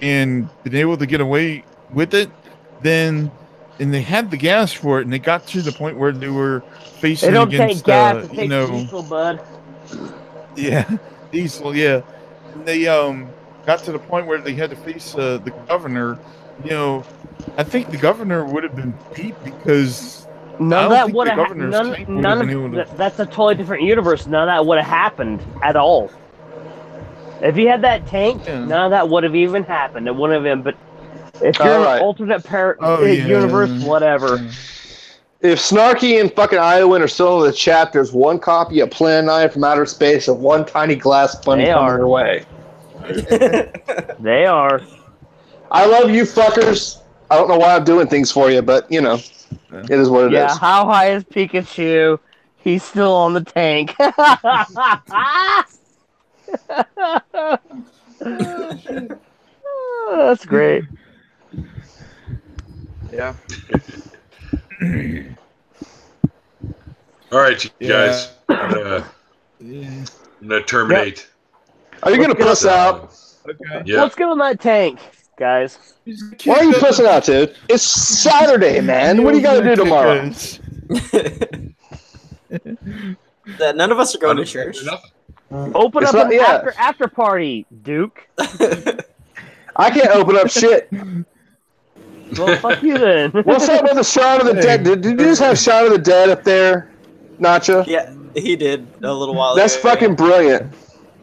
and been able to get away with it, then, and they had the gas for it, and they got to the point where they were facing It don't against, take gas, it takes diesel, bud. Yeah, diesel, yeah. And they got to the point where they had to face the governor. You know, I think the governor would have been beat because none of that would have happened. That's a totally different universe. None of that would have happened at all. If you had that tank, none of that would have even happened. It wouldn't have been. But if you're an alternate universe, whatever. If Snarky and fucking Iowan are still in the chat, there's one copy of Plan 9 from Outer Space of One Tiny Glass Bunny coming your way. They are. I love you fuckers. I don't know why I'm doing things for you, but, you know, it is what it is. Yeah, how high is Pikachu? He's still on the tank. Oh, that's great. Yeah. All right, you guys. I'm gonna terminate. Are you gonna puss out? Okay. Yeah. Let's get on that tank, guys. Why are you pussing out, dude? It's Saturday, man. What do you gotta do tomorrow? That none of us are going to church. Open up an after party, Duke. I can't open up shit. Well, fuck you then. What's up with the Shaun of the Dead? Did you just have Shaun of the Dead up there, Nacho? Yeah, he did a little while That's ago. fucking brilliant.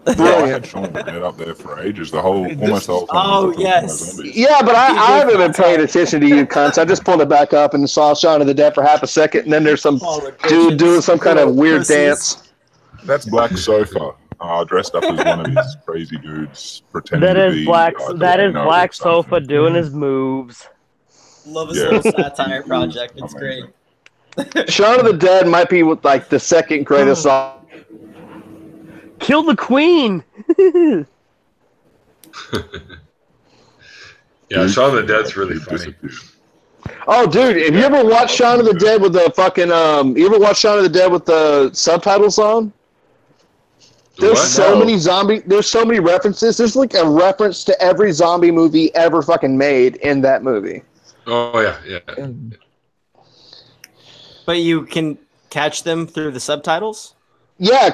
I had Shaun of the Dead up there for ages. Almost the whole time. Oh yes. Yeah, but I haven't been paying attention to you cunts. I just pulled it back up and saw Shaun of the Dead for half a second, and then there's some dude doing some kind of weird dance. That's Black Sofa, dressed up as one of these crazy dudes pretending That to is be. Black. That is Delano Black or something. Sofa doing his moves. Love his Yeah. little satire project. It's Amazing. great. Shaun of the Dead might be like the second greatest song. Kill the queen. Yeah, Shaun of the Dead's really funny. Oh, dude, have you ever watched Shaun of the Dead with the fucking You ever watched Shaun of the Dead with the subtitles on? There's so many There's so many references. There's like a reference to every zombie movie ever fucking made in that movie. Oh yeah. But you can catch them through the subtitles? Yeah,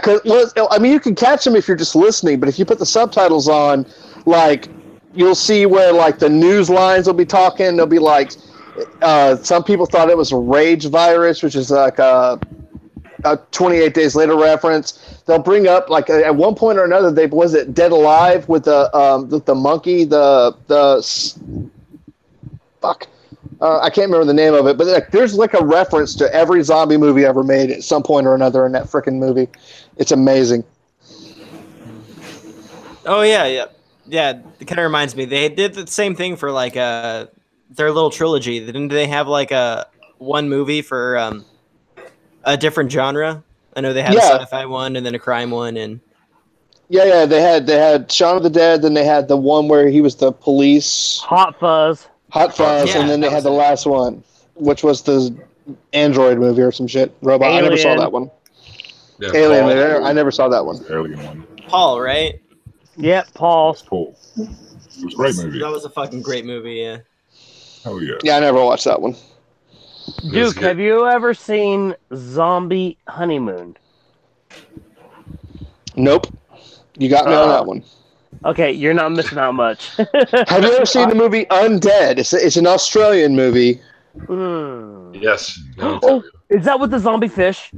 you can catch them if you're just listening, but if you put the subtitles on, like, you'll see where, like, the news lines will be talking. They'll be like, some people thought it was a rage virus, which is like a 28 Days Later reference. They'll bring up, like, at one point or another, was it Dead Alive with the monkey, fuck. I can't remember the name of it, but like, there's like a reference to every zombie movie ever made at some point or another in that freaking movie. It's amazing. Oh yeah. It kind of reminds me. They did the same thing for like their little trilogy. Didn't they have like one movie for a different genre? I know they had a sci-fi one and then a crime one and. Yeah. They had Shaun of the Dead. Then they had the one where he was the police. Hot Fuzz, and then they had the last one, which was the Android movie or some shit. Robot. Alien. I never saw that one. Yeah, Alien. Paul. I never saw that one. Alien one. Paul, right? Yep, Paul. Paul. It was a great movie. That was a fucking great movie. Yeah. Hell yeah. Yeah, I never watched that one. Duke, have you ever seen Zombie Honeymoon? Nope. You got me on that one. Okay, you're not missing out much. Have you ever seen the movie Undead? It's an Australian movie. Yes. Oh, is that with the zombie fish?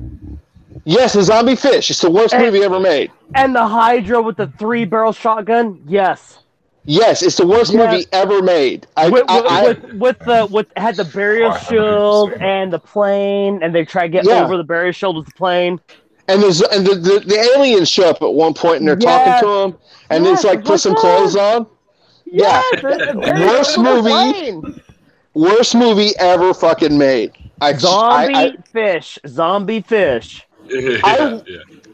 Yes, the zombie fish. It's the worst movie ever made. And the Hydra with the 3-barrel shotgun? Yes. Yes, it's the worst movie ever made. Had the burial shield and the plane, and they try to get over the burial shield with the plane. And the aliens show up at one point, and they're talking to him, and it's like put some clothes on. Yes, worst movie ever fucking made. Zombie fish. I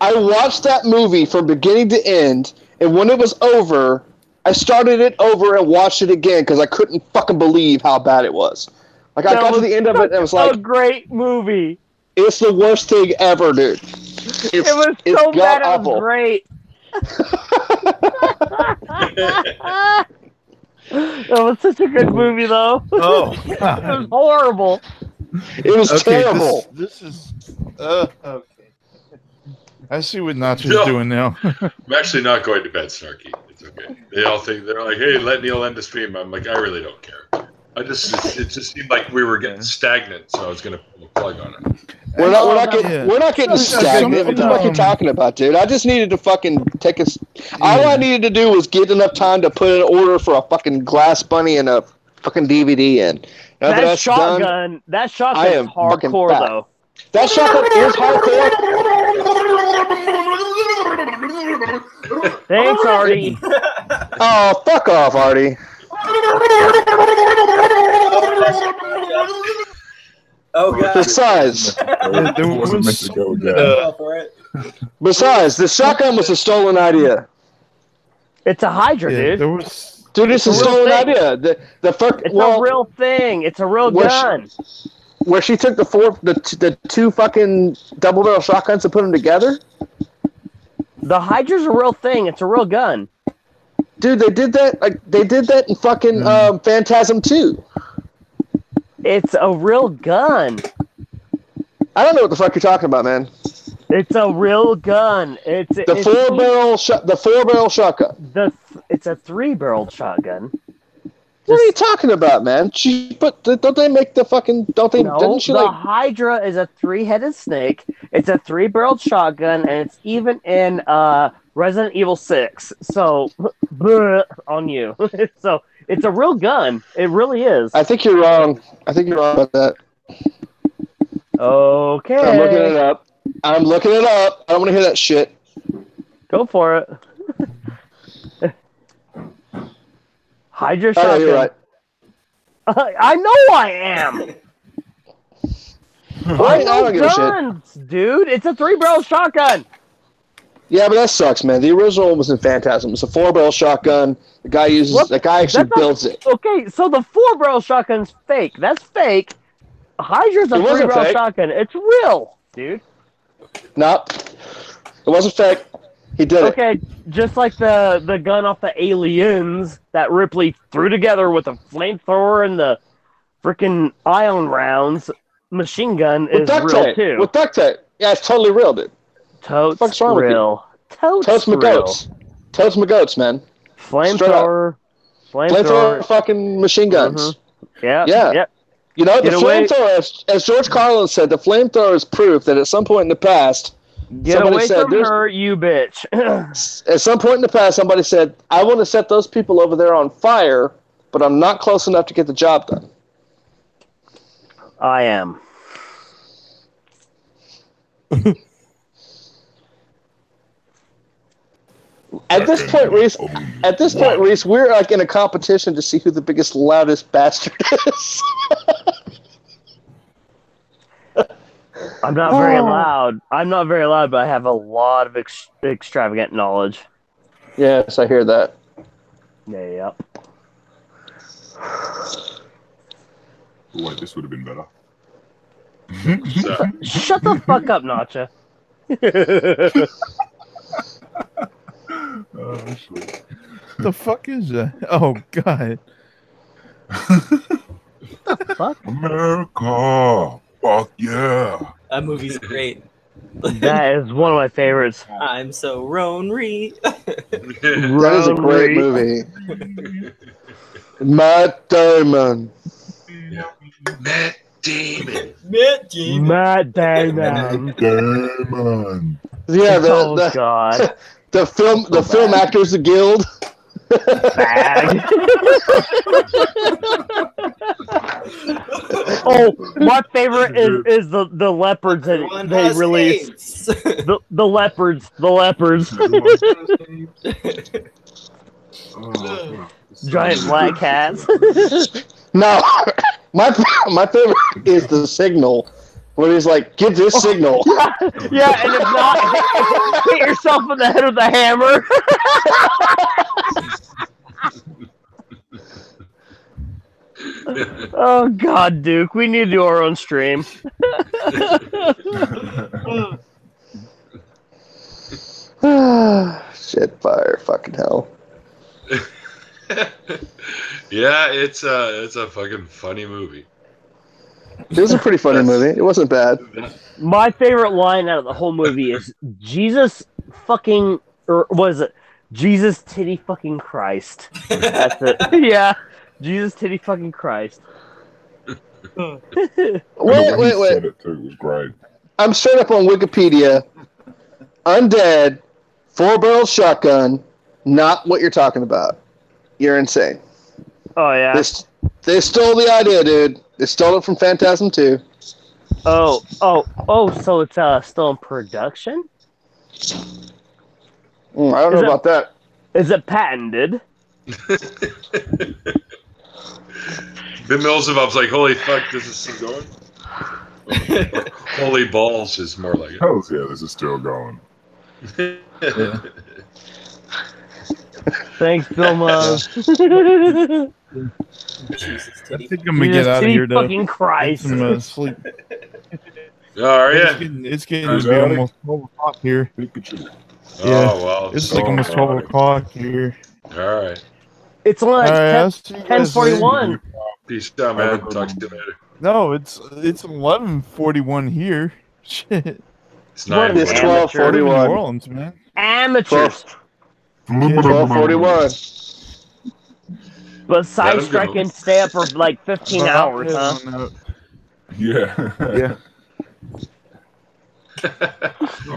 watched that movie from beginning to end, and when it was over, I started it over and watched it again because I couldn't fucking believe how bad it was. Like, I got to the end of it, and it was like a great movie. It's the worst thing ever, dude. It was so bad, it was great. That was such a good movie, though. Oh, it was horrible. It was terrible. This is okay. I see what Nacho's doing now. I'm actually not going to bed, Snarky. It's okay. They all think they're like, "Hey, let Neil end the stream." I'm like, I really don't care. It just seemed like we were getting stagnant, so I was going to pull a plug on it. We're not getting stagnant. What the fuck are you talking about, dude? I just needed to fucking take a. All I needed to do was get enough time to put an order for a fucking glass bunny and a fucking DVD in. That shotgun is hardcore, though. That shotgun is hardcore. Thanks, Artie. Oh, fuck off, Artie. Oh god. Besides, the shotgun was a stolen idea. It's a Hydra, dude. Dude, it's a stolen idea. It's a real thing. It's a real gun. Where she took the two fucking double barrel shotguns and put them together. The Hydra's a real thing. It's a real gun. Dude, they did that. They did that in fucking Phantasm 2. It's a real gun. I don't know what the fuck you're talking about, man. It's a real gun. It's the four barrel shotgun. It's a 3-barreled shotgun. What are you talking about, man? Don't they make the fucking? Don't they? No, didn't she the like? Hydra is a 3-headed snake. It's a 3-barreled shotgun, and it's even in Resident Evil 6. So, on you. So, it's a real gun. It really is. I think you're wrong. I think you're wrong about that. Okay. I'm looking it up. I don't want to hear that shit. Go for it. Hide your Oh, shotgun. you're right. I know I am. I know guns, dude. It's a 3-barrel shotgun. Yeah, but that sucks, man. The original one was in Phantasm. It's a 4-barrel shotgun. The guy actually builds it. Okay, so the 4-barrel shotgun's fake. That's fake. Hydra's a 3-barrel shotgun. It's real, dude. Nope. It wasn't fake. He did it. Okay, just like the gun off the Aliens that Ripley threw together with a flamethrower and the freaking ion rounds, machine gun is real too. With duct tape. Yeah, it's totally real, dude. Totes what's wrong real. With you? Totes my goats. Totes my goats, man. Flamethrower. Flamethrower fucking machine guns. Yeah. Yeah. You know, the flamethrower, as George Carlin said, the flamethrower is proof that at some point in the past, Get away from her, you bitch. At some point in the past, somebody said, I want to set those people over there on fire, but I'm not close enough to get the job done. I am. At this point, Reese, we're like in a competition to see who the biggest, loudest bastard is. I'm not very loud. I'm not very loud, but I have a lot of extravagant knowledge. Yes, I hear that. Yeah. Oh, wait, this would have been better. Shut the fuck up, Nacha. Oh, shit. The fuck is that? Oh, God. Fuck? America. Fuck yeah. That movie's great. That is one of my favorites. I'm so Ronry. That is a great movie. Matt Damon. Matt Damon. Matt Damon. Yeah, God. The Film Actors Guild. Oh, my favorite is the leopards that they release. The leopards. Giant black cats. No, my favorite is The Signal, where he's like, "Give this signal." Yeah, and if not, hit yourself in the head with a hammer. Oh God, Duke, we need to do our own stream. Shit, fire, fucking hell. Yeah, it's a fucking funny movie. It was a pretty funny movie. It wasn't bad. My favorite line out of the whole movie is Jesus fucking, or was it Jesus titty fucking Christ? That's it. Yeah, Jesus titty fucking Christ. Wait. Said it too. It was great. I'm straight up on Wikipedia. Undead, 4-barrel shotgun. Not what you're talking about. You're insane. Oh yeah. They stole the idea, dude. They stole it from Phantasm 2. Oh, so it's still in production? I don't know about that. Is it patented? Ben Milzabob's like, holy fuck, this is still going? Holy balls is more like it. Oh, yeah, this is still going. Yeah. Thanks, Bilma. I think I'm gonna get out of here, though. Fucking Christ. I'm gonna sleep. Oh, yeah. It's getting to be almost 12 o'clock here. Oh, well. It's like almost 12 o'clock here. All right. It's only like 10:41. Peace out, man. Talk to you later. No, it's 11:41 here. Shit. It's 9. It's 12:41. New Orleans, man. Amateurs. 12:41. But side strike and stay up for like 15 hours, huh? Yeah. Yeah.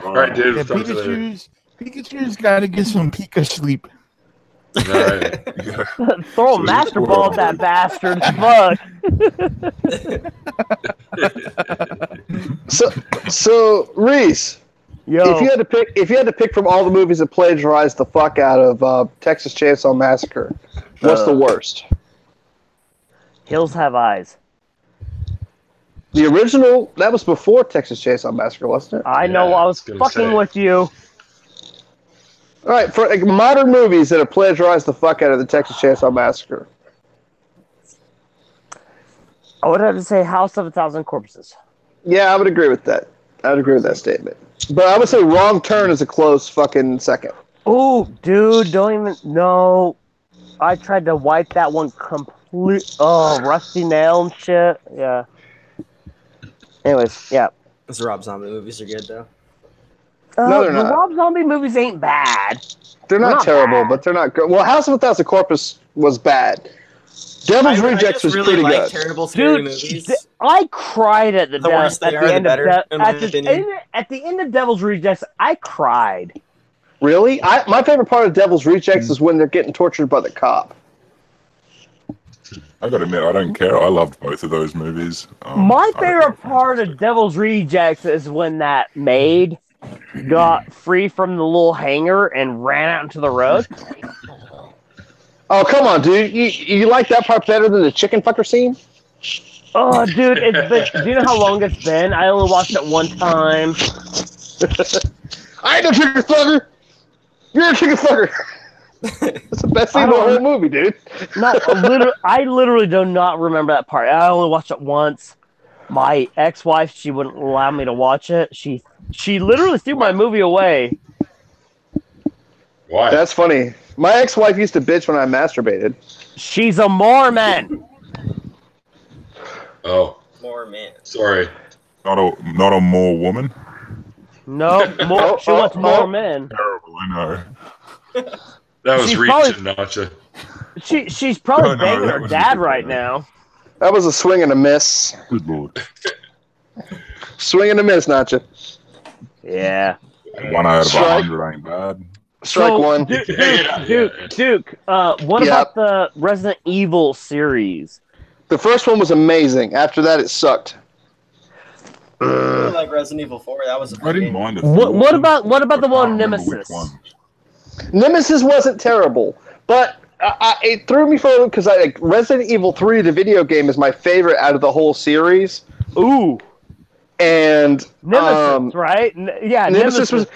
All right, dude. Yeah, Talk to you later. Pikachu's got to get some Pika sleep. Right. Throw a master ball at that bastard. Fuck. So Reese, Yo. if you had to pick from all the movies that plagiarized the fuck out of Texas Chainsaw Massacre, what's the worst? Hills Have Eyes. The original, that was before Texas Chainsaw Massacre, wasn't it? I know, I was fucking with you. All right, for like, modern movies that have plagiarized the fuck out of the Texas Chainsaw Massacre. I would have to say House of a Thousand Corpses. Yeah, I would agree with that. I would agree with that statement. But I would say Wrong Turn is a close fucking second. Oh, dude, don't even... No. I tried to wipe that one complete... Oh, Rusty Nail and shit. Yeah. Anyways, yeah. Those Rob Zombie movies are good, though. No, they're the not. Rob Zombie movies ain't bad. They're not terrible, but they're not good. Well, House of a Thousand Corpses was bad. Devil's Rejects was really pretty like good. terrible scary Dude, movies. I cried at the worse they are, the better, in my opinion. At the end of Devil's Rejects, I cried. Really? My favorite part of Devil's Rejects is when they're getting tortured by the cop. I gotta admit, I don't care. I loved both of those movies. My favorite part of Devil's Rejects is when that maid got free from the little hangar and ran out into the road. Oh, come on, dude. You like that part better than the chicken fucker scene? Oh, dude, do you know how long it's been? I only watched it one time. I ain't no chicken fucker. You're a chicken fucker. That's the best scene in the whole movie, dude. I literally do not remember that part. I only watched it once. My ex-wife, she wouldn't allow me to watch it. She literally threw my movie away. Why? That's funny. My ex-wife used to bitch when I masturbated. She's a Mormon. Oh. Mormon. Sorry. Not a more woman. No, she wants more men. Terrible, I know. That was She's reaching, Nacha. She's probably No, banging that her was dad a good right one. now. That was a swing and a miss. Good lord. Swing and a miss, Nacha. Yeah. 1 out of Strike. 100 ain't bad. Strike one. Duke, what about the Resident Evil series? The first one was amazing. After that, it sucked. I really like Resident Evil 4. That was a I fun didn't game. mind it. What about the one Nemesis? Nemesis wasn't terrible, but it threw me for because Resident Evil 3, the video game, is my favorite out of the whole series. Ooh. And Nemesis, right? Yeah, Nemesis was.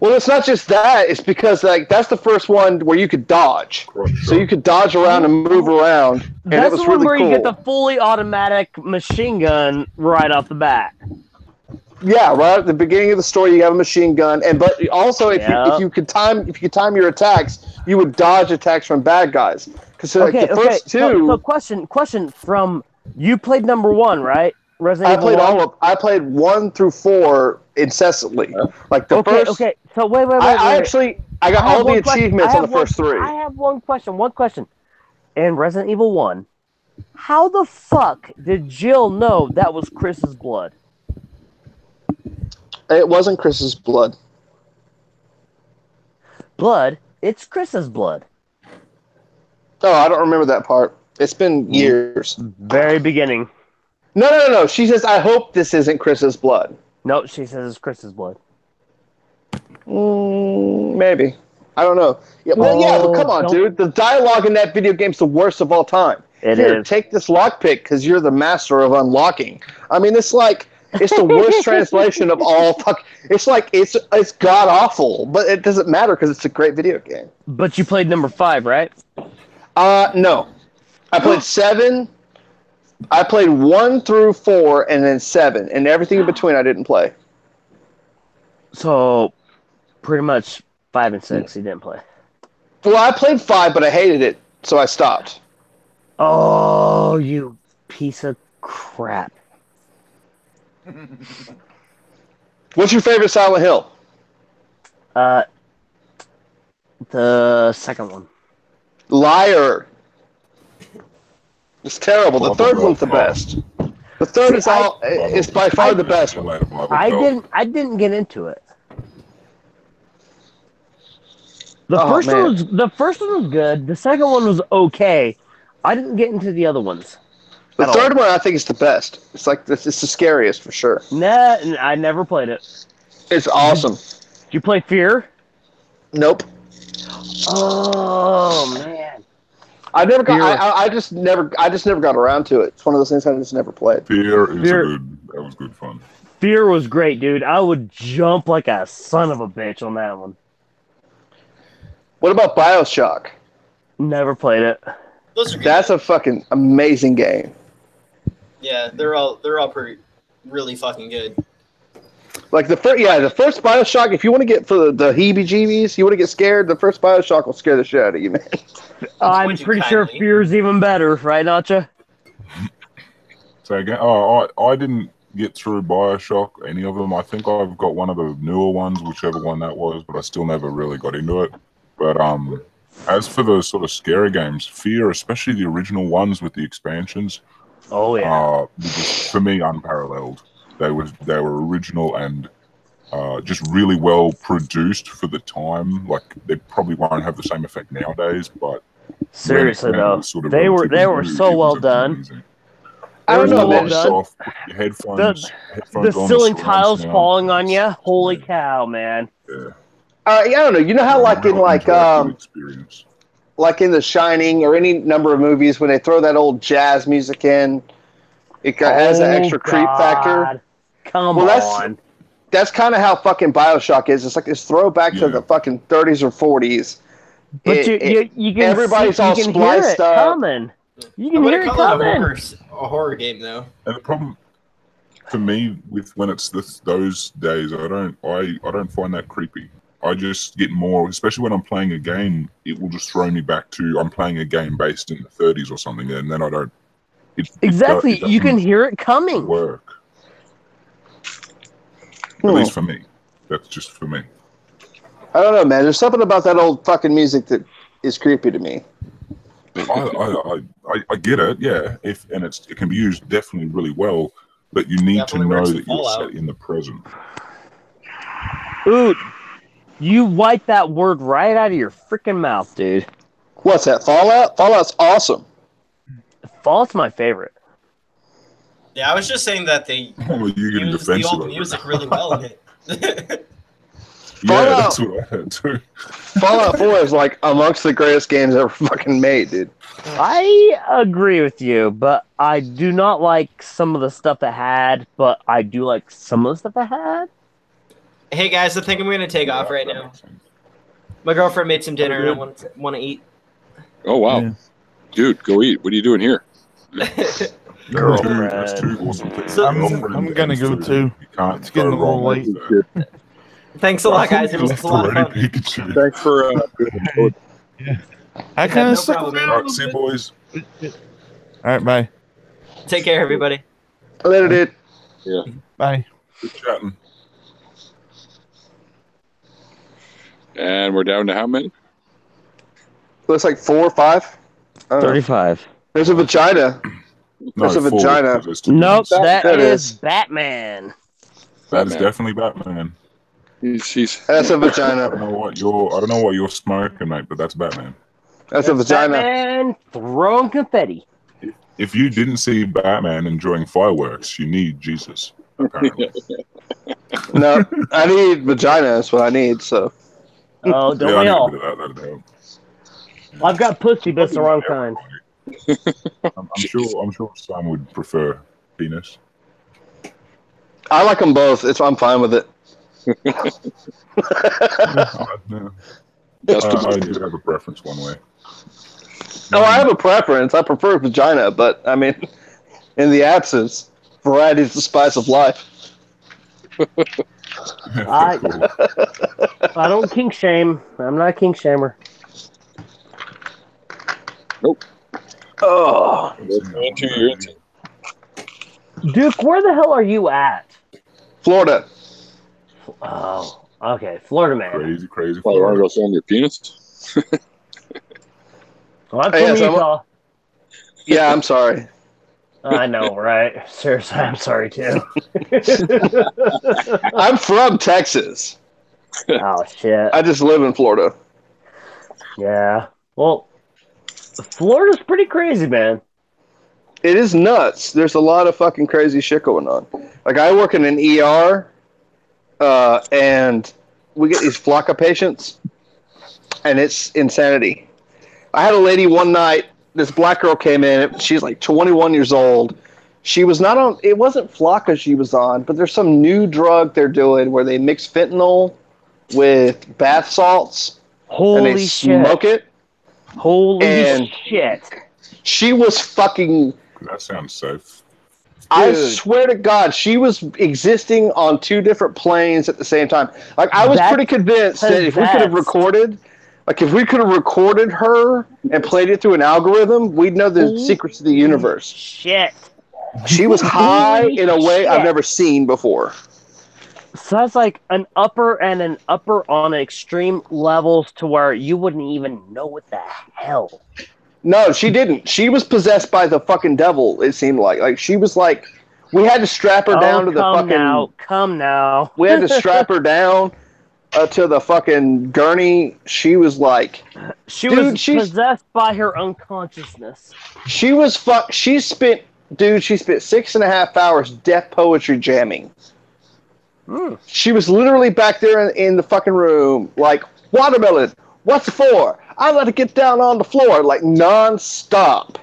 Well, it's not just that. It's because that's the first one where you could dodge. So you could dodge around and move around, and That's it was the one really where cool. you get the fully automatic machine gun right off the bat. Yeah, right at the beginning of the story, you have a machine gun, but also if you could time your attacks, you would dodge attacks from bad guys. Because the first two. So question from you played number 1, right? Resident Evil 1? I played 1 through 4 incessantly. Like the first. Okay. So wait. I got all the achievements on the first 3. I have one question. In Resident Evil 1, how the fuck did Jill know that was Chris's blood? It wasn't Chris's blood. Blood? It's Chris's blood. Oh, I don't remember that part. It's been years. Very beginning. No. She says, I hope this isn't Chris's blood. No, she says it's Chris's blood. Maybe. I don't know. Yeah, but come on, dude. The dialogue in that video game's the worst of all time. It Here, is. take this lockpick because you're the master of unlocking. I mean, it's the worst translation of all. It's god awful, but it doesn't matter because it's a great video game. But you played number 5, right? No. I played 7. I played 1 through 4 and then 7, and everything in between I didn't play. So, pretty much 5 and 6 you didn't play. Well, I played 5, but I hated it, so I stopped. Oh, you piece of crap. What's your favorite Silent Hill? The second one. Liar. It's terrible. The third one's the best. The third is by far the best one. I didn't get into it. The Oh, first man. one was good. The second one was okay. I didn't get into the other ones. The at third all. one I think is the best. It's like it's the scariest for sure. Nah, I never played it. It's awesome. Did you play Fear? Nope. Oh man. I never got. Fear. I just never got around to it. It's one of those things I just never played. Fear Fear. that was good fun. Fear was great, dude. I would jump like a son of a bitch on that one. What about BioShock? Never played it. Those are good. That's a fucking amazing game. Yeah, they're all pretty really fucking good. Like the first BioShock. If you want to get for the heebie-jeebies, you want to get scared. The first BioShock will scare the shit out of you, man. I'm pretty sure Fear's even better, right, Nacha? So again, I didn't get through BioShock, any of them. I think I've got one of the newer ones, whichever one that was, but I still never really got into it. But as for the sort of scary games, Fear, especially the original ones with the expansions, oh yeah, for me unparalleled. They were original and just really well produced for the time. Like they probably won't have the same effect nowadays, but seriously when it though, was sort of they were relatively new, so it well was done. amazing. I don't know, man. Soft, put your headphones The on, ceiling surround tiles sound. falling on you. Holy cow, man! Yeah. I don't know. You know how like in Interactive experience. like in The Shining or any number of movies when they throw that old jazz music in, it has that extra creep factor. Come well, on. That's kind of how fucking BioShock is. It's like this throwback to the fucking 30s or 40s. But you can everybody's see, all you can hear spliced it up. coming. You can hear it coming. A horror game though. And the problem for me with when it's those days, I don't find that creepy. I just get more, especially when I'm playing a game, it will just throw me back to I'm playing a game based in the 30s or something, and then I don't. Exactly, it you can hear it coming. Work. At least for me. That's just for me. I don't know, man. There's something about that old fucking music that is creepy to me. I get it, yeah. It can be used definitely really well, but you need to know that you're set in the present. Dude, you wipe that word right out of your freaking mouth, dude. What's that? Fallout? Fallout's awesome. Fallout's my favorite. Yeah, I was just saying that they used the old music really well in it. Yeah, that's what I had too. Fallout 4 is like amongst the greatest games ever fucking made, dude. I agree with you, but I do not like some of the stuff it had, but I do like some of the stuff it had. Hey guys, I think I'm gonna take off right now. My girlfriend made some dinner and I want to eat. Oh wow, dude, go eat. What are you doing here? Girlfriend. That's too awesome. I'm gonna go too. It's getting a little late. Thanks a lot, guys. It was a lot of fun. Thanks for. I kind of stuck problem, man. around. All right, see you, boys. All right, bye. Take care, everybody. Later, dude. Yeah. Bye. Good chatting. And we're down to how many? Looks like 4 or 5. I don't know. 35. There's a vagina. There's a 4, vagina. because there's 2 Nope, games. that is Batman. That is definitely Batman. That's a vagina. I don't know what you're smoking, mate, but that's Batman. That's a vagina. Batman throwing confetti. If you didn't see Batman enjoying fireworks, you need Jesus. Apparently. No, I need vagina. That's what I need. So. Oh, don't I we need a all? bit of that, that'd help. I've got pussy, but it's the wrong kind. I'm sure some would prefer penis. I like them both. I'm fine with it. I do have a preference one way. No, I have a preference. I prefer vagina, but I mean, in the absence, variety is the spice of life. I don't kink shame. I'm not a kink shamer. Nope. Oh. Duke, where the hell are you at? Florida. Oh, okay. Florida man. Crazy. Oh, you want to go film your penis? Well, I'm Hey, from yes, Utah. Yeah, I'm sorry. I know, right? Seriously, I'm sorry too. I'm from Texas. Oh shit! I just live in Florida. Yeah. Well, Florida's pretty crazy, man. It is nuts. There's a lot of fucking crazy shit going on. Like, I work in an ER, and we get these FLACA patients, and it's insanity. I had a lady one night, this black girl came in, she's like 21 years old. She was not on, it wasn't FLACA she was on, but there's some new drug they're doing where they mix fentanyl with bath salts, and they smoke it. Holy shit. She was fucking... That sounds safe. I swear to God, she was existing on two different planes at the same time. Like, I was pretty convinced that if we could have recorded... Like, if we could have recorded her and played it through an algorithm, we'd know the secrets of the universe. Shit. She was high in a way I've never seen before. So that's like an upper on extreme levels to where you wouldn't even know what the hell. No, she didn't. She was possessed by the fucking devil, it seemed like. Like, she was like... We had to strap her down to the fucking... Come now. We had to strap her down to the fucking gurney. She was like... She was possessed by her unconsciousness. She spent 6.5 hours deaf poetry jamming. She was literally back there in the fucking room, like, watermelon, what's it for? I let it get down on the floor, like, non-stop.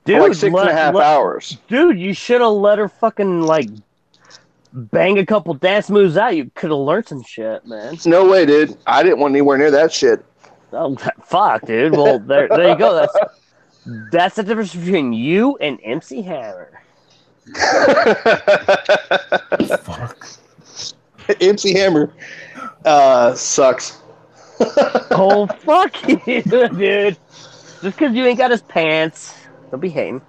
Dude, for like 6.5 hours. Dude, you should have let her fucking, like, bang a couple dance moves out. You could have learned some shit, man. No way, dude. I didn't want anywhere near that shit. Oh, fuck, dude. Well, there you go. That's the difference between you and MC Hammer. Fuck. MC Hammer sucks. Oh, fuck you, dude. Just because you ain't got his pants. Don't be hating.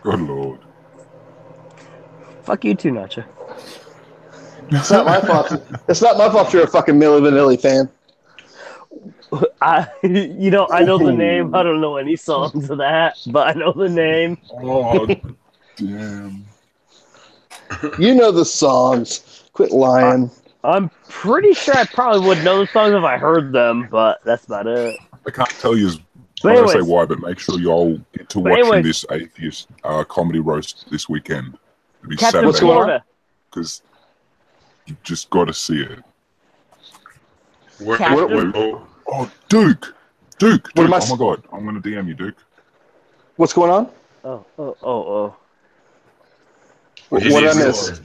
Good lord. Fuck you too, Nacho. It's not my fault. It's not my fault you're a fucking Milli Vanilli fan. I know the name. I don't know any songs of that, but I know the name. Oh, damn. You know the songs. Quit lying. I'm pretty sure I probably would know the songs if I heard them, but that's about it. I can't tell you I say why, but make sure you all get to watching this Atheist comedy roast this weekend. It'll be Captain Saturday. Florida. Because you just got to see it. Oh, Duke! Duke! Oh my God. I'm going to DM you, Duke. What's going on? Oh. What did I miss?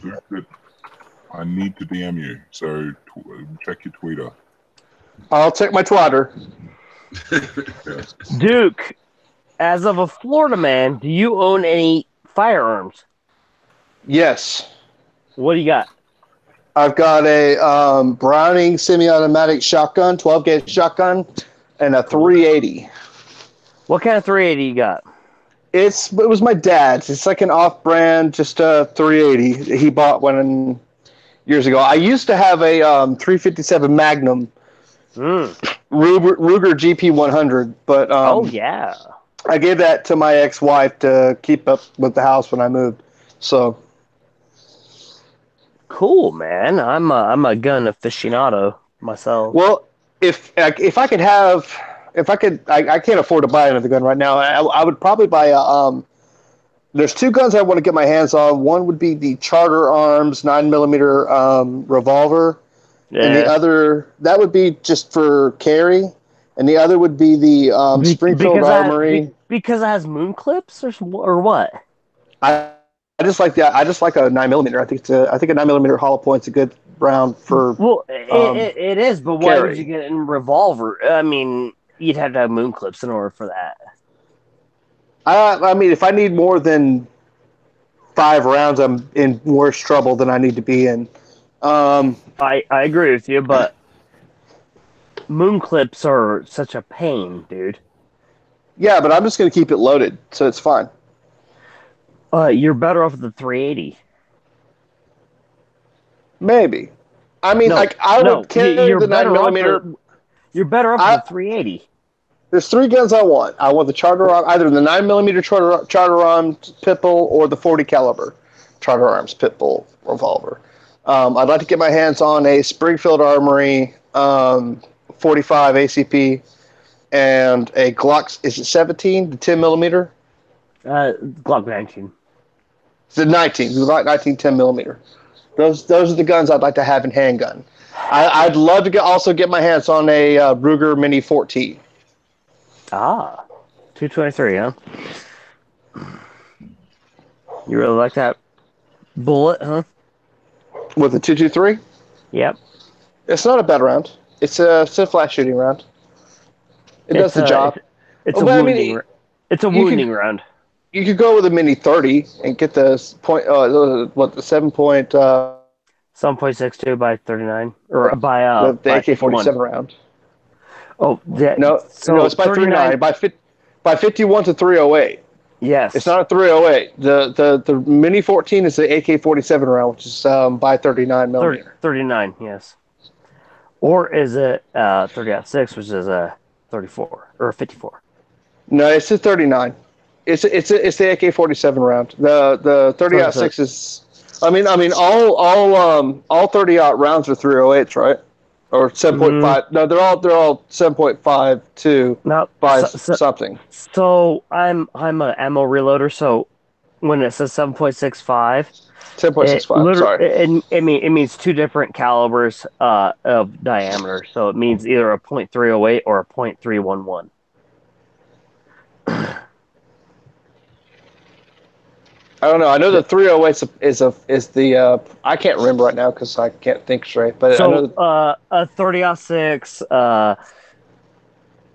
I need to DM you, so check your Twitter. I'll check my Twitter. Duke, as of a Florida man, do you own any firearms? Yes. What do you got? I've got a Browning semi-automatic shotgun, 12-gauge shotgun, and a 380. What kind of 380 you got? It was my dad's. It's like an off-brand, just a 380. He bought one years ago. I used to have a 357 Magnum, Ruger GP100, but oh yeah, I gave that to my ex-wife to keep up with the house when I moved. So cool, man. I'm a gun aficionado myself. Well, if I could, I can't afford to buy another gun right now. I would probably buy a. There's two guns I want to get my hands on. One would be the Charter Arms 9mm revolver, and the other that would be just for carry, and the other would be the Springfield Armory. Because it has moon clips or what? I just like that. I just like a 9mm. I think a 9mm hollow point's a good round for. Well, it is, but why would you get it in revolver? I mean, you'd have to have moon clips in order for that. I mean, if I need more than 5 rounds, I'm in worse trouble than I need to be in. I agree with you, but moon clips are such a pain, dude. Yeah, but I'm just going to keep it loaded, so it's fine. You're better off with the 380. Maybe. I mean, I would carry the 9mm. You're better off with the 380. There's 3 guns I want. I want the Charter Arms, either the 9mm Charter Arms pit bull or the 40 caliber Charter Arms pit bull revolver. I'd like to get my hands on a Springfield Armory 45 ACP and a Glock. Is it 17? The 10 millimeter? Glock 19. It's a 19. Glock 19 10 millimeter. Those are the guns I'd like to have in handgun. I'd love to also get my hands on a Ruger Mini 14. Ah, 223, huh? You really like that bullet, huh? With a 223? Yep. It's not a bad round. It's a flat shooting round. It does the job. It's a wounding. It's a wounding round. You could go with a Mini 30 and get the point. The 7.62 by 39 or by the AK-47 round. Oh, yeah. No, it's by 39 by 51 to 308. Yes, it's not a 308. The Mini 14 is the AK-47 round, which is by 39 millimeter. 39, yes. Or is it 30-06, which is a 34 or a 54? No, it's a 39. It's the AK-47 round. The 30-06 is. I mean, all 30-aught rounds are 308s, right? Or 7.5. No, they're all 7.52 by something. So I'm an ammo reloader. So when it says 7.65, 10.65. Sorry, it means two different calibers of diameter. So it means either a .308 or a .311. I don't know. I know the 308 is the I can't remember right now because I can't think straight. But so I know a 30-06,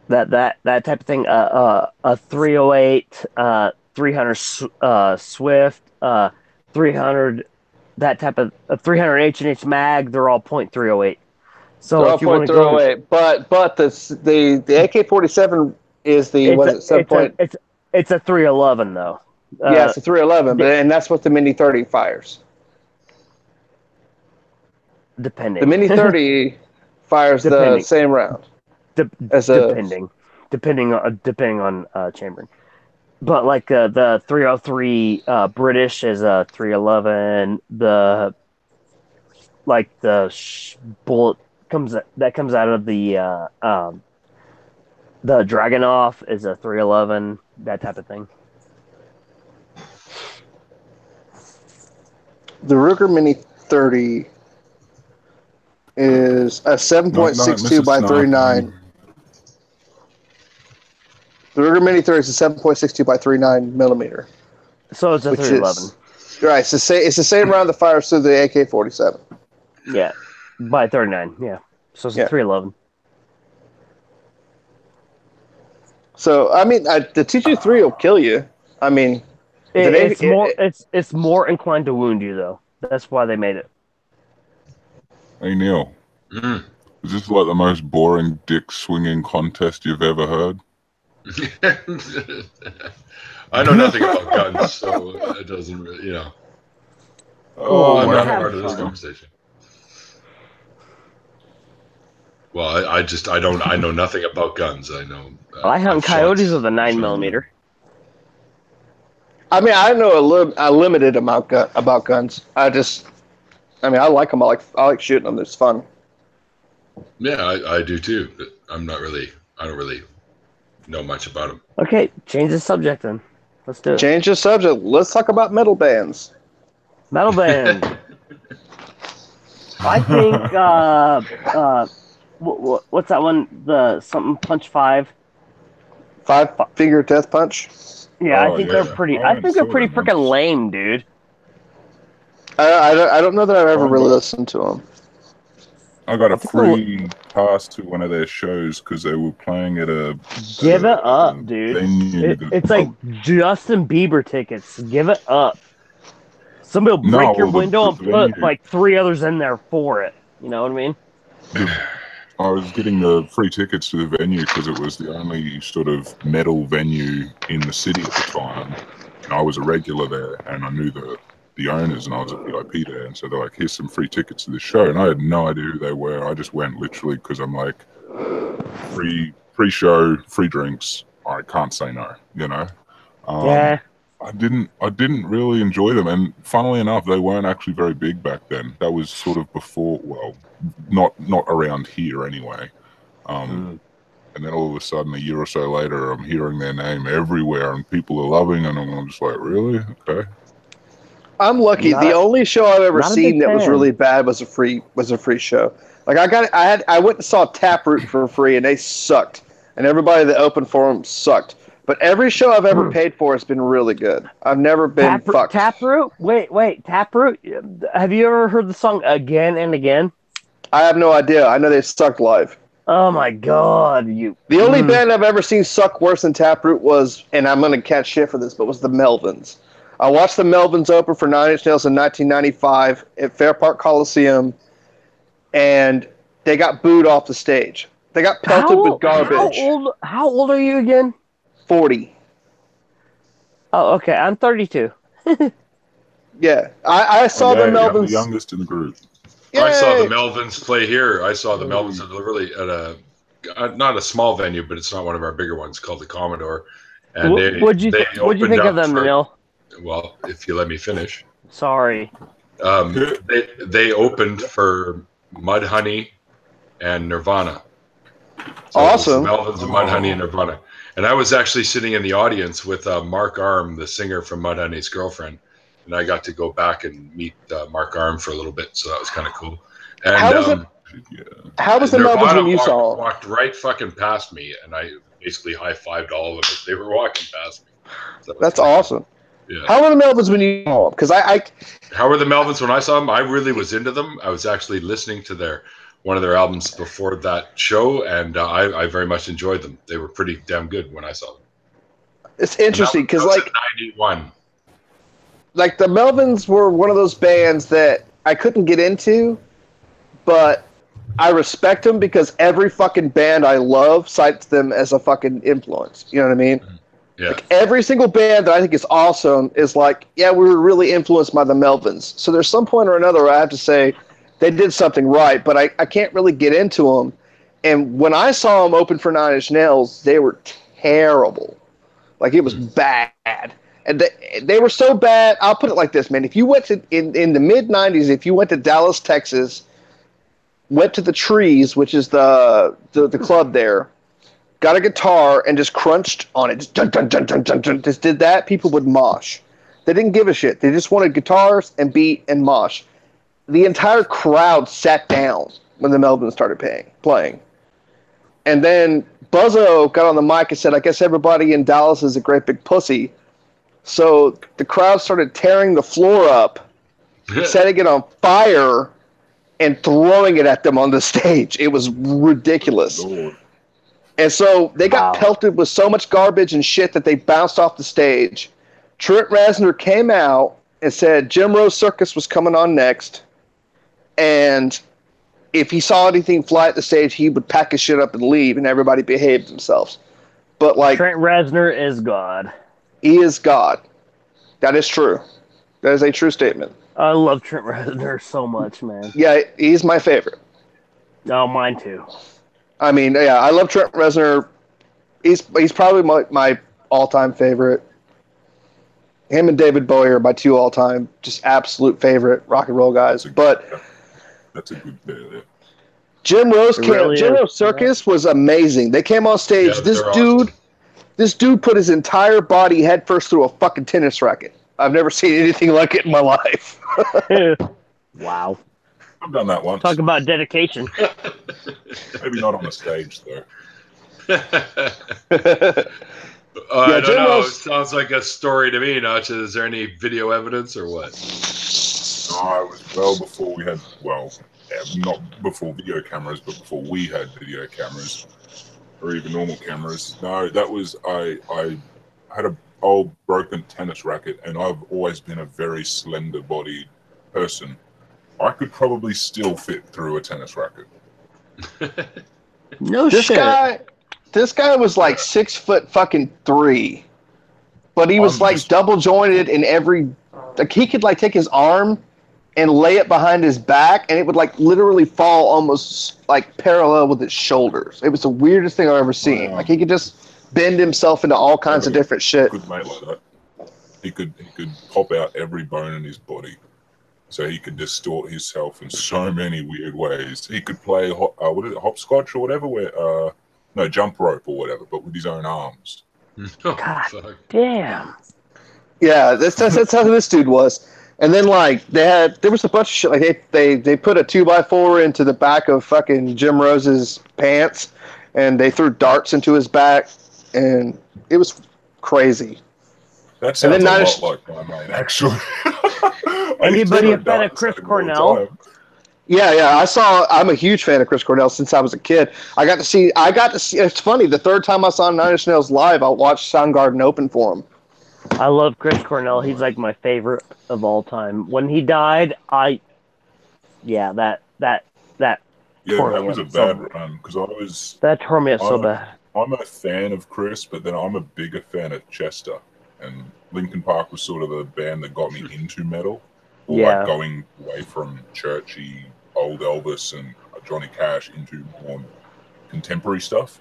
that type of thing. A 308, 300 Swift, 300, that type of a 300 H&H mag. They're all .308. So they're if you all want to go, but the AK-47 is the it's a 311 though. Yeah, it's a 311, and that's what the Mini 30 fires. Depending. The Mini 30 fires the same round. Depending on chambering. But like the 303 British is a 311. The bullet comes out of the Dragunov is a 311. That type of thing. The Ruger Mini 30 is a 7.62 by 39. The Ruger Mini 30 is a 7.62 by 39 millimeter. So it's a 311. Right. It's the same round that fires through the AK-47. Yeah, by 39. Yeah. So it's a 311. So I mean, the 223 will kill you. I mean. It's more inclined to wound you though. That's why they made it. Hey Neil, is this like the most boring dick swinging contest you've ever heard? I know nothing about guns, so it doesn't really, I'm not part of this conversation. Well, I know nothing about guns. I know. I hunt coyotes with a 9mm. I mean, I know a limited amount about guns. I like them. I like shooting them. It's fun. Yeah, I do too. But I don't really know much about them. Okay, change the subject then. Let's do it. Change the subject. Let's talk about metal bands. Metal band. I think what's that one? The something Punch 5. 5-finger death punch. Yeah, I think they're pretty. I think they're pretty freaking lame, dude. I don't know that I've ever really listened to them. I got a free pass to one of their shows because they were playing at a. Give it up, dude. It's like Justin Bieber tickets. Give it up. Somebody will break your window and put like 3 others in there for it. You know what I mean? I was getting the free tickets to the venue because it was the only sort of metal venue in the city at the time. And I was a regular there, and I knew the owners, and I was a VIP there. And so they're like, "Here's some free tickets to the show," and I had no idea who they were. I just went literally because I'm like, free show, free drinks. I can't say no, you know. Yeah. I didn't really enjoy them, and funnily enough, they weren't actually very big back then. That was sort of before, well, not around here anyway. And then all of a sudden, a year or so later, I'm hearing their name everywhere, and people are loving it, and I'm just like, really? Okay. I'm lucky. The only show I've ever not a seen big that was fan. really bad was a free show. Like I went and saw Taproot for free, and they sucked, and everybody that opened for them sucked. But every show I've ever paid for has been really good. I've never been fucked. Taproot? Wait, Taproot? Have you ever heard the song Again and Again? I have no idea. I know they sucked live. Oh my god, The only band I've ever seen suck worse than Taproot was, and I'm gonna catch shit for this, but was the Melvins. I watched the Melvins open for Nine Inch Nails in 1995 at Fair Park Coliseum, and they got booed off the stage. They got pelted with garbage. How old are you again? 40. Oh, okay. I'm 32. Yeah, I saw the I'm Melvins. the youngest in the group. I saw the Melvins play here. I saw the Melvins at a not a small venue, but it's not one of our bigger ones, called the Commodore. And what'd you think of them, Neil? Well, if you let me finish. Sorry. They opened for Mudhoney and Nirvana. So awesome. Melvins and Mudhoney and Nirvana. And I was actually sitting in the audience with Mark Arm, the singer from Mudhoney's girlfriend. And I got to go back and meet Mark Arm for a little bit, so that was kind of cool. And how was the Melvins when you saw them? Walked right fucking past me, and I basically high-fived all of them as they were walking past me. So that's awesome. Yeah. How were the Melvins when you saw them? Because How were the Melvins when I saw them? I really was into them. I was actually listening to one of their albums before that show, and I very much enjoyed them. They were pretty damn good when I saw them. It's interesting because like 91. Like the Melvins were one of those bands that I couldn't get into, but I respect them because every fucking band I love cites them as a fucking influence. You know what I mean? Yeah. Like every single band that I think is awesome is like, yeah, we were really influenced by the Melvins. So there's some point or another where I have to say they did something right, but I can't really get into them. And when I saw them open for Nine Inch Nails, they were terrible. Like it was bad. And they were so bad. I'll put it like this, man. If you went to in the mid '90s, if you went to Dallas, Texas, went to the Trees, which is the club there, got a guitar and just crunched on it, just dun dun dun dun dun dun, just did that, people would mosh. They didn't give a shit. They just wanted guitars and beat and mosh. The entire crowd sat down when the Melvins started playing. And then Buzzo got on the mic and said, I guess everybody in Dallas is a great big pussy. So the crowd started tearing the floor up, setting it on fire, and throwing it at them on the stage. It was ridiculous. Lord. And so they got pelted with so much garbage and shit that they bounced off the stage. Trent Reznor came out and said Jim Rose Circus was coming on next. And if he saw anything fly at the stage, he would pack his shit up and leave, and everybody behaved themselves. But like Trent Reznor is God. He is God. That is true. That is a true statement. I love Trent Reznor so much, man. Yeah, he's my favorite. Oh, mine too. I mean, yeah, I love Trent Reznor. He's probably my all-time favorite. Him and David Bowie are my two all-time, just absolute favorite rock and roll guys. But that's a good pair there. Jim Rose Circus was amazing. They came on stage. Yeah, This dude put his entire body headfirst through a fucking tennis racket. I've never seen anything like it in my life. Wow. I've done that once. Talk about dedication. Maybe not on the stage, though. I don't know. It sounds like a story to me, Notch. Is there any video evidence or what? No, it was well before we had, not before video cameras, but before we had video cameras. Or even normal cameras. No, that was I had a old broken tennis racket, and I've always been a very slender bodied person. I could probably still fit through a tennis racket. This guy was like 6'3", but he was like double jointed in every. Like he could like take his arm and lay it behind his back, and it would like literally fall almost like parallel with his shoulders. It was the weirdest thing I've ever seen. Wow. Like he could just bend himself into all kinds of different shit. Good mate like that. He could pop out every bone in his body, so he could distort himself in so many weird ways. He could play hopscotch or whatever, where no jump rope or whatever, but with his own arms. God damn. Yeah, that's how this dude was. And then like there was a bunch of shit. Like they put a 2x4 into the back of fucking Jim Rose's pants, and they threw darts into his back, and it was crazy. That sounds a lot like my mate, actually. Anybody a fan of Chris Cornell? Yeah. I'm a huge fan of Chris Cornell since I was a kid. I got to see. It's funny. The third time I saw Nine Inch Nails live, I watched Soundgarden open for him. I love Chris Cornell. He's like my favorite of all time. When he died, that Yeah, that was a bad run because that tore me up so bad. I'm a fan of Chris, but then I'm a bigger fan of Chester, and Linkin Park was sort of the band that got me into metal, or like going away from churchy old Elvis and Johnny Cash into more contemporary stuff.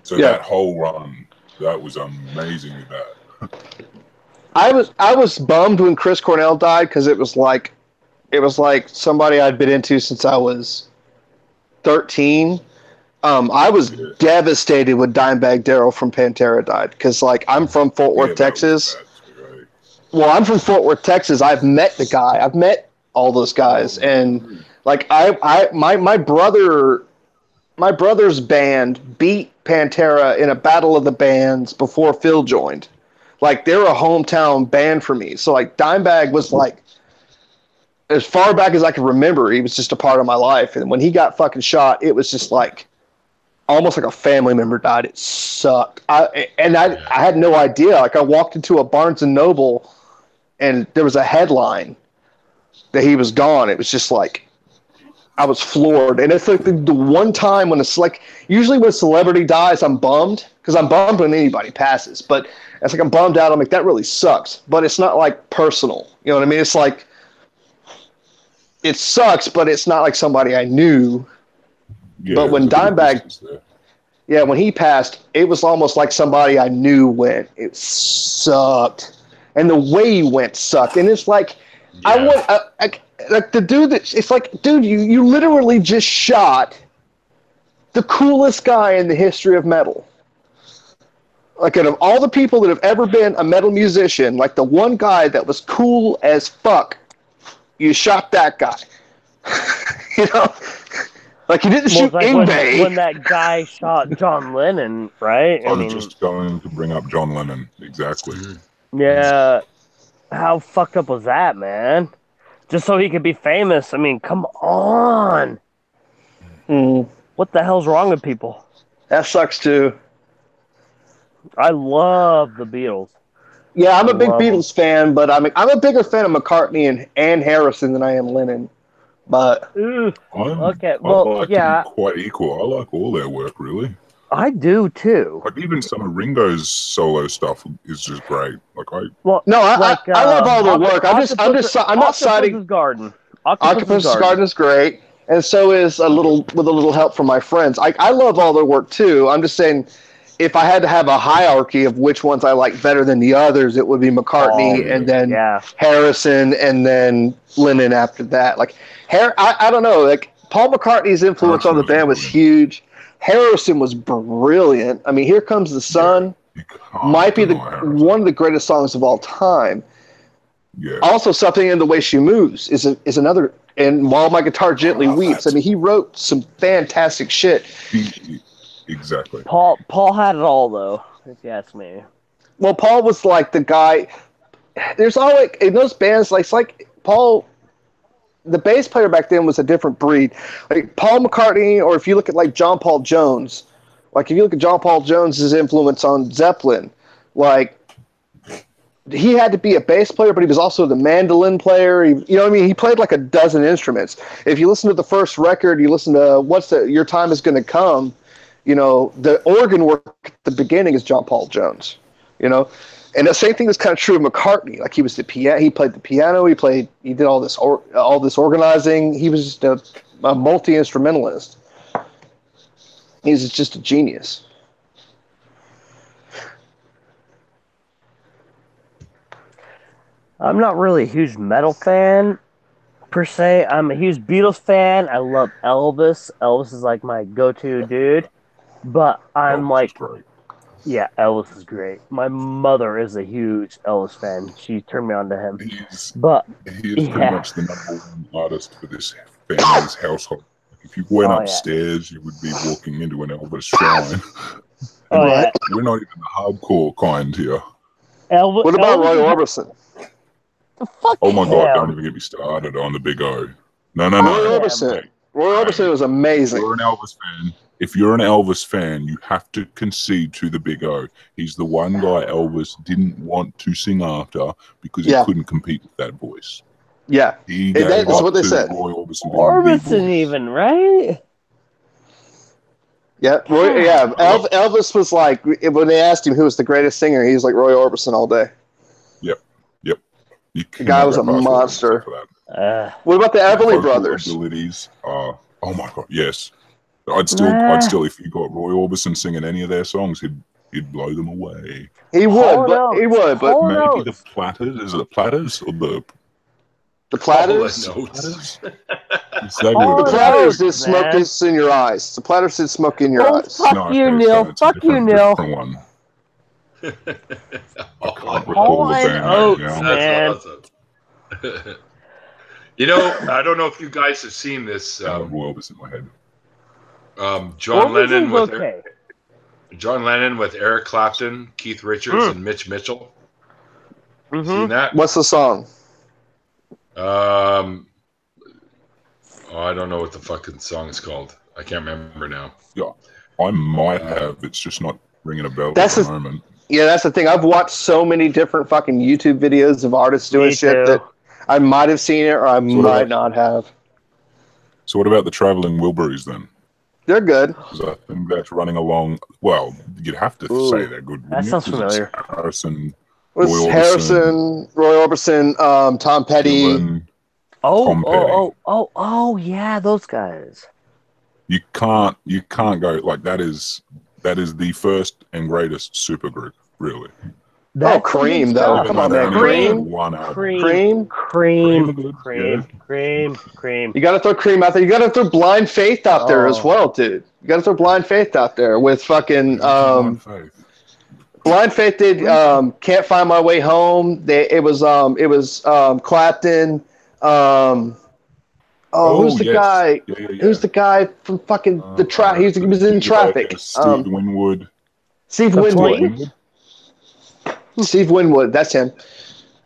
So that whole run, that was amazingly bad. I was bummed when Chris Cornell died because it was like somebody I'd been into since I was 13. I was devastated when Dimebag Darrell from Pantera died because like I'm from Fort Worth, Texas. Well, I'm from Fort Worth, Texas. I've met the guy. I've met all those guys, and like my brother's band beat Pantera in a battle of the bands before Phil joined. Like, they're a hometown band for me. So, like, Dimebag was, like, as far back as I can remember, he was just a part of my life. And when he got fucking shot, it was just, like, almost like a family member died. It sucked. I had no idea. Like, I walked into a Barnes & Noble, and there was a headline that he was gone. It was just, like, I was floored. And it's, like, the one time when it's, like, usually when a celebrity dies, I'm bummed. Because I'm bummed when anybody passes. But it's like I'm bummed out. I'm like, that really sucks. But it's not like personal. You know what I mean? It's like, it sucks, but it's not like somebody I knew. Yeah, but when Dimebag, when he passed, it was almost like somebody I knew went. It sucked. And the way he went sucked. And it's like, like the dude it's like, dude, you literally just shot the coolest guy in the history of metal. Like, out of all the people that have ever been a metal musician, like the one guy that was cool as fuck, you shot that guy. You know? Like, you didn't shoot like Ingve. when that guy shot John Lennon, right? I was just going to bring up John Lennon. Exactly. Yeah. How fucked up was that, man? Just so he could be famous. I mean, come on. What the hell's wrong with people? That sucks, too. I love the Beatles. Yeah, I'm a big Beatles fan, but I'm a bigger fan of McCartney and Harrison than I am Lennon. But I'm quite equal. I like all their work, really. I do too. Like even some of Ringo's solo stuff is just great. Like I love all their work. I'm not citing Garden. Octopus's Garden is great, and so is with a little help from my friends. I love all their work too. I'm just saying, if I had to have a hierarchy of which ones I like better than the others, it would be McCartney and then Harrison and then Lennon after that. Like I don't know. Like Paul McCartney's influence on the band was huge. Harrison was brilliant. I mean, Here Comes the Sun might be one of the greatest songs of all time. Yeah. Also, Something in the Way She Moves is another. And While My Guitar Gently Weeps. I mean, he wrote some fantastic shit. Exactly. Paul had it all, though, if you ask me. Well, Paul was like the guy. There's always in those bands, like Paul. The bass player back then was a different breed. Like Paul McCartney, or if you look at like John Paul Jones, like if you look at John Paul Jones's influence on Zeppelin, like he had to be a bass player, but he was also the mandolin player. You know what I mean? He played like a dozen instruments. If you listen to the first record, you listen to Your Time Is Gonna Come, you know, the organ work at the beginning is John Paul Jones, you know? And the same thing was kind of true of McCartney. Like he was he played the piano, he did all this organizing. He was just a multi-instrumentalist. He's just a genius. I'm not really a huge metal fan, per se. I'm a huge Beatles fan. I love Elvis. Elvis is like my go-to dude. But I'm Elvis like, is great. yeah, Elvis is great. My mother is a huge Elvis fan. She turned me on to him. But He is pretty much the number one artist for this family's household. If you went upstairs, you would be walking into an Elvis shrine. We're not even the hardcore kind here. What about Roy Orbison? Oh my God! Don't even get me started on the Big O. No. Roy Orbison. Roy Orbison was amazing. If you're an Elvis fan, you have to concede to the Big O. He's the one guy Elvis didn't want to sing after because he couldn't compete with that voice. Yeah, that's what they said. Roy Orbison, Orbison even, right? Yeah, Elvis was like, when they asked him who was the greatest singer, he was like Roy Orbison all day. Yep. The guy was a monster. What about the Everly Brothers? Abilities. Oh my God, yes. I'd still, if you got Roy Orbison singing any of their songs, he'd blow them away. He would, but maybe the Platters. Is it the Platters or the Platters? The Platters did Smoke This in Your Eyes. The Platters did Smoke in Your Eyes. Fuck you, Neil. Fuck you, Neil. Man. You know, I don't know if you guys have seen this. Roy Orbison in my head. John Lennon with Eric Clapton, Keith Richards, and Mitch Mitchell. Seen that? What's the song? I don't know what the fucking song is called. I can't remember now. Yeah, I might have. It's just not ringing a bell at the moment. Yeah, that's the thing. I've watched so many different fucking YouTube videos of artists doing shit that I might have seen it or I might not have. So what about the Traveling Wilburys then? They're good. Because I think that's running along. Well, you'd have to say they're good. That sounds familiar. Harrison, Roy Orbison, Tom Petty. Oh, yeah, those guys. You can't go like that is the first and greatest supergroup, really. Cream though. Come on, man. Cream. You got to throw Cream out there. You got to throw Blind Faith out there as well, dude. You got to throw Blind Faith out there with fucking. Blind Faith did "Can't Find My Way Home." It was Clapton. Who's the guy? Who's the guy from fucking the Trap? He was in Traffic. Steve Winwood. Steve Winwood. Steve Winwood, that's him.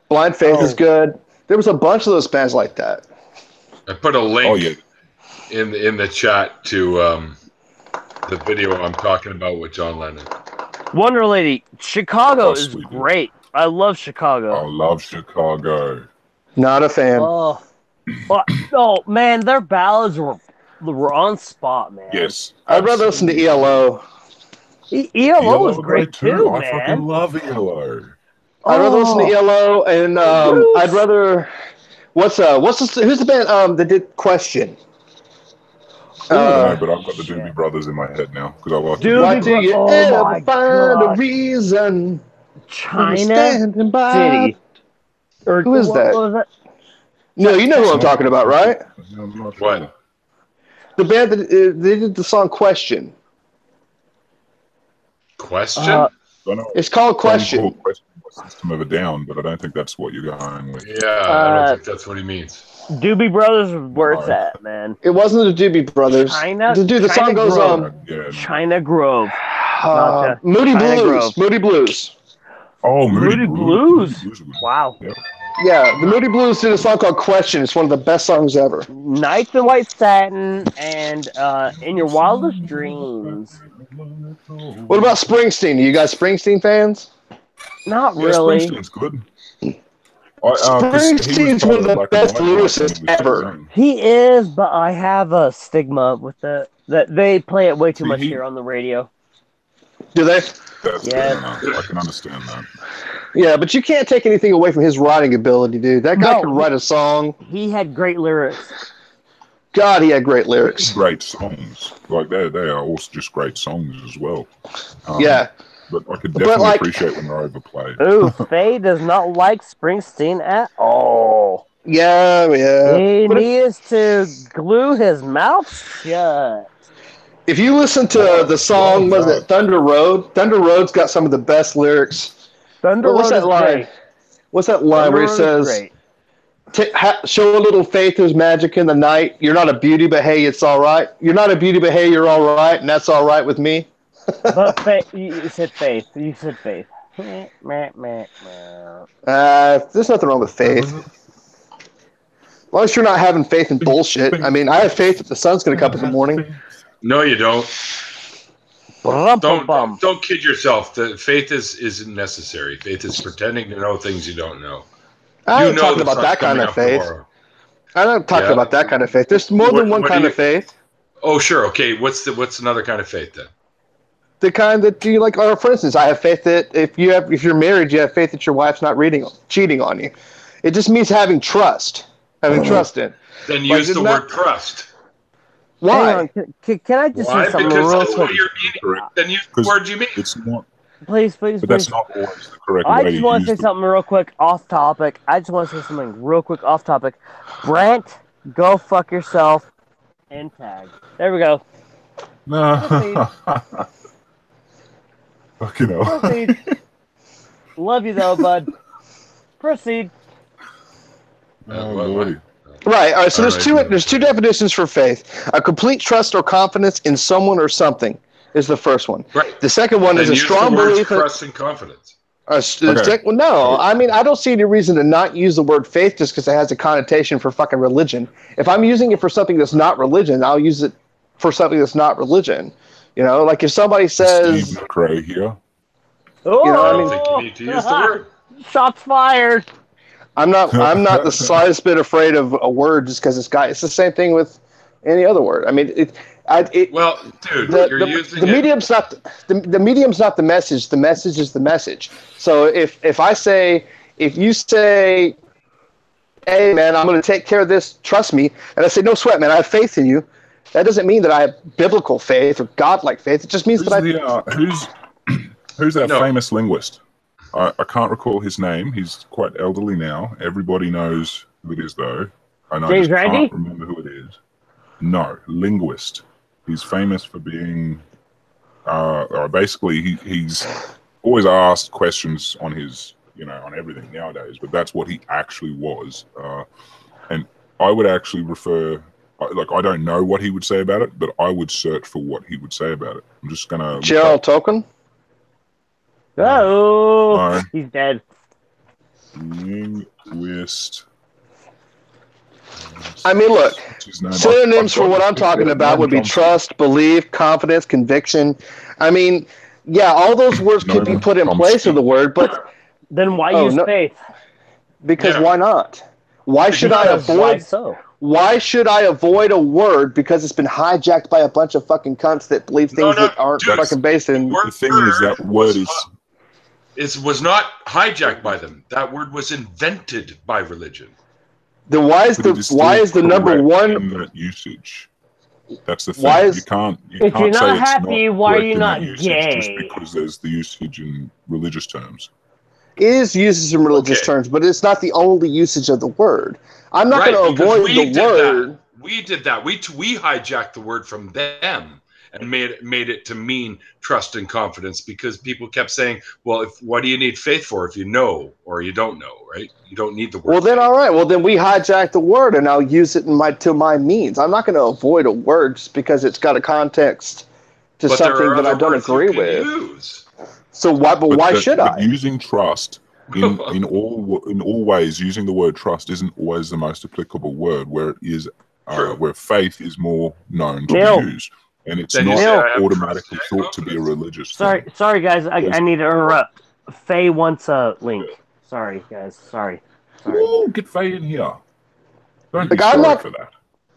Blind Faith is good. There was a bunch of those bands like that. I put a link in the chat to the video I'm talking about with John Lennon. Wonder Lady, Chicago is great. I love Chicago. I love Chicago. Not a fan. Oh man, their ballads were on spot, man. Yes, I'd rather listen to ELO. ELO was great too, man. I fucking love ELO. I'd rather listen to ELO, and I'd rather. Who's the band that did Question? No, but I've got the Doobie Brothers in my head now because I like. Why do you ever find a reason? China City. Or who is that? No, you know who I'm talking about, right? What? The band that they did the song Question. Question? It's called Question. System of a Down, but I don't think that's what you're going with. Yeah, I don't think that's what he means. Doobie Brothers, where it's at, man. It wasn't the Doobie Brothers. The song goes China Grove. Moody Blues. Moody Blues. Oh, Moody Blues. Wow. Yeah, the Moody Blues did a song called Question. It's one of the best songs ever. Nights in White Satin and In Your Wildest Dreams. What about Springsteen? Are you guys Springsteen fans? Not really. Springsteen's good. Springsteen's one of the best lyricists ever. He is, but I have a stigma with that they play it way too much here on the radio. Do they? Yeah. I can understand that. Yeah, but you can't take anything away from his writing ability, dude. That guy could write a song. He had great lyrics. God, he had great lyrics. Great songs. Like, they are also just great songs as well. Yeah. But I could definitely appreciate when they're overplayed. Ooh, Faye does not like Springsteen at all. Yeah. He needs to glue his mouth shut. If you listen to the song, was it Thunder Road? Thunder Road's got some of the best lyrics. Thunder What's Road that is line? great. What's that line Thunder where he Road is says, great. show a little faith, there's magic in the night. You're not a beauty, but hey, it's all right. You're not a beauty, but hey, you're all right, and that's all right with me. But you said faith. You said faith. There's nothing wrong with faith. As long as you're not having faith in bullshit. I mean, I have faith that the sun's going to come up in the morning. No, you don't. Don't kid yourself. The faith isn't necessary. Faith is pretending to know things you don't know. I'm not talking about that kind of faith. I'm not talking about that kind of faith. There's more than one kind of faith. Oh, sure. Okay. What's another kind of faith then? The kind that you like, or for instance, I have faith that if you're married, you have faith that your wife's not cheating on you. It just means having trust. Having trust in. Then use the word trust. Why? Can I just say something because real that's quick? what you're meaning. Then use the word you mean. It's not. Please. But that's not always the correct I way just to want use to say something real quick off topic. Off topic. Brent, go fuck yourself and tag. There we go. No. Fucking hell. Proceed. Love you though, bud. Proceed. Oh, boy. Right. All right. So there's two definitions for faith: a complete trust or confidence in someone or something is the first one. Right. The second one is a strong belief. Trust and confidence. Well, no, I mean I don't see any reason to not use the word faith just because it has a connotation for fucking religion. If I'm using it for something that's not religion, I'll use it for something that's not religion. You know, like if somebody says, Steve McRae here. Oh, you know, I don't think you need to use the word. Shots fired. I'm not the slightest bit afraid of a word just because it's the same thing with any other word. I mean, dude, you're using the medium's not the medium's not the message. The message is the message. So if you say, hey man, I'm going to take care of this, trust me, and I say, no sweat, man, I have faith in you. That doesn't mean that I have biblical faith or godlike faith. It just means who's that famous linguist? I can't recall his name. He's quite elderly now. Everybody knows who it is, though. And I just can't remember who it is. No, linguist. He's famous for being, basically, he's always asked questions on his, on everything nowadays. But that's what he actually was. And I would actually refer, I don't know what he would say about it, but I would search for what he would say about it. I'm just gonna. Gerald Tolkien. Oh, he's dead. Linguist. I mean, look, synonyms for what I'm talking about would be trust, belief, confidence, conviction. I mean, yeah, all those words could be put in place of the word, but then why use faith? Because why not? Why should I avoid? Why should I avoid a word because it's been hijacked by a bunch of fucking cunts that believe things that aren't fucking based in? The thing is, that word was not hijacked by them. That word was invented by religion. Then why is the number one in that usage? That's the thing. If you're not happy, why are you not gay? Just because there's the usage in religious terms. It is usage in religious terms, but it's not the only usage of the word. I'm not going to avoid the word. We did that. We hijacked the word from them and made it to mean trust and confidence because people kept saying, well, what do you need faith for if you know or you don't know, right? You don't need the word. Well, then, all right. Well, then we hijacked the word and I'll use it to my means. I'm not going to avoid a word just because it's got a context to something that I don't agree with. So why? But why should I? Using trust in all ways, using the word trust isn't always the most applicable word. Where it is, where faith is more known to be used, and it's not automatically thought to be a religious thing. Sorry, guys. I need to interrupt. Faye wants a link. Sorry, guys. Sorry. Ooh, get Faye in here. Don't be sorry for that.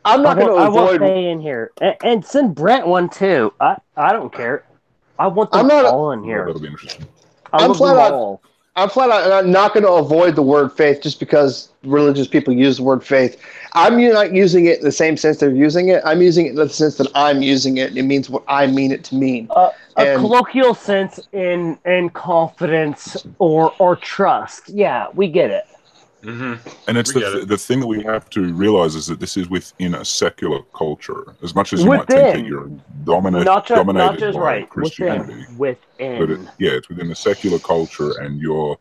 I'm not going to avoid. I want Faye in here, and send Brent one too. I don't care. I want them all in here. That'll be interesting. I'm flat out not going to avoid the word faith just because religious people use the word faith. I'm not using it in the same sense they're using it. I'm using it in the sense that I'm using it. It means what I mean it to mean. A colloquial sense in confidence or trust. Yeah, we get it. And it's the thing that we have to realize is that this is within a secular culture. As much as you might think that you're dominated by Christianity, within. but it's within the secular culture, and you're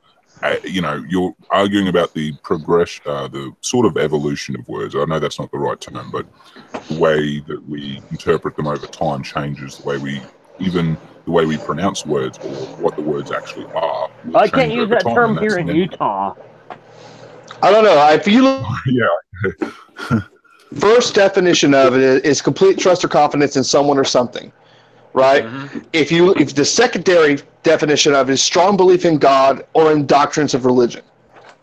arguing about the progression, the sort of evolution of words. I know that's not the right term, but the way that we interpret them over time changes. The way we pronounce words, or what the words actually are. I can't use that term here in Utah. I don't know. If you look, yeah. First definition of it is complete trust or confidence in someone or something, right? If the secondary definition of it is strong belief in God or in doctrines of religion,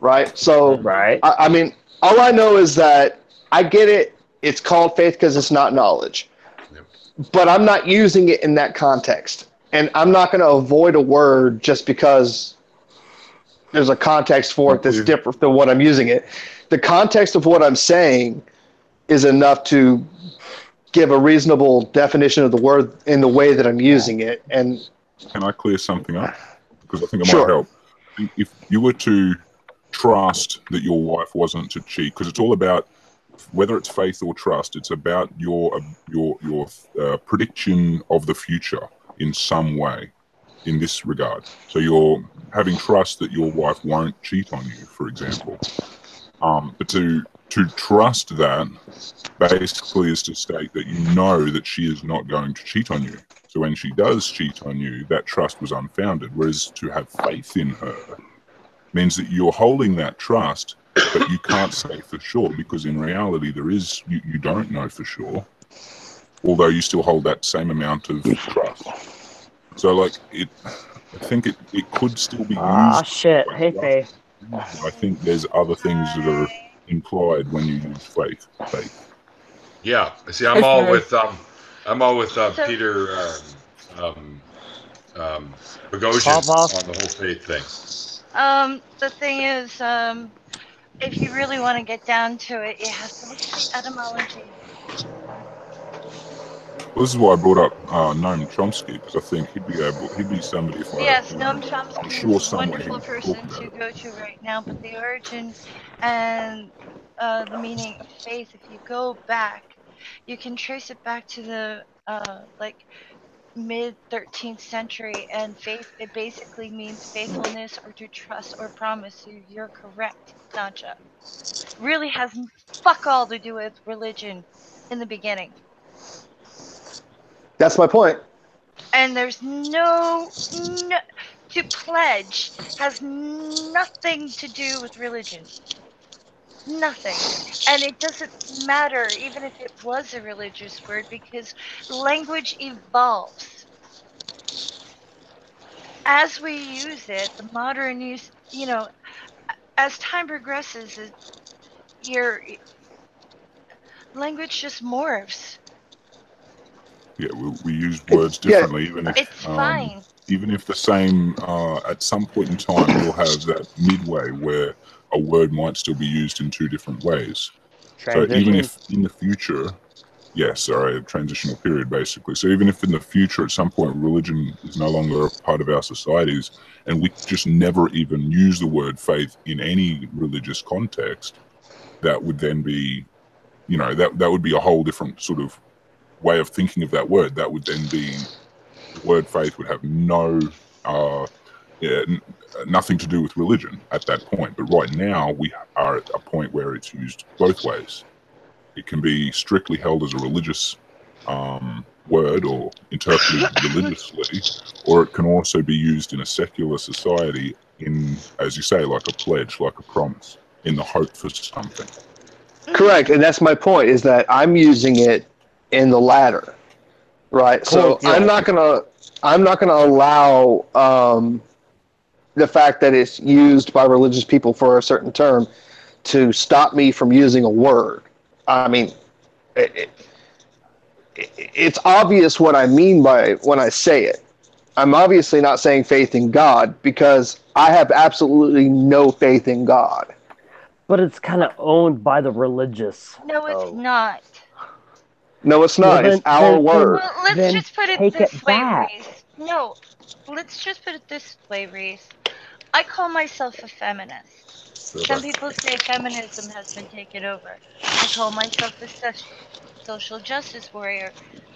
right? So, I mean, all I know is that I get it. It's called faith because it's not knowledge, but I'm not using it in that context, and I'm not going to avoid a word just because there's a context for it that's different than what I'm using it. The context of what I'm saying is enough to give a reasonable definition of the word in the way that I'm using it. And can I clear something up? Because I think it might help. If you were to trust that your wife wasn't to cheat, because it's all about whether it's faith or trust, it's about your prediction of the future in some way. In this regard, so you're having trust that your wife won't cheat on you, for example. But to trust that basically is to state that you know that she is not going to cheat on you. So when she does cheat on you, that trust was unfounded. Whereas to have faith in her means that you're holding that trust, but you can't say for sure, because in reality you don't know for sure, although you still hold that same amount of trust. So, I think it could still be used. Ah, shit. Hey, Faith. I think there's other things that are implied when you use faith. Yeah. See, I'm all with Peter Boghossian on the whole faith thing. The thing is, if you really want to get down to it, you have to look at the etymology. Well, this is why I brought up Noam Chomsky, because I think he'd be somebody. Yes, Noam Chomsky is a wonderful person to go to right now. But the origin and the meaning of faith, if you go back, you can trace it back to the mid 13th century, and faith, it basically means faithfulness or to trust or promise. So you're correct, Sancha. Really has fuck all to do with religion in the beginning. That's my point. And there's no to pledge has nothing to do with religion. Nothing. And it doesn't matter even if it was a religious word, because language evolves. As we use it, the modern use, as time progresses, your language just morphs. Yeah, we use words differently, even if the same, at some point in time, you'll have that midway where a word might still be used in two different ways. So even if in the future, a transitional period, basically. So even if in the future, at some point, religion is no longer a part of our societies, and we just never even use the word faith in any religious context, that would then be, that would be a whole different sort of way of thinking of that word. That would then be, the word faith would have nothing to do with religion at that point. But right now we are at a point where it's used both ways. It can be strictly held as a religious word or interpreted religiously, or it can also be used in a secular society in, as you say, like a pledge, like a promise, in the hope for something. Correct, and that's my point, is that I'm using it in the latter, right? So I'm not gonna allow the fact that it's used by religious people for a certain term to stop me from using a word. I mean, it's obvious what I mean by when I say it. I'm obviously not saying faith in God, because I have absolutely no faith in God. But it's kind of owned by the religious. No, it's not. No, it's not. It's our word. Well, let's just put it this way, Reese. No, let's just put it this way, Reese. I call myself a feminist. Some people say feminism has been taken over. I call myself a social justice warrior.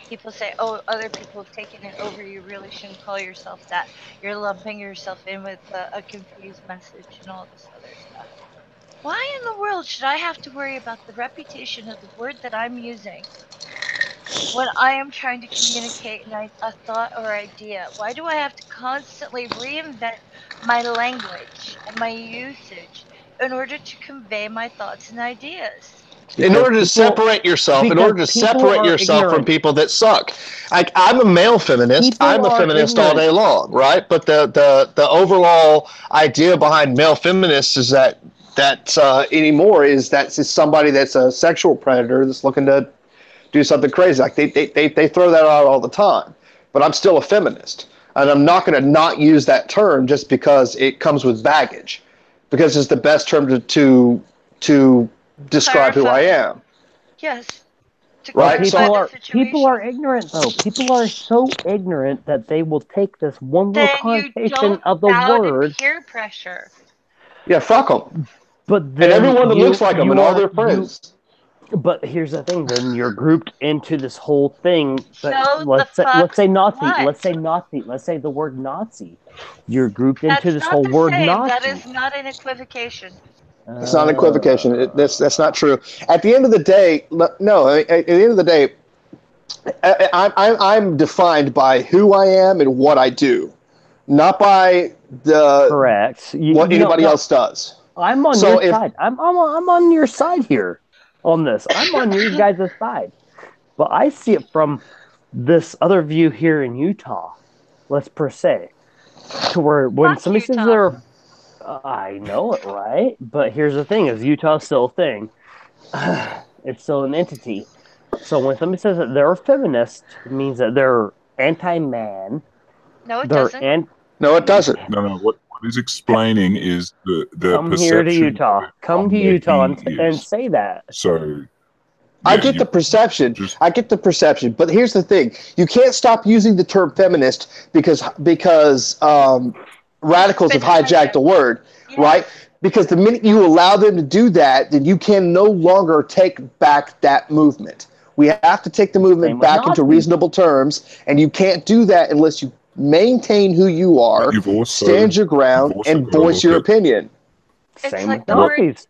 People say, oh, other people have taken it over. You really shouldn't call yourself that. You're lumping yourself in with a confused message and all this other stuff. Why in the world should I have to worry about the reputation of the word that I'm using when I am trying to communicate a thought or idea? Why do I have to constantly reinvent my language and my usage in order to convey my thoughts and ideas? In order to separate yourself, from people that suck. I'm a male feminist. I'm a feminist all day long, right? But the overall idea behind male feminists is that anymore is that it's somebody that's a sexual predator that's looking to do something crazy. Like they throw that out all the time. But I'm still a feminist, and I'm not going to not use that term just because it comes with baggage, because it's the best term to describe who I am. Yes. Right. People are ignorant though. People are so ignorant that they will take this one little connotation of the word. Peer pressure. Yeah, fuck them. But then and everyone that looks like them and all their friends. But here's the thing: then you're grouped into this whole thing. So let's say Nazi. Let's say Nazi. Let's say the word Nazi. You're grouped into this whole word Nazi. That is not an equivocation. It's not an equivocation. That's not true. At the end of the day, no. At the end of the day, I'm defined by who I am and what I do, not by what anybody else does. I'm on your side. I'm on your side here on this. I'm on your guys' side. But I see it from this other view here in Utah, let's per se, to where when somebody says they're I know it, right? But here's the thing: is Utah's still a thing? It's still an entity. So when somebody says that they're a feminist, it means that they're anti-man. No, it doesn't. No, it doesn't. No. What he's explaining is the Come perception. here to Utah. Come to Utah and say that. So. I get the perception. But here's the thing: you can't stop using the term feminist because radicals have hijacked the word, right? Because the minute you allow them to do that, then you can no longer take back that movement. We have to take the movement back into reasonable terms, and you can't do that unless you maintain who you are, stand your ground, and voice your opinion. It's like the word. It's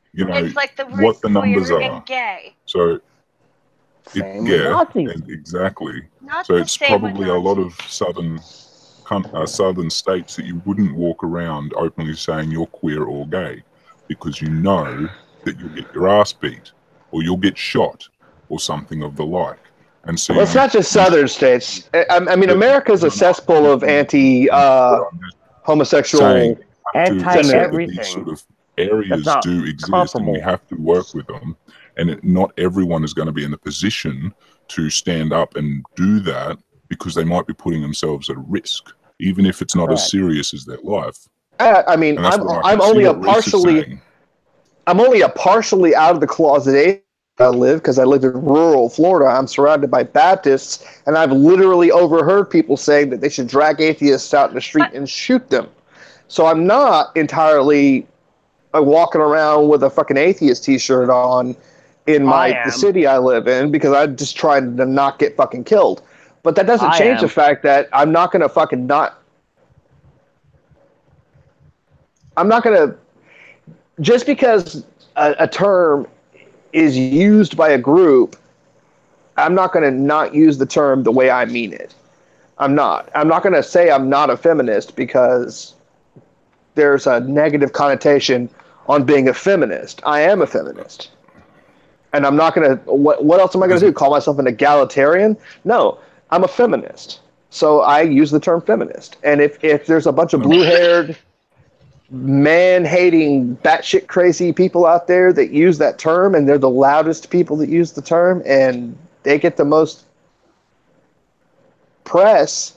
like the word what the numbers queer are. and gay. So. Nazis. Exactly. Not so the it's same probably a lot of southern states that you wouldn't walk around openly saying you're queer or gay, because you know that you'll get your ass beat or you'll get shot or something of the like. And so it's not just southern states. I mean, America's a cesspool of homosexual, anti-everything. These sort of areas do exist, and we have to work with them. And not everyone is going to be in a position to stand up and do that, because they might be putting themselves at risk, even if it's not as serious as their life. I mean, I'm only a partially out of the closet I live, because I live in rural Florida. I'm surrounded by Baptists, and I've literally overheard people saying that they should drag atheists out in the street and shoot them. So I'm not entirely walking around with a fucking atheist t-shirt on in the city I live in, because I'm just trying to not get fucking killed. But that doesn't change the fact that I'm not going to fucking I'm not going to, just because a term is used by a group, I'm not going to not use the term the way I mean it. I'm not going to say I'm not a feminist because there's a negative connotation on being a feminist. I am a feminist. And I'm not going to, what else am I going to do? Call myself an egalitarian? No, I'm a feminist. So I use the term feminist. And if there's a bunch of blue-haired, man-hating, batshit crazy people out there that use that term, and they're the loudest people that use the term, and they get the most press,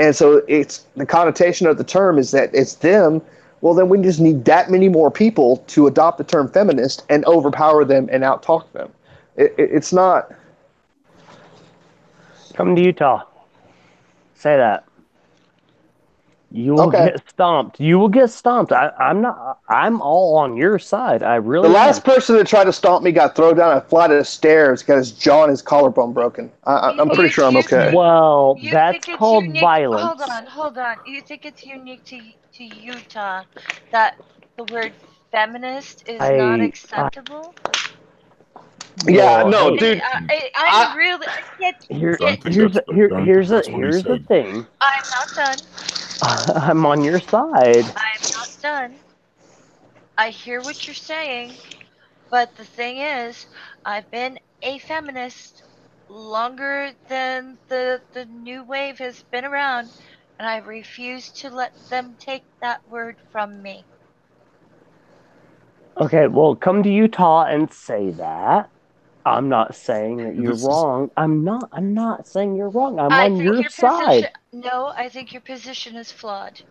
and so it's the connotation of the term is that it's them, well, then we just need that many more people to adopt the term feminist and overpower them and out-talk them. It's not... Come to Utah. Say that. You will get stomped. You will get stomped. I'm not. I'm all on your side. I really. The last person that tried to stomp me got thrown down a flight of stairs, got his jaw and his collarbone broken. I'm pretty sure I'm okay. Well, You that's think it's called unique? violence. Hold on. You think it's unique to Utah that the word feminist is not acceptable? Yeah, no, hey, dude. I'm really. I can't. Here's can't- the thing. I'm not done. I'm on your side. I'm not done. I hear what you're saying, but the thing is, I've been a feminist longer than the new wave has been around, and I refuse to let them take that word from me. Okay, well, come to Utah and say that. I'm not saying that you're wrong. I'm not saying you're wrong. I'm I on think your your side. position. No, I think your position is flawed.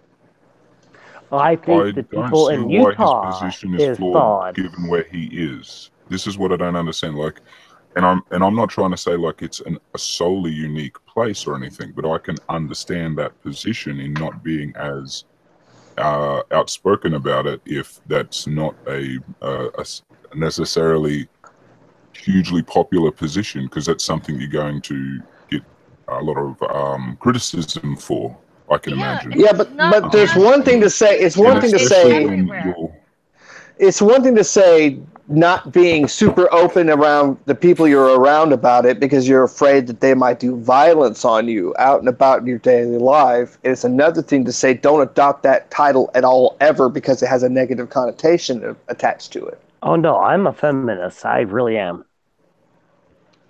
I think I the don't people see in why his Utah position is flawed, flawed. given where he is. This is what I don't understand. Like, and I'm not trying to say like it's a solely unique place or anything, but I can understand that position in not being as outspoken about it if that's not a necessarily hugely popular position, because that's something you're going to get a lot of criticism for. I can imagine. Yeah, but there's one thing to say. It's one thing to say. It's one thing to say not being super open around the people you're around about it because you're afraid that they might do violence on you out and about in your daily life. It's another thing to say don't adopt that title at all ever because it has a negative connotation attached to it. Oh no, I'm a feminist. I really am.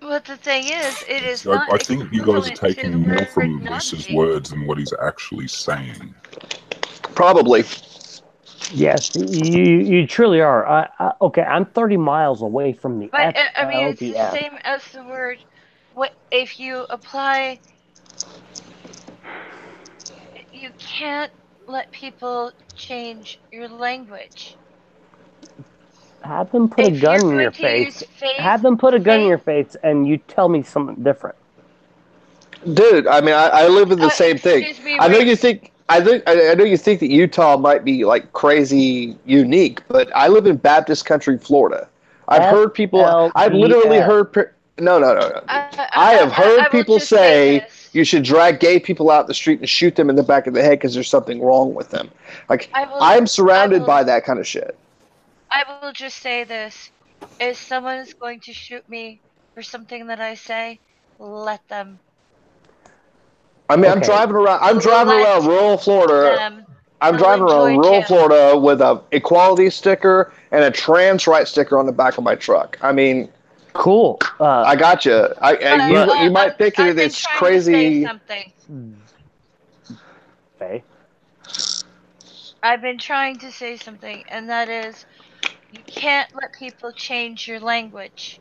But the thing is, it is So not I think you guys are equivalent to taking the more word from Reese's Nazi. words than what he's actually saying. Probably. Yes, you truly are. Okay, I'm 30 miles away from the But I mean, it's the LDS. same as the word. What if you apply? You can't let people change your language. Have them put a If you're gun in your going to face. use faith, Have them put a gun in your face, and you tell me something different. Dude, I mean, I live in the same thing. excuse me, I know you Reese. think. I know you think that Utah might be like crazy unique, but I live in Baptist country, Florida. I've heard people. I've literally heard. No. I have heard people say you should drag gay people out the street and shoot them in the back of the head because there's something wrong with them. Like I'm surrounded by that kind of shit. I will just say this: if someone is going to shoot me for something that I say, let them. I mean, I'm driving around. I'm driving around rural Florida. I'm driving around rural Florida with a equality sticker and a trans rights sticker on the back of my truck. I mean, cool. I got you. You might think that it's crazy. Okay. I've been trying to say something, and that is, you can't let people change your language.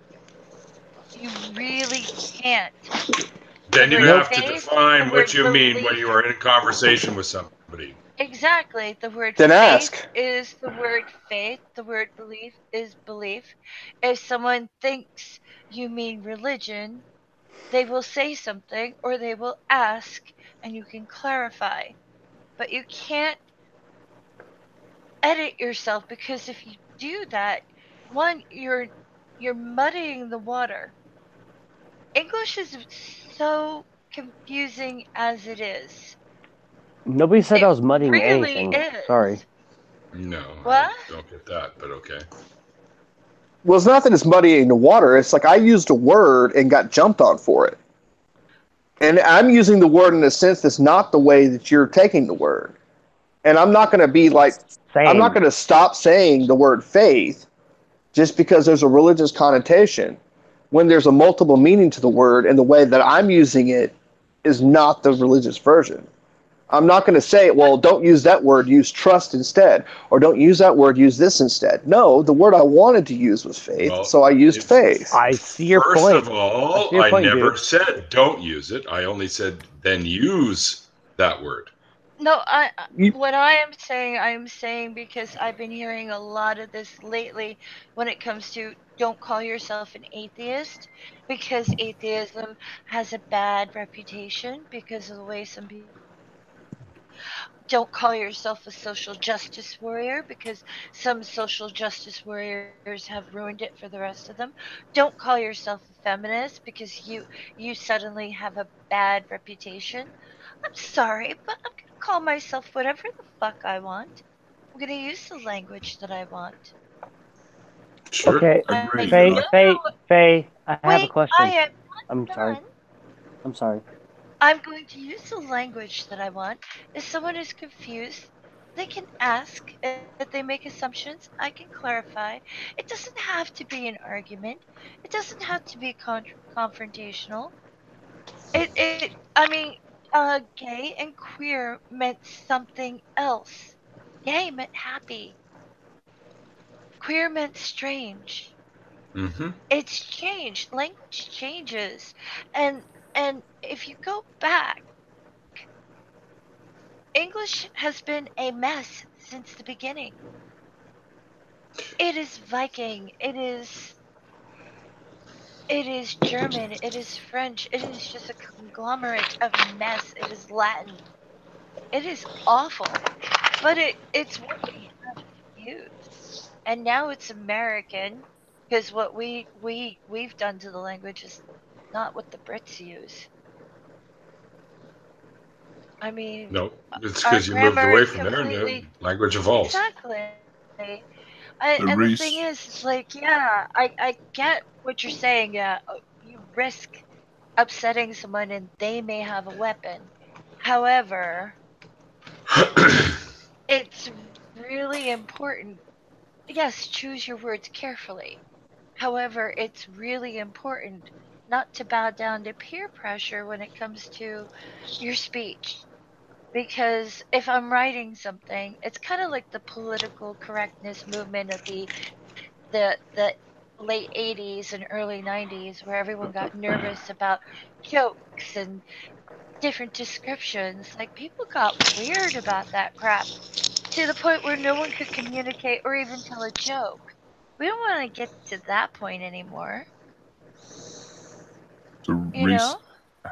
You really can't. Then you have to define what you mean when you are in a conversation with somebody. Exactly. The word then faith ask. is the word faith. The word belief is belief. If someone thinks you mean religion, they will say something or they will ask and you can clarify. But you can't edit yourself, because if you do that, one, you're muddying the water. English is so confusing as it is. Nobody said I was muddying really anything. is. Sorry. No, What? I don't get that, but okay. Well, it's not that it's muddying the water. It's like I used a word and got jumped on for it. And I'm using the word in a sense that's not the way that you're taking the word. And I'm not going to be like, I'm not going to stop saying the word faith just because there's a religious connotation when there's a multiple meaning to the word, and the way that I'm using it is not the religious version. I'm not going to say, well, don't use that word, use trust instead, or don't use that word, use this instead. No, the word I wanted to use was faith, so I used faith. I see your First point. of all, I never said don't use it. I only said then use that word. No, what I am saying because I've been hearing a lot of this lately when it comes to don't call yourself an atheist, because atheism has a bad reputation because of the way some people. Don't call yourself a social justice warrior because some social justice warriors have ruined it for the rest of them. Don't call yourself a feminist because you suddenly have a bad reputation. I'm sorry, but I'm going to call myself whatever the fuck I want. I'm going to use the language that I want. Sure. Okay, Agreed. Faye, I have a Wait, I question. am I'm not sorry. done. I'm sorry. I'm going to use the language that I want. If someone is confused, they can ask. If they make assumptions, I can clarify. It doesn't have to be an argument. It doesn't have to be confrontational. I mean, gay and queer meant something else. Gay meant happy. Queer meant strange. Mm-hmm. It's changed. Language changes, and if you go back, English has been a mess since the beginning. It is Viking. It is German. It is French. It is just a conglomerate of mess. It is Latin. It is awful, but it's what we have to use. And now it's American because what we've done to the language is not what the Brits use. I mean, No, it's our because you moved grammar away is from there and the completely language evolves. exactly. So And the thing Reese, is, it's like, yeah, I get what you're saying. Yeah, you risk upsetting someone, and they may have a weapon. However, it's really important. Yes, choose your words carefully. However, it's really important not to bow down to peer pressure when it comes to your speech. Because if I'm writing something, it's kind of like the political correctness movement of the late 80s and early 90s where everyone got nervous about jokes and different descriptions. Like people got weird about that crap to the point where no one could communicate or even tell a joke. We don't want to get to that point anymore. So You Reese know?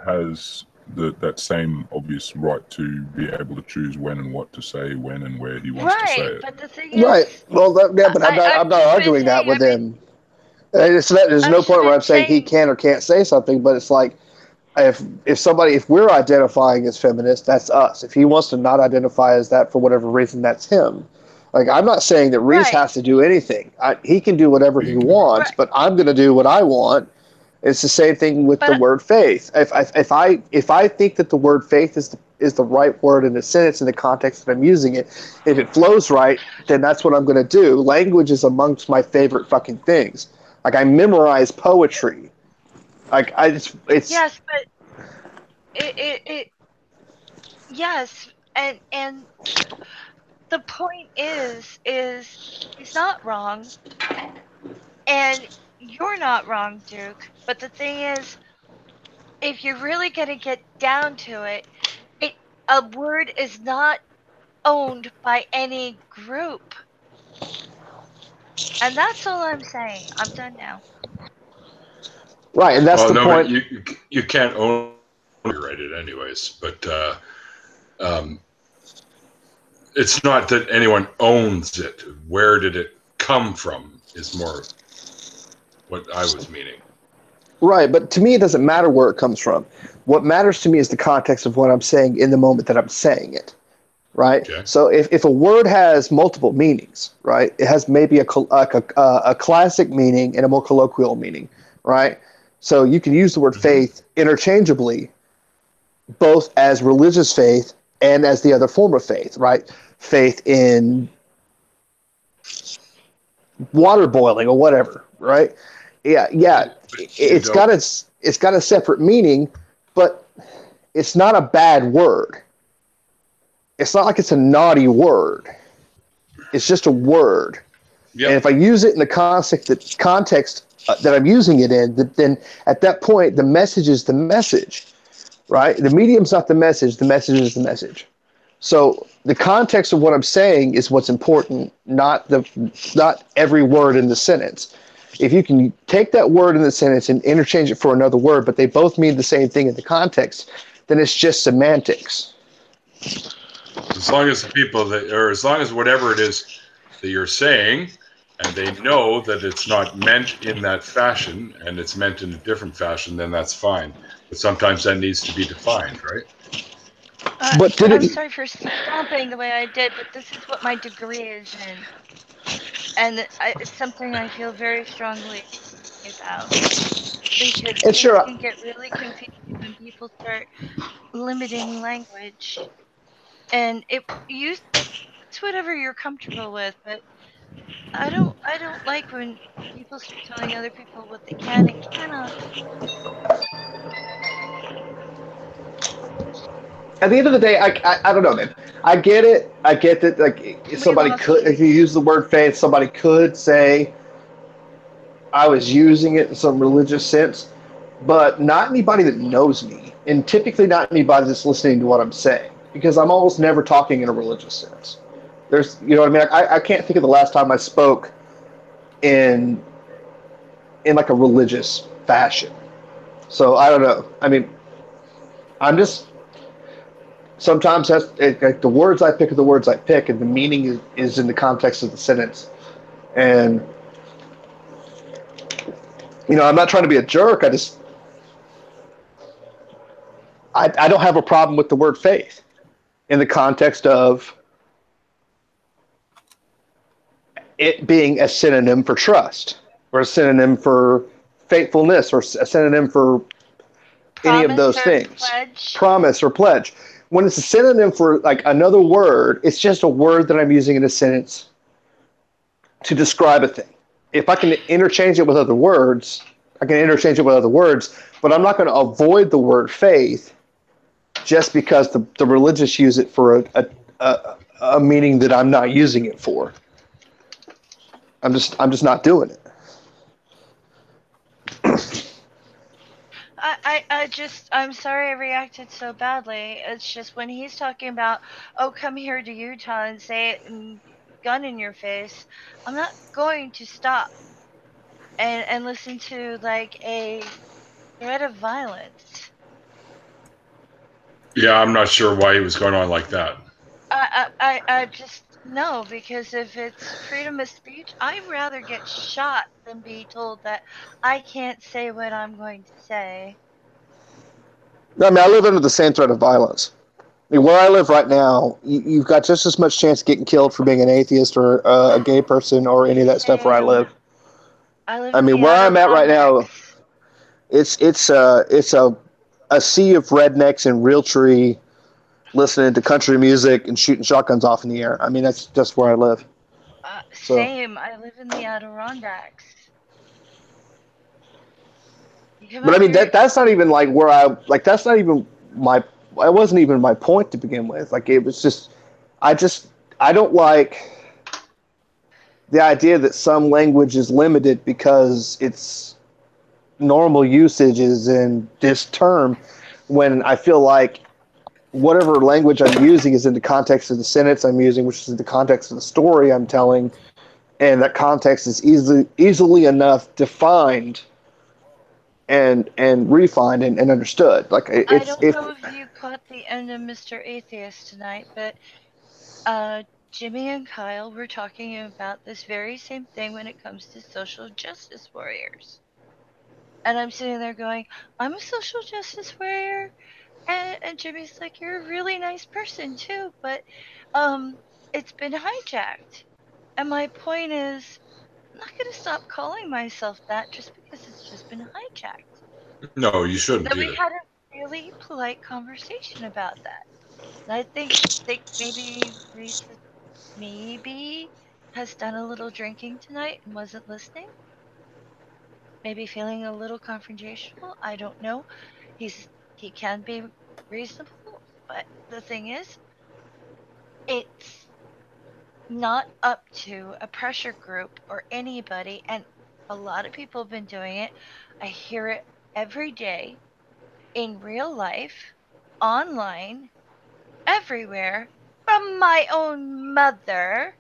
has that same obvious right to be able to choose when and what to say, when and where he wants to say Right, it. but the thing Right. is, Well, yeah, but I'm not I've been arguing that saying, with him. There's I've no just point where been I'm saying he saying, can or can't say something, but it's like if we're identifying as feminist, that's us. If he wants to not identify as that for whatever reason, that's him. Like I'm not saying that Reese right, has to do anything. He can do whatever he wants, right, but I'm going to do what I want. It's the same thing with the but word faith. If I think that the word faith is the right word in the sentence in the context that I'm using it, if it flows right, then that's what I'm going to do. Language is amongst my favorite fucking things. Like I memorize poetry. Like it's yes, but it yes, and the point is he's not wrong, and you're not wrong, Duke. But the thing is, if you're really gonna get down to it, it a word is not owned by any group. And that's all I'm saying. I'm done now. right, and that's Well, the no, but point. you can't own copyright it anyways. But um, it's not that anyone owns it. Where did it come from? Is more what I was meaning. Right, but to me, it doesn't matter where it comes from. What matters to me is the context of what I'm saying in the moment that I'm saying it. Right. Okay. So if a word has multiple meanings, right, it has maybe a classic meaning and a more colloquial meaning, right? So you can use the word faith interchangeably, both as religious faith and as the other form of faith, right? Faith in water boiling or whatever, right? Yeah. It's got a separate meaning, but it's not a bad word. It's not like it's a naughty word. It's just a word. Yep. And if I use it in the context that I'm using it in, then at that point, the message is the message, right? The medium's not the message is the message. So the context of what I'm saying is what's important, not every word in the sentence. If you can take that word in the sentence and interchange it for another word, but they both mean the same thing in the context, then it's just semantics. As long as the people that, or as long as whatever it is that you're saying, and they know that it's not meant in that fashion and it's meant in a different fashion, then that's fine. But sometimes that needs to be defined, right? But I'm sorry for stomping the way I did, but this is what my degree is in. And it's something I feel very strongly about. Because And things sure, can get really confusing when people start limiting language. And use whatever you're comfortable with, but I don't like when people start telling other people what they can and cannot. at the end of the day, I don't know, man. I get it. I get that. Like, if We somebody lost could, you. if you use the word faith, somebody could say I was using it in some religious sense, but not anybody that knows me, and typically not anybody that's listening to what I'm saying, because I'm almost never talking in a religious sense. There's, you know what I mean? I can't think of the last time I spoke in like a religious fashion. So I don't know. I mean, I'm just sometimes like the words I pick are the words I pick, and the meaning is in the context of the sentence. And I'm not trying to be a jerk. I don't have a problem with the word faith in the context of it being a synonym for trust, or a synonym for faithfulness, or a synonym for any of Promise those or things. pledge. Promise or pledge. When it's a synonym for like another word, it's just a word that I'm using in a sentence to describe a thing. If I can interchange it with other words, I can interchange it with other words, but I'm not going to avoid the word faith just because the religious use it for a meaning that I'm not using it for. I'm just not doing it. I'm sorry I reacted so badly. It's just when he's talking about, oh, come here to Utah and say it and gun in your face, I'm not going to stop and listen to like a threat of violence. Yeah, I'm not sure why he was going on like that. I just no, because if it's freedom of speech, I'd rather get shot than be told that I can't say what I'm going to say. I mean, I live under the same threat of violence. I mean, where I live right now, you've got just as much chance of getting killed for being an atheist or a gay person or any of that stuff where I live. I live I in mean, the where I'm at right now, Adirondacks. it's a sea of rednecks in Realtree listening to country music and shooting shotguns off in the air. I mean, that's just where I live. So, Same. I live in the Adirondacks. You come but I out mean, here. that's not even like where that's not even my. That wasn't even my point to begin with. Like, it was just, I don't like the idea that some language is limited because its normal usage is in this term, when I feel like whatever language I'm using is in the context of the sentence I'm using, which is in the context of the story I'm telling, and that context is easily enough defined and refined and understood. Like, I it's don't know if you caught the end of Mr. Atheist tonight, but Jimmy and Kyle were talking about this very same thing when it comes to social justice warriors. And I'm sitting there going, I'm a social justice warrior. And Jimmy's like, you're a really nice person too, but it's been hijacked. And my point is, I'm not going to stop calling myself that just because it's just been hijacked. No, you shouldn't Then we either. had a really polite conversation about that. And I think maybe Reese maybe has done a little drinking tonight and wasn't listening. Maybe feeling a little confrontational. I don't know. He can be reasonable, but the thing is, it's not up to a pressure group or anybody, and a lot of people have been doing it. I hear it every day in real life, online, everywhere, from my own mother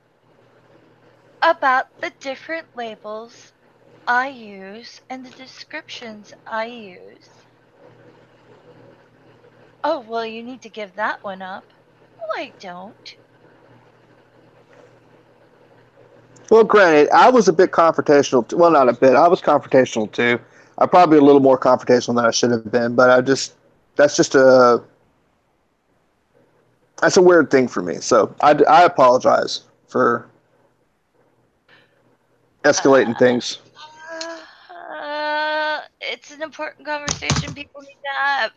about the different labels I use and the descriptions I use. Oh, well, you need to give that one up. I don't. Well, granted, I was a bit confrontational. Well, not a bit. I was confrontational too. I'm probably a little more confrontational than I should have been, but that's a weird thing for me. So I apologize for escalating things. It's an important conversation people need to have.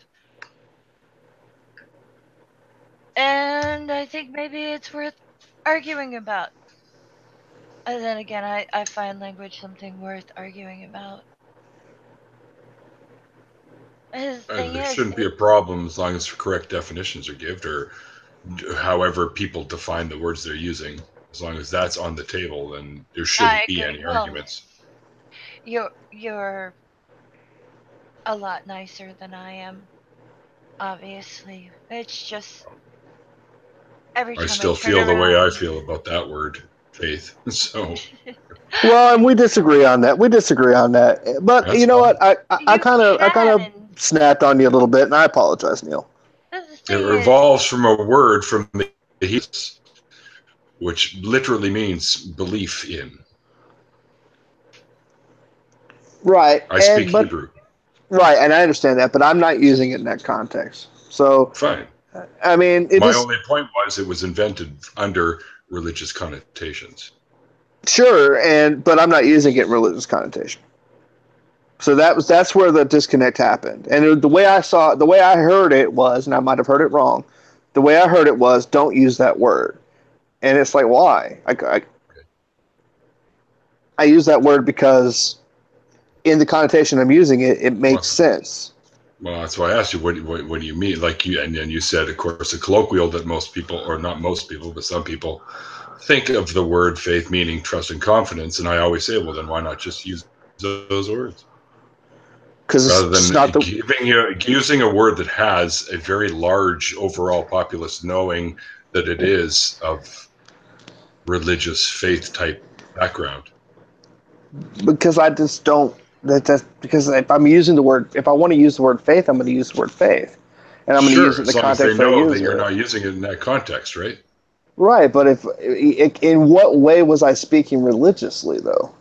And I think maybe it's worth arguing about. And then again, I find language something worth arguing about. His thing There is, shouldn't be a problem as long as correct definitions are given, or however people define the words they're using. As long as that's on the table, then there shouldn't be any arguments. You're a lot nicer than I am. Obviously, it's just every time I still turn feel the way I around- feel about that word, faith. So, Well, and we disagree on that. But That's you know fine. what? I kind of snapped on you a little bit, and I apologize, Neil. it evolves from a word from the Hebrew, which literally means belief in. Right. I speak Hebrew. Right, and I understand that, but I'm not using it in that context. So, Fine. I mean, My only point was it was invented under religious connotations. Sure, but I'm not using it in religious connotation. So that's where the disconnect happened. And the way I heard it was, and I might have heard it wrong, the way I heard it was, don't use that word. And it's like, why? I use that word because in the connotation I'm using it, it makes sense. Well, that's why I asked you, what do you mean? And then you said, of course, a colloquial that most people, or not most people, but some people think of the word faith meaning trust and confidence. And I always say, well, then why not just use those words? Rather than using a word that has a very large overall populace knowing that it is of religious faith type background. Because I just don't. That's because if I want to use the word faith, I'm going to use the word faith, and I'm going to use it in the context they I know use that you're it. not using it in that context, right? Right, but in what way was I speaking religiously, though?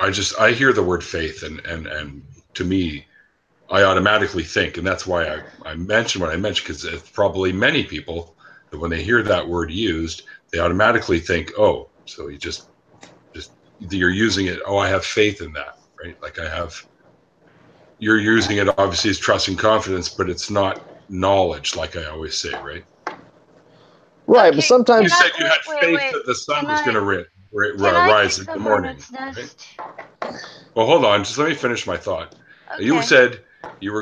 I hear the word faith, and to me, I automatically think, and that's why I mentioned what I mentioned, because it's probably many people that when they hear that word used, they automatically think, oh, so you're using it. Oh, I have faith in that, right? Like you're using it obviously as trust and confidence, but it's not knowledge, like I always say, right? Right, but sometimes you said you had faith that the sun was going to rise in the morning. Right? Well, hold on, just let me finish my thought. Okay. You said you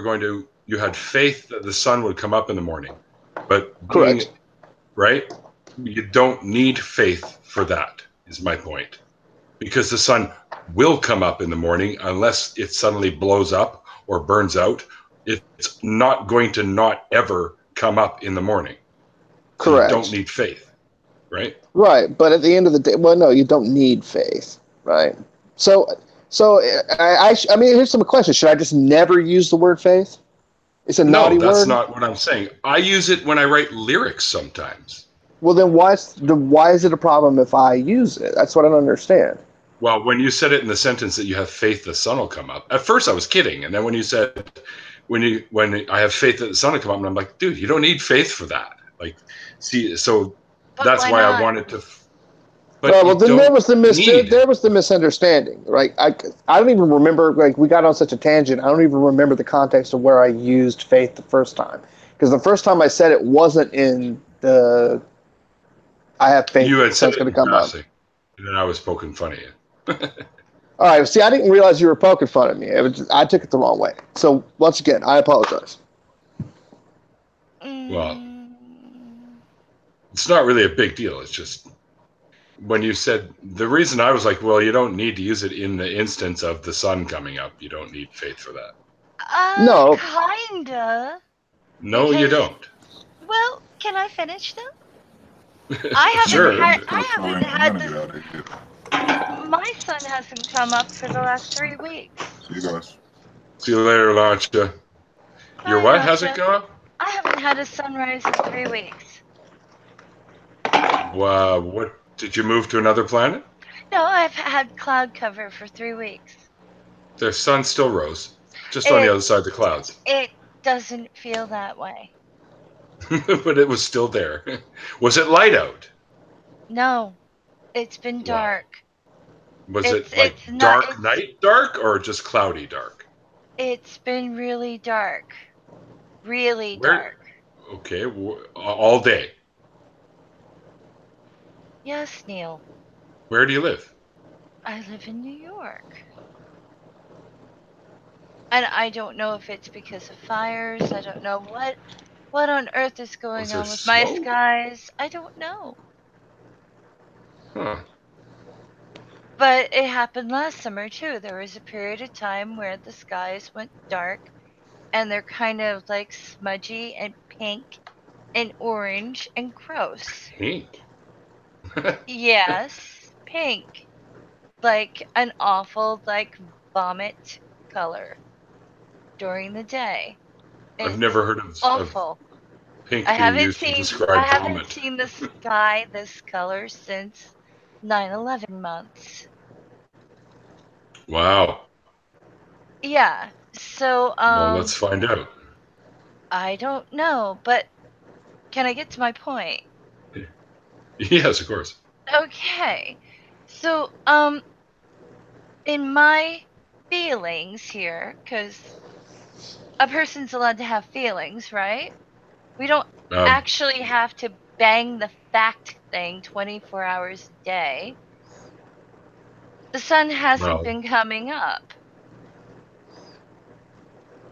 had faith that the sun would come up in the morning, but correct, right? You don't need faith for that, is my point. Because the sun will come up in the morning unless it suddenly blows up or burns out. It's not going to not ever come up in the morning. Correct. So you don't need faith, right? Right, but at the end of the day, well, no, you don't need faith, right? So I mean, here's some questions. Should I just never use the word faith? It's a naughty word. No, that's not what I'm saying. I use it when I write lyrics sometimes. Well, then why is it a problem if I use it? That's what I don't understand. Well, when you said it in the sentence that you have faith the sun will come up, at first I was kidding, and then when you said when I have faith that the sun will come up, and I'm like, dude, you don't need faith for that. Like, see, so that's why I wanted to. But well, then there was the misunderstanding, right? I don't even remember. Like, we got on such a tangent. I don't even remember the context of where I used faith the first time, because the first time I said it wasn't in the. I have faith. You had said it's going to come up. And then I was poking fun at you. All right. See, I didn't realize you were poking fun at me. I took it the wrong way. So once again, I apologize. Well, it's not really a big deal. It's just when you said the reason I was like, well, you don't need to use it in the instance of the sun coming up. You don't need faith for that. No. Kinda. No, you don't. Well, can I finish though? I haven't had this. My son hasn't come up for the last 3 weeks. See you guys. See you later, Launcha. Your what hasn't come up? I haven't had a sunrise in 3 weeks. What did you move to another planet? No, I've had cloud cover for 3 weeks. The sun still rose, just on the other side of the clouds. It doesn't feel that way. But it was still there. Was it light out? No, it's been dark. Was it like dark night dark or just cloudy dark? It's been really dark. Really dark. Okay, all day. Yes, Neil. Where do you live? I live in New York. And I don't know if it's because of fires. I don't know what on earth is going on with my skies. I don't know. Huh. But it happened last summer too. There was a period of time where the skies went dark and they're kind of like smudgy and pink and orange and gross. Pink? Yes, pink. Like an awful, like vomit color during the day. I've never heard of Awful. pink I being haven't used to seen describe vomit. the sky this color since 9/11 months. Wow. Yeah. So Well, let's find out. I don't know, but can I get to my point? Yes, of course. Okay. So in my feelings here, because a person's allowed to have feelings, right? We don't actually have to bang the fact thing 24 hours a day. The sun hasn't been coming up.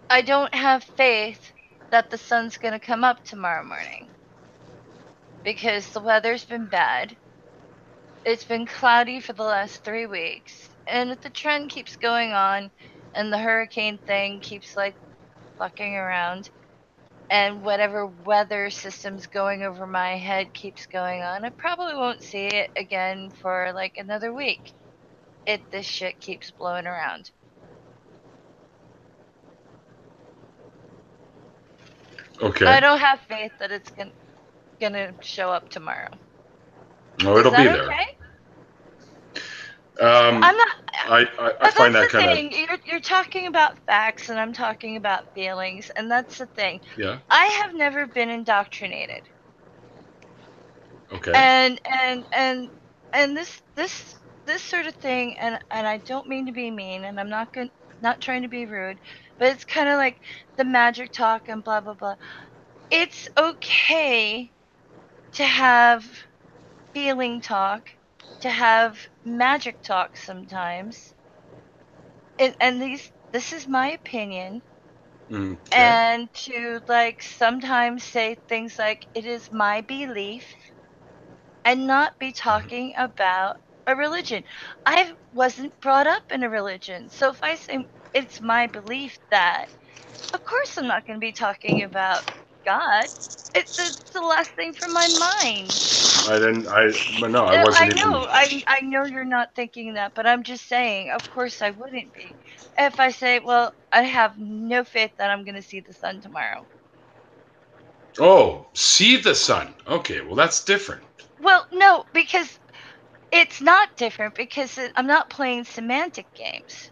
I don't have faith that the sun's going to come up tomorrow morning because the weather's been bad. It's been cloudy for the last 3 weeks. And if the trend keeps going on and the hurricane thing keeps like fucking around and whatever weather system's going over my head keeps going on, I probably won't see it again for like another week if this shit keeps blowing around. Okay. I don't have faith that it's gonna show up tomorrow. Oh, it'll be there. Okay? I'm not. I find that kind of. You're talking about facts, and I'm talking about feelings, and that's the thing. Yeah. I have never been indoctrinated. Okay. And this sort of thing, and I don't mean to be mean, and I'm not trying to be rude, but it's kind of like the magic talk and blah blah blah. It's okay to have feeling talk, to have magic talk sometimes. And this is my opinion. Okay. And to like sometimes say things like it is my belief and not be talking about a religion. I wasn't brought up in a religion. So if I say it's my belief that, of course I'm not going to be talking about God. It's the last thing from my mind. I wasn't even. I know you're not thinking that, but I'm just saying, of course I wouldn't be. If I say, well, I have no faith that I'm going to see the sun tomorrow. Oh, see the sun. Okay, well that's different. Well, no, because it's not different because I'm not playing semantic games.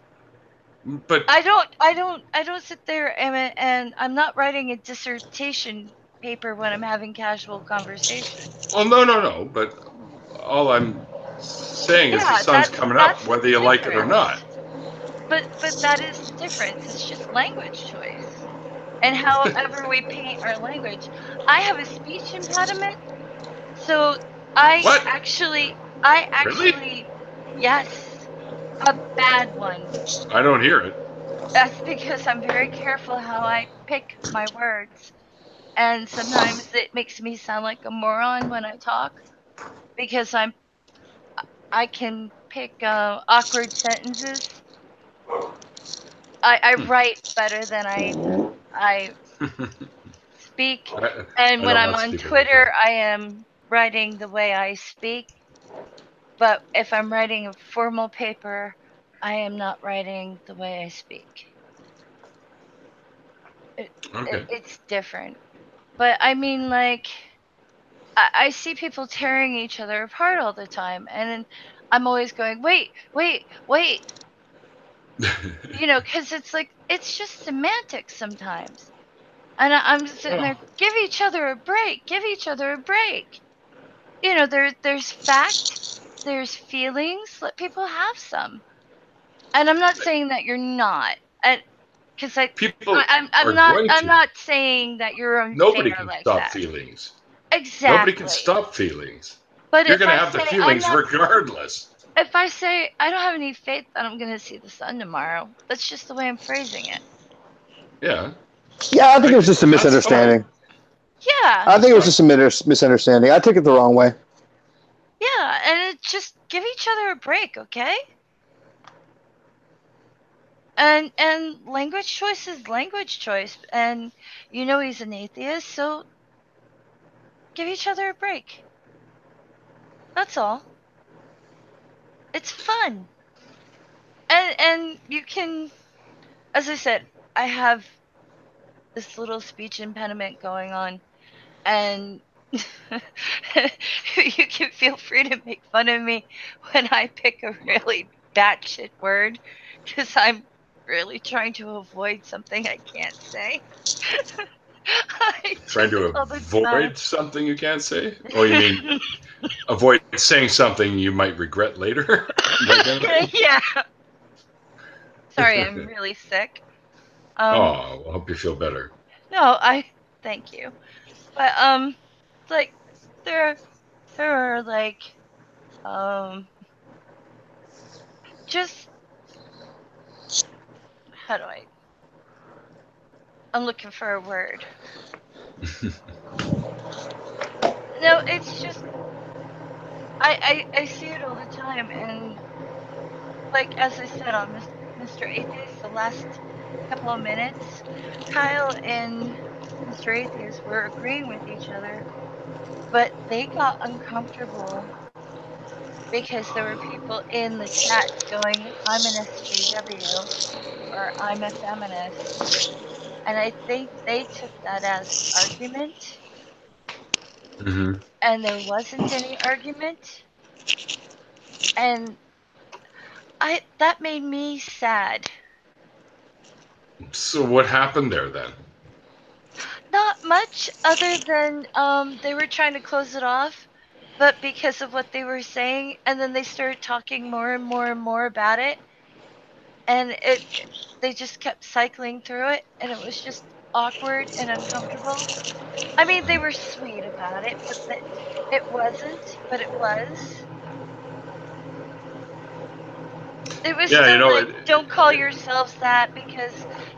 But I don't sit there and I'm not writing a dissertation paper when I'm having casual conversation. Well, no. But all I'm saying is the sun's coming up, whether you like it or not. But that is the difference. It's just language choice, and however we paint our language. I have a speech impediment, so I actually, yes, a bad one. I don't hear it. That's because I'm very careful how I pick my words. And sometimes it makes me sound like a moron when I talk because I can pick awkward sentences. I write better than I speak. And when I'm on Twitter, I am writing the way I speak. But if I'm writing a formal paper, I am not writing the way I speak. It's different. But I mean, like, I see people tearing each other apart all the time, and I'm always going, wait, because it's like it's just semantics sometimes, and I'm sitting there, give each other a break, there's fact, there's feelings, let people have some, and I'm not saying that you're not, because I'm not saying that you're Nobody unfair can like stop that. feelings. Exactly. Nobody can stop feelings. But You're if going to I have the say feelings regardless. if I say I don't have any faith that I'm going to see the sun tomorrow, that's just the way I'm phrasing it. Yeah. Yeah, I think it was just a misunderstanding. Yeah. I think it was just a misunderstanding. I took it the wrong way. Yeah, and just give each other a break, okay? And language choice is language choice, and he's an atheist, so give each other a break. That's all. It's fun. And you can, as I said, I have this little speech impediment going on, and you can feel free to make fun of me when I pick a really batshit word, because I'm really trying to avoid something I can't say. Trying to avoid something you can't say? Oh, you mean avoid saying something you might regret later? Yeah. Sorry, I'm really sick. I hope you feel better. No, thank you. But like there are like just how do I'm looking for a word. No, it's just I see it all the time, and like as I said on Mr. Atheist, the last couple of minutes, Kyle and Mr. Atheist were agreeing with each other, but they got uncomfortable because there were people in the chats going, I'm an SJW or I'm a feminist. And I think they took that as argument. Mm-hmm. And there wasn't any argument. And that made me sad. So what happened there then? Not much other than they were trying to close it off, but because of what they were saying, and then they started talking more and more and more about it, and they just kept cycling through it, and it was just awkward and uncomfortable. I mean, they were sweet about it, but it wasn't, but it was. It was still like, don't call yourselves that because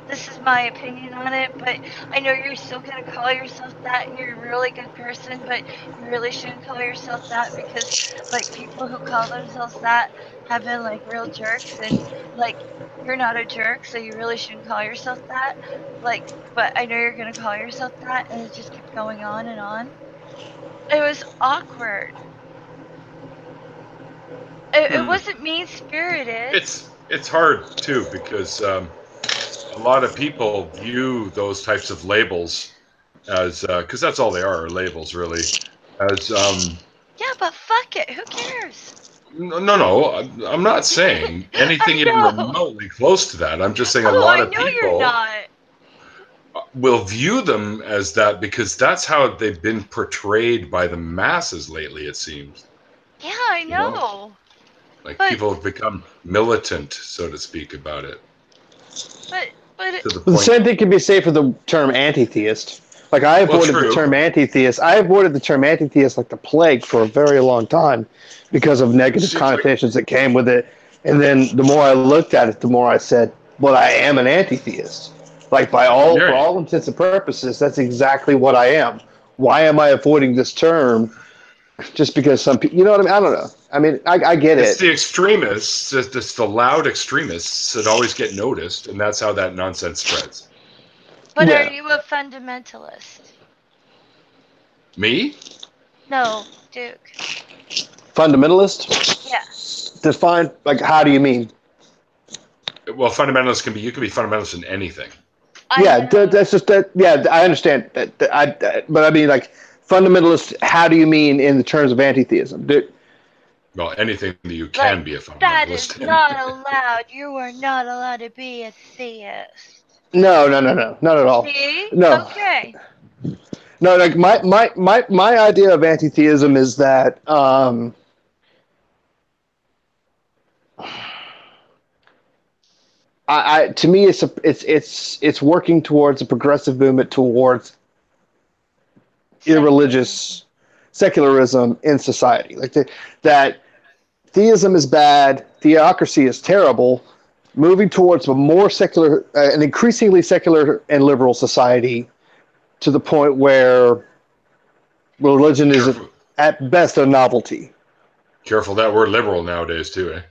this is my opinion on it, but I know you're still going to call yourself that and you're a really good person, but you really shouldn't call yourself that because, like, people who call themselves that have been, like, real jerks, and, like, you're not a jerk, so you really shouldn't call yourself that. Like, but I know you're going to call yourself that, and it just kept going on and on. It was awkward. It wasn't mean-spirited. It's hard too because a lot of people view those types of labels as because that's all they are labels really. As yeah, but fuck it, who cares? No, I'm not saying anything even remotely close to that. I'm just saying a lot of people will view them as that because that's how they've been portrayed by the masses lately, it seems. Yeah, I know. Like people have become militant, so to speak, about it. But the same thing can be said for the term anti-theist. Like I avoided the term anti-theist. I avoided the term anti-theist like the plague for a very long time because of negative connotations that came with it. And then the more I looked at it, the more I said, well, I am an anti-theist. Like for all intents and purposes, that's exactly what I am. Why am I avoiding this term? Just because some people, you know what I mean? I don't know. I mean, I get it. It's the extremists, it's the loud extremists that always get noticed, and that's how that nonsense spreads. But are you a fundamentalist? Me? No, Duke. Fundamentalist? Yeah. Define, like, how do you mean? Well, fundamentalist can be, you can be fundamentalist in anything. That's just that. Yeah, I understand that. But I mean, like fundamentalist. How do you mean in the terms of anti-theism? Well, anything that you can be a That is fundamentalist. not allowed. You are not allowed to be a theist. No, not at all. See? No, Okay. no. Like my idea of anti-theism is that to me it's working towards a progressive movement towards irreligious secularism in society. Like that theism is bad, theocracy is terrible. Moving towards a more secular, an increasingly secular and liberal society, to the point where religion is at best a novelty. Careful that word liberal nowadays too, eh?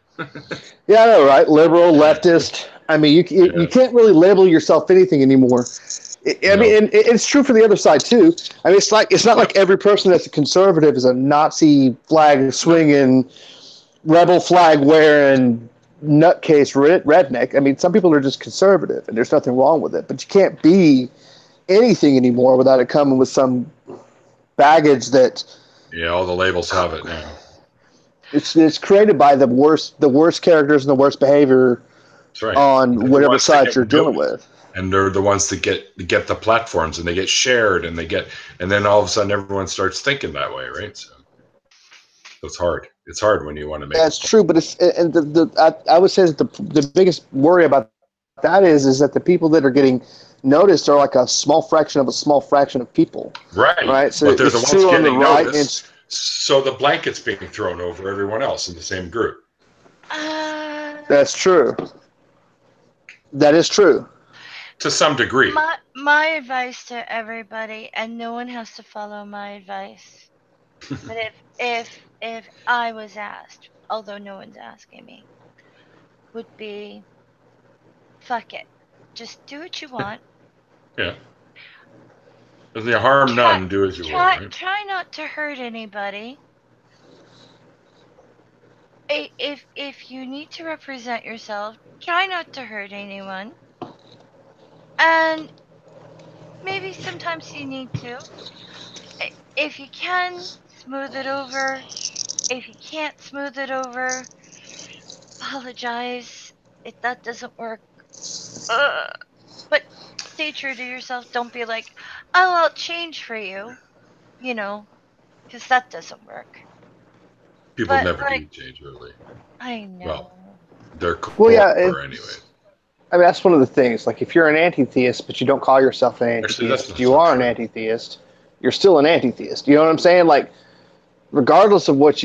Yeah, I know, right? Liberal, leftist. I mean, you can't really label yourself anything anymore. I mean, and it's true for the other side too. I mean, it's not like every person that's a conservative is a Nazi flag swinging, rebel flag wearing, nutcase redneck. I mean, some people are just conservative, and there's nothing wrong with it. But you can't be anything anymore without it coming with some baggage that. Yeah, all the labels have it now. It's created by the worst characters and the worst behavior on whatever side you're dealing with. And they're the ones that get the platforms, and they get shared, and then all of a sudden everyone starts thinking that way, right? So it's hard. It's hard when you want to make. That's true, but I would say that the biggest worry about that is that the people that are getting noticed are like a small fraction of people. Right. Right. So but they're the it's ones true on the getting right. noticed. So the blanket's being thrown over everyone else in the same group. That's true. That is true. To some degree. My advice to everybody, and no one has to follow my advice, but if I was asked, although no one's asking me, would be, fuck it. Just do what you want. Yeah. If you harm none, do as you want. Right? Try not to hurt anybody. If you need to represent yourself, try not to hurt anyone. And maybe sometimes you need to. If you can, smooth it over. If you can't smooth it over, apologize if that doesn't work. But stay true to yourself. Don't be like, oh, I'll change for you. You know, because that doesn't work. People never do change, really. I know. Well, they're cool anyway. I mean, that's one of the things. Like, if you're an anti-theist, but you don't call yourself an anti-theist, you are an anti-theist. You're still an anti-theist. You know what I'm saying? Like, regardless of what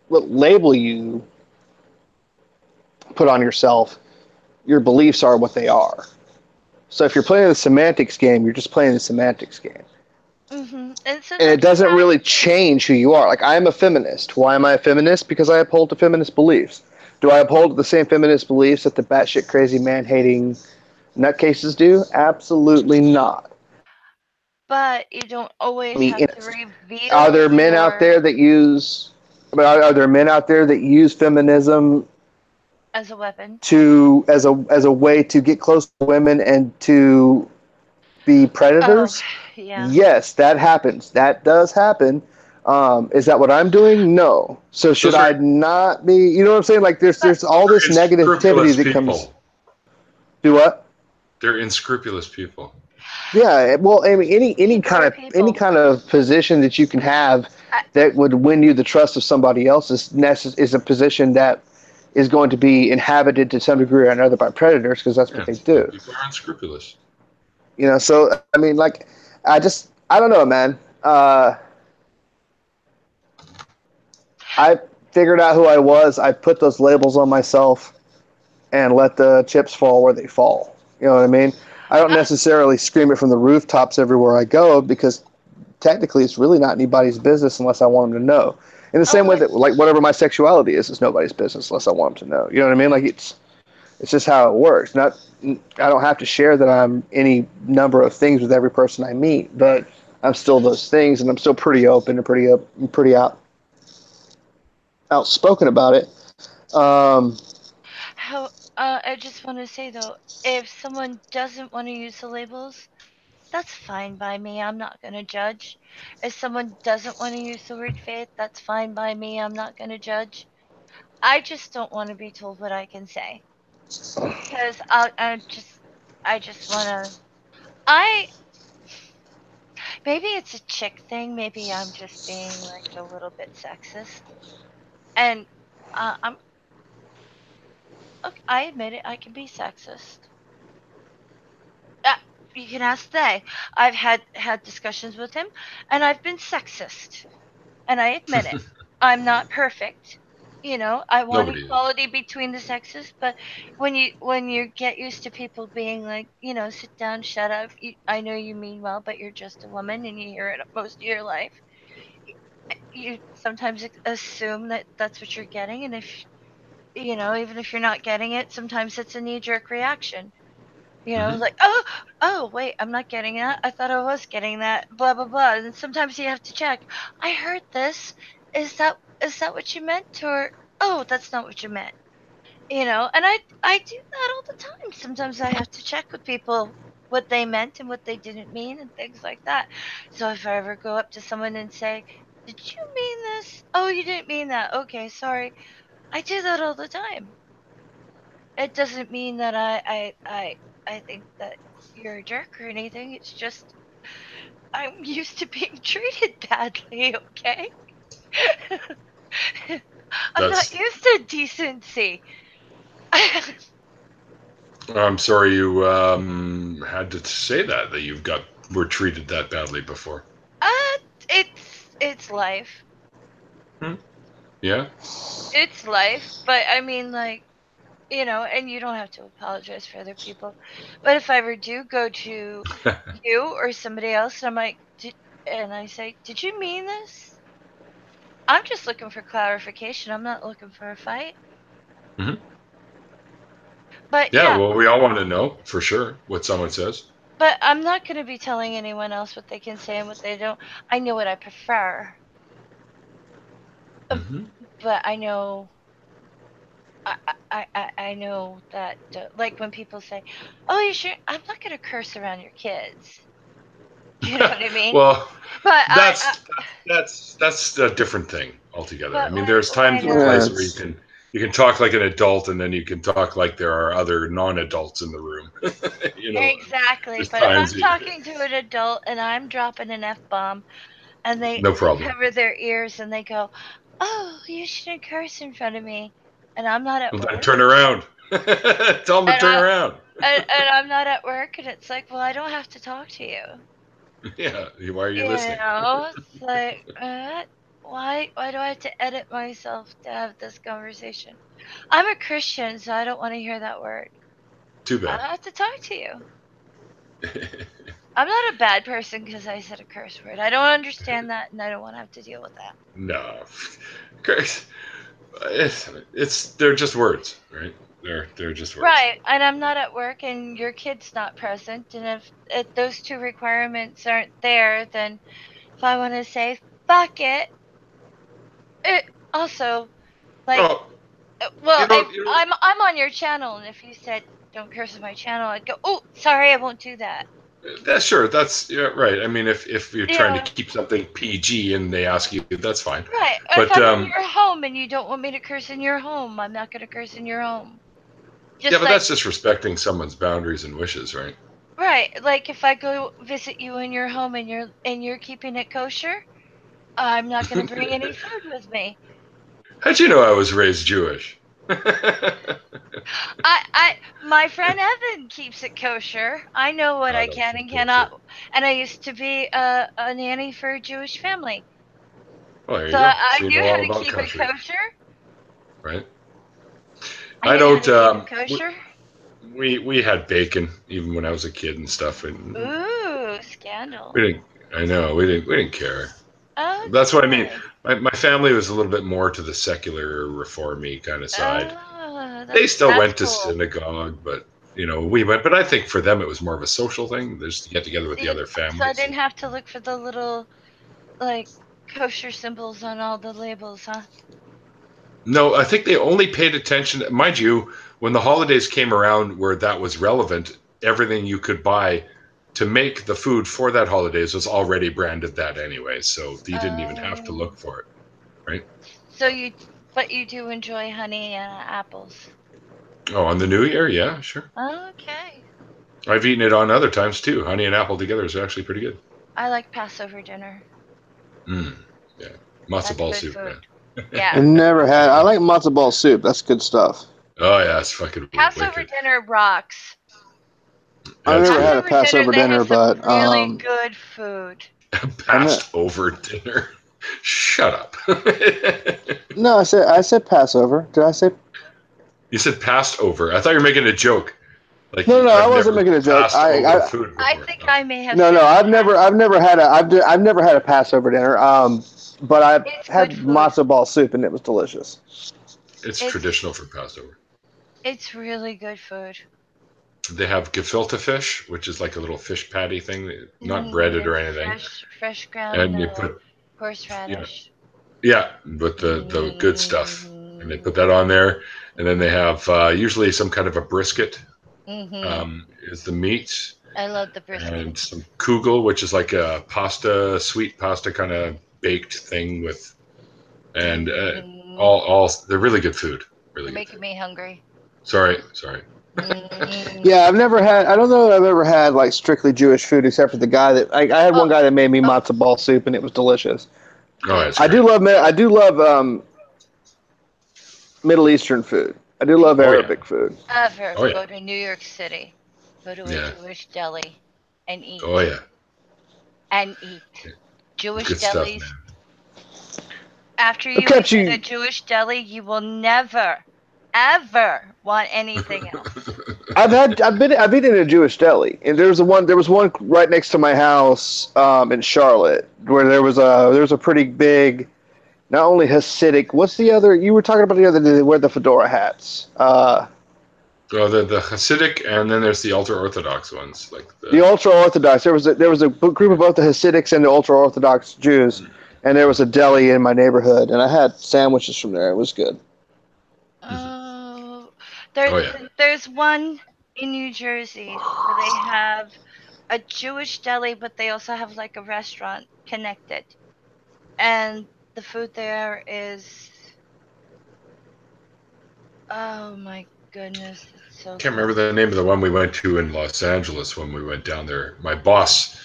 label you put on yourself, your beliefs are what they are. So if you're playing the semantics game, you're just playing the semantics game. Mm-hmm. And it doesn't really change who you are. Like, I am a feminist. Why am I a feminist? Because I uphold the feminist beliefs. Do I uphold the same feminist beliefs that the batshit crazy man-hating nutcases do? Absolutely not. But you don't always have to reveal. Are there men out there that use? Are there men out there that use feminism as a weapon as a way to get close to women and to be predators? Oh, yeah. Yes, that happens. That does happen. Is that what I'm doing? No. So should I not be? You know what I'm saying? Like there's all this negativity that comes. Do what? They're unscrupulous people. Yeah. Well, I mean, any kind of position that you can have that would win you the trust of somebody else is a position that is going to be inhabited to some degree or another by predators, because that's what they do. People are unscrupulous. You know. So I mean, like, I don't know, man. I figured out who I was. I put those labels on myself and let the chips fall where they fall. You know what I mean? I don't necessarily scream it from the rooftops everywhere I go, because technically it's really not anybody's business unless I want them to know. In the same way that, like, whatever my sexuality is nobody's business unless I want them to know. You know what I mean? Like, it's just how it works. I don't have to share that I'm any number of things with every person I meet, but I'm still those things, and I'm still pretty open and pretty outspoken about it. I just want to say though, if someone doesn't want to use the labels, that's fine by me. I'm not going to judge. If someone doesn't want to use the word faith, that's fine by me. I'm not going to judge. I just don't want to be told what I can say because I just want to. I Maybe it's a chick thing. Maybe I'm just being like a little bit sexist, and I'm. Okay, I admit it. I can be sexist. Uh, you can ask they. I've had discussions with him, and I've been sexist, and I admit it. I'm not perfect. I want Nobody is. equality between the sexes, but when you get used to people being like, sit down, shut up. I know you mean well, but you're just a woman, and you hear it most of your life. You sometimes assume that that's what you're getting, and if even if you're not getting it, sometimes it's a knee jerk reaction. Like, oh, wait, I'm not getting that. I thought I was getting that. Blah blah blah. And sometimes you have to check. I heard this. Is that what you meant, or oh, that's not what you meant? And I do that all the time. Sometimes I have to check with people what they meant and what they didn't mean and things like that. So if I ever go up to someone and say, "Did you mean this? Oh, you didn't mean that. Okay, sorry." I do that all the time. It doesn't mean that I think that you're a jerk or anything. It's just I'm used to being treated badly, okay? I'm not That's. used to decency. I'm sorry you had to say that were treated that badly before. Uh, it's life. Yeah. It's life, but I mean, like, and you don't have to apologize for other people. But if I ever do go to you or somebody else, and I'm like, and I say, "Did you mean this?" I'm just looking for clarification. I'm not looking for a fight. hmm But Yeah. yeah, Well, we all want to know for sure what someone says. but I'm not going to be telling anyone else what they can say and what they don't. I know what I prefer, hmm but I know. I know that like when people say, "Oh, you sure?" I'm not going to curse around your kids. You know what I mean? Well, But that's a different thing altogether. I but mean, there's times when and places where you can talk like an adult, and then you can talk like there are other non-adults in the room. exactly, There's but if times I'm talking to an adult and I'm dropping an F bomb and no they problem. cover their ears and they go, "Oh, you shouldn't curse in front of me," and I'm not at Well, then work, turn around. Tell them to and turn around. I'm not at work, and it's like, well, I don't have to talk to you. Yeah. Why are you You listening? know, it's like, why do I have to edit myself to have this conversation? I'm a Christian, so I don't want to hear that word. Too I bad. don't have to talk to you. I'm not a bad person because I said a curse word. I don't understand that, and I don't want to have to deal with that. No. Chris, they're just words, right? They're just words. Right, and I'm not at work, and your kid's not present, and if those two requirements aren't there, then if I want to say fuck it also like, Oh, well, you if don't. You don't. I'm on your channel, and if you said don't curse on my channel, I'd go, oh, sorry, I won't do that. That's sure. That's yeah, right. I mean, if you're trying to Yeah, keep something PG and they ask you, that's fine. right. If But I'm in your home and you don't want me to curse in your home, I'm not going to curse in your home. yeah, Just but like, that's just respecting someone's boundaries and wishes, right? right, like if I go visit you in your home and you're keeping it kosher, I'm not going to bring any food with me. How'd you know I was raised Jewish? My friend Evan keeps it kosher. I know what I I don't can keep and kosher. cannot, and I used to be a nanny for a Jewish family, Well, there you so go. I So you knew know how all to about keep it kosher, kosher. right? I I knew how don't. to keep it kosher. We had bacon even when I was a kid and stuff, and Ooh, scandal. we didn't. I know we didn't care. That's what I mean. Okay. My family was a little bit more to the secular reformy kind of side. Oh, They still that's went to cool. synagogue, but we went. But I think for them it was more of a social thing, just to get together with the See, other so I families. didn't have to look for the little like kosher symbols on all the labels, huh? No, I think they only paid attention. Mind you, when the holidays came around where that was relevant, everything you could buy to make the food for that holidays was already branded that anyway. So you didn't even have to look for it, right? But you do enjoy honey apples. Oh, on the New Year? Yeah, sure. Okay. I've eaten it on other times too. Honey and apple together is actually pretty good. I like Passover dinner. Yeah. Matzo ball soup, food. man. Yeah. I never had. I like matzo ball soup. That's good stuff. Oh yeah, it's fucking Passover wicked. dinner rocks. I've never had a Passover dinner, but really good food. Passed over dinner. Shut up. No, I said Passover. Did I say? You said passed over. I thought you were making a joke. Like No, I wasn't making a joke. I think I may have. No, I've never had a Passover dinner. But I've had matzo ball soup and it was delicious. It's traditional for Passover. It's really good food. They have gefilte fish, which is like a little fish patty thing, not breaded or anything. Fresh ground. And you put horseradish. Yeah, but the good stuff, and they put that on there, and then they have usually some kind of a brisket. Is the meat. I love the brisket. And some kugel, which is like a sweet pasta kind of baked thing with, and all they're really good food. Really. You're making me hungry. Sorry. Yeah, I don't know that I've ever had like strictly Jewish food except for the guy that I had one guy that made me matzo ball soup and it was delicious. Oh, I do love Middle Eastern food. I do love Arabic food. Ever go to New York City, go to a Jewish deli, and eat. Oh yeah. And eat. Jewish good delis. Stuff, man. After you eat at a Jewish deli, you will never, ever want anything else. I've been in a Jewish deli, and there was one right next to my house in Charlotte where there was a pretty big, not only Hasidic. What's the other you were talking about the other day? They wear the fedora hats. The Hasidic, and then there's the ultra Orthodox ones, like the ultra Orthodox. There was a group of both the Hasidics and the ultra Orthodox Jews, and there was a deli in my neighborhood, and I had sandwiches from there. It was good. There's one in New Jersey where they have a Jewish deli, but they also have like a restaurant connected, and the food there is, oh my goodness, it's so. Can't remember the name of the one we went to in Los Angeles when we went down there. My boss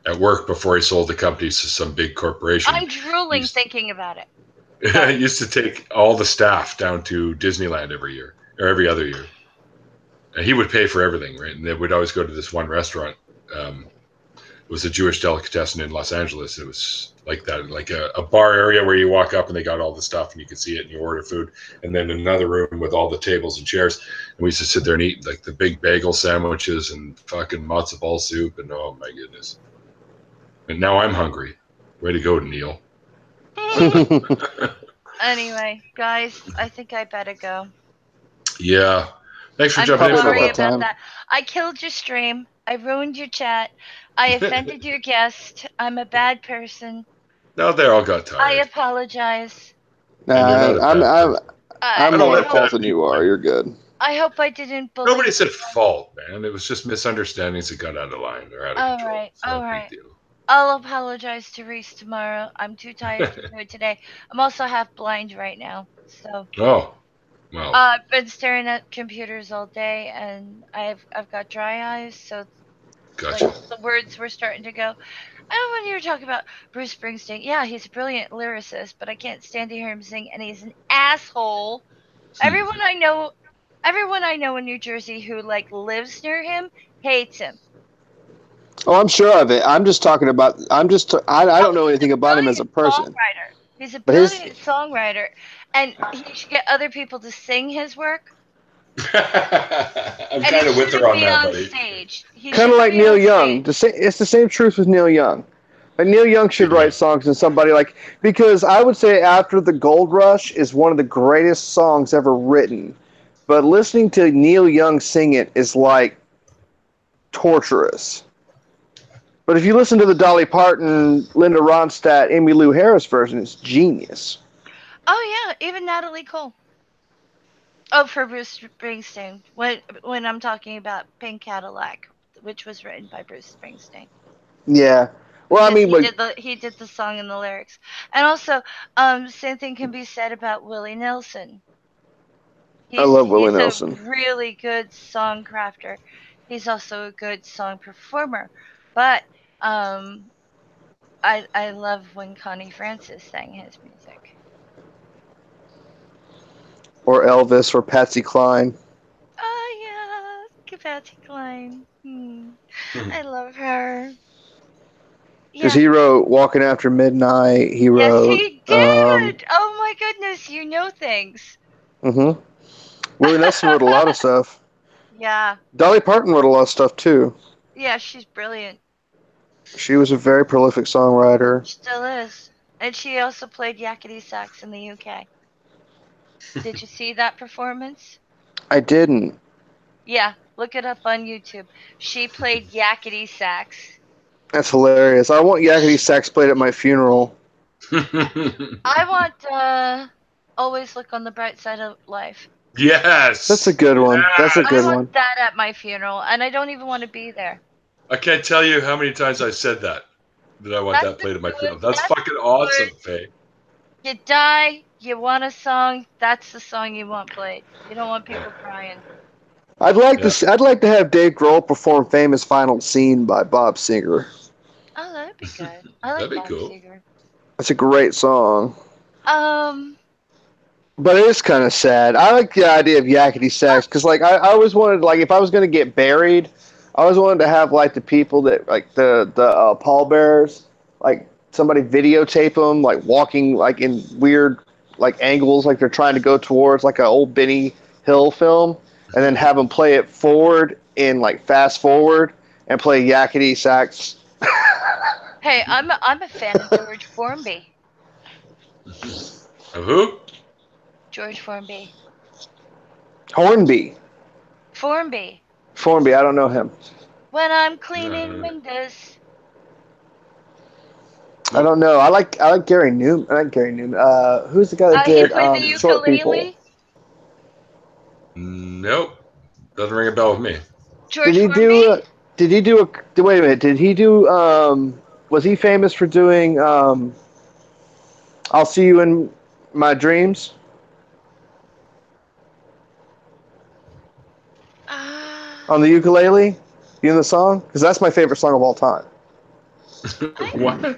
at work, before he sold the company to some big corporation, I'm drooling thinking about it. used to take all the staff down to Disneyland every year or every other year, and he would pay for everything, right? And they would always go to this one restaurant. It was a Jewish delicatessen in Los Angeles. It was like that, like a bar area where you walk up and they got all the stuff and you could see it and you order food. And then another room with all the tables and chairs. And we used to sit there and eat like the big bagel sandwiches and fucking matzo ball soup. And oh my goodness. And now I'm hungry. Way to go, Neil. Anyway, guys, I think I better go. Yeah. Thanks for jumping in. I'm sorry about that. I killed your stream. I ruined your chat. I offended your guest. I'm a bad person. No, they all got tired. I apologize. I'm more at fault than you are. You're good. I hope I didn't bully. Nobody said fault, man. It was just misunderstandings that got out of line or out of control. All right. I'll apologize to Reese tomorrow. I'm too tired to do it today. I'm also half blind right now, so. Oh, well. I've been staring at computers all day, and I've got dry eyes, so. Gotcha. Like, the words were starting to go. I don't want you were talking about Bruce Springsteen. Yeah, he's a brilliant lyricist, but I can't stand to hear him sing, and he's an asshole. Everyone I know in New Jersey who like lives near him hates him. Oh, I'm sure of it. I'm just talking about. I don't know anything about him as a person. He's a brilliant songwriter, and he should get other people to sing his work. I'm kind of with her on that, buddy. Kind of like Neil Young. It's the same truth with Neil Young. Like Neil Young should write songs, and somebody because I would say After the Gold Rush is one of the greatest songs ever written, but listening to Neil Young sing it is like torturous. But if you listen to the Dolly Parton, Linda Ronstadt, Emmylou Harris version, it's genius. Oh yeah, even Natalie Cole. Oh, for Bruce Springsteen. When I'm talking about Pink Cadillac, which was written by Bruce Springsteen. Yeah. Well, I Because mean, he did the song and the lyrics. And also, same thing can be said about Willie Nelson. I love Willie He's a Nelson. really good song crafter. He's also a good song performer. But I love when Connie Francis sang his music. Or Elvis or Patsy Cline. Oh yeah, Patsy Cline. I love her. Because Yeah. he wrote Walking After Midnight. He Yes, wrote. he did. Oh my goodness, you know things. Mm-hmm. Willie Nelson wrote a lot of stuff. Yeah. Dolly Parton wrote a lot of stuff too. Yeah, she's brilliant. She was a very prolific songwriter. Still is. And she also played yakety sax in the UK. Did you see that performance? I didn't. Yeah, look it up on YouTube. She played yakety sax. That's hilarious. I want yakety sax played at my funeral. I want Always Look on the Bright Side of Life. Yes. That's a good one. That's a good I want one. that at my funeral, and I don't even want to be there. I can't tell you how many times I said that I want that played at my funeral. That's fucking awesome, Faye. You die, you want a song, that's the song you want played. You don't want people crying. I'd like to have Dave Grohl perform "Famous Final Scene" by Bob Seger. Oh, that'd be good. I like Bob Seger. That's a great song. But it is kind of sad. I like the idea of yakety sax because, like, I always wanted, like, if I was going to get buried, I always wanted to have, like, the people that, like, the pallbearers, like, somebody videotape them, like, walking, like, in weird, like, angles, like they're trying to go towards, like, an old Benny Hill film, and then have them play it forward in, like, fast forward and play yakety sax. Hey, I'm a fan of George Formby. Of who? George Formby. Hornby. Formby. I don't know him. When I'm cleaning windows. I don't know. I like Gary Newman. I like Gary Newman. Who's the guy that did the Short People? Nope. Doesn't ring a bell with me. George Wait a minute. Did he do? Was he famous for doing? I'll See You in My Dreams. On the ukulele, you know the song? Because that's my favorite song of all time. What?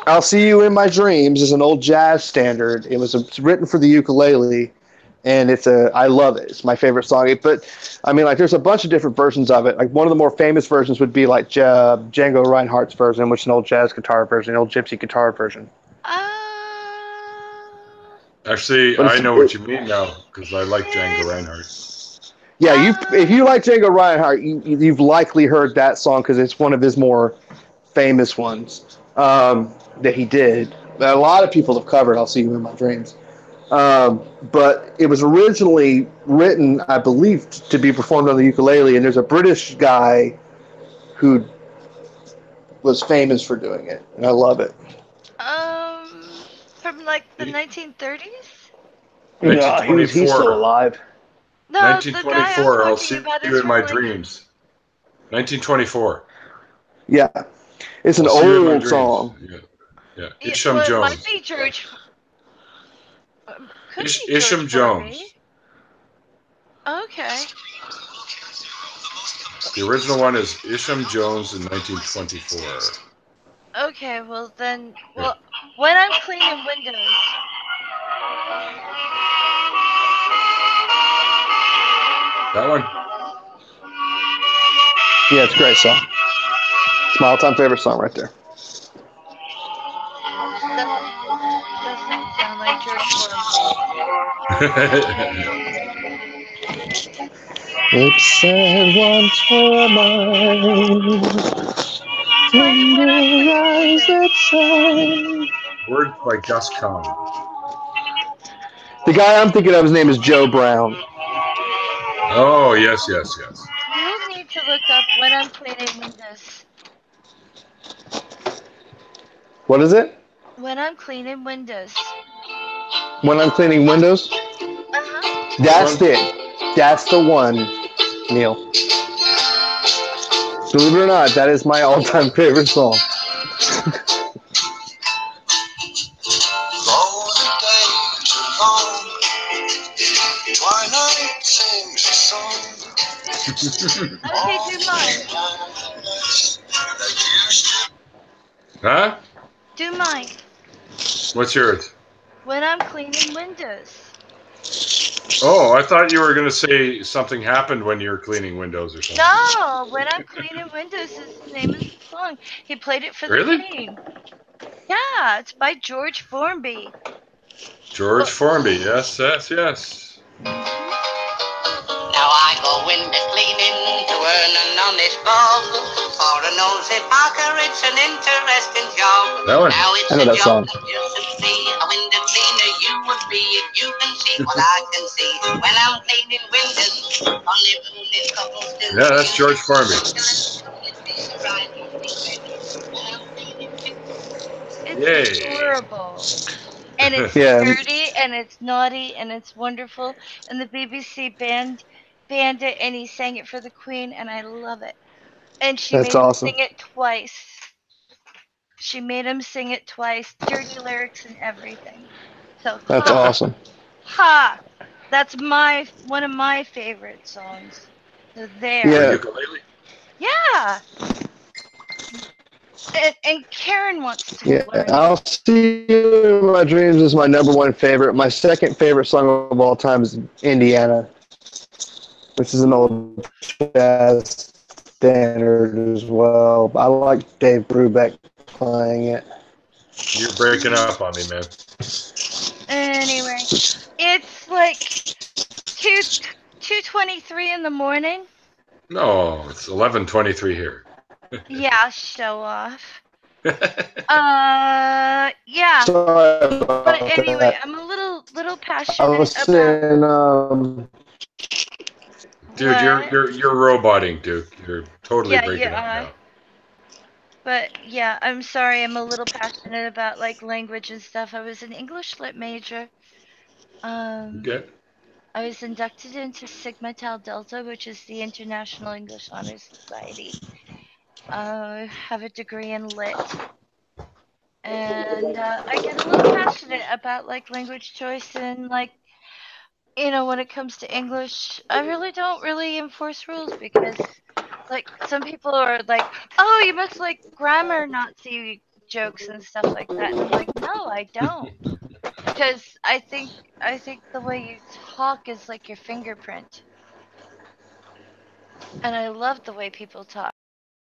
I'll See You in My Dreams is an old jazz standard. It's written for the ukulele, and I love it. It's my favorite song. But I mean, like, there's a bunch of different versions of it. Like, one of the more famous versions would be like Django Reinhardt's version, which is an old jazz guitar version, an old gypsy guitar version. Actually, I know what you mean now because I like Django Reinhardt. Yeah, if you like Django Reinhardt, you've likely heard that song because it's one of his more famous ones that he did. A lot of people have covered "I'll See You in My Dreams," but it was originally written, I believe, to be performed on the ukulele. And there's a British guy who was famous for doing it, and I love it. From like the 1930s. No, he's still alive. No, 1924. I'll See You in My Dreams. 1924. Yeah, it's an old song. Yeah. Isham Jones. Might be George. Isham Jones. Okay. The original one is Isham Jones in 1924. Okay, well then, when I'm cleaning windows. That one? Yeah, it's a great song. It's my all-time favorite song right there. Doesn't sound like George It said once were mine. Tender eyes that shine. Words by Gus Kahn. The guy I'm thinking of, his name is Joe Brown. Oh, yes. You need to look up When I'm Cleaning Windows. What is it? When I'm Cleaning Windows. When I'm cleaning windows, that's it. That's the one, Neil. Believe it or not, that is my all-time favorite song. Twilight sings a song. Okay, do mine. Huh? Do mine. What's yours? When I'm cleaning windows. Oh, I thought you were going to say something happened when you were cleaning windows or something. No, when I'm cleaning windows is the name of the song. He played it for the Really? Queen. Yeah, it's by George Formby. George Formby. Yes, yes, yes. Now I go in the cleaning to earn an honest bob. For a nosy Parker, it's an interesting job. That one. Now it's I know a that job song. that you should see. A window cleaner you would be if you can see what I can see. When I'm cleaning windows, only moving couples do. Yeah, that's George Formby. It's Yay. adorable. And it's Yeah. dirty and it's naughty and it's wonderful. And the BBC banned it and he sang it for the Queen and I love it. And she That's made him awesome. sing it twice. She made him sing it twice, dirty lyrics and everything. So That's awesome. ha! That's one of my favorite songs. So there. Yeah. Ukulele? Yeah. And Karen wants to Yeah, learn. I'll See You in My Dreams is my number one favorite. My second favorite song of all time is Indiana, which is an old jazz standard as well. I like Dave Brubeck playing it. You're breaking up on me, man. Anyway, it's like 2:23 in the morning. No, it's 11:23 here. Yeah, show off. Yeah. Sorry about But anyway, that. I'm a little I passionate was about. saying, Dude, you're roboting, dude. You're totally breaking up now. But yeah, I'm sorry. I'm a little passionate about like language and stuff. I was an English lit major. Okay. I was inducted into Sigma Tau Delta, which is the International English Honor Society. I have a degree in lit. And I get a little passionate about like language choice and like, when it comes to English, I really don't really enforce rules because like some people are like, oh, you must like grammar Nazi jokes and stuff like that. And I'm like, no, I don't. Because I think the way you talk is like your fingerprint. And I love the way people talk.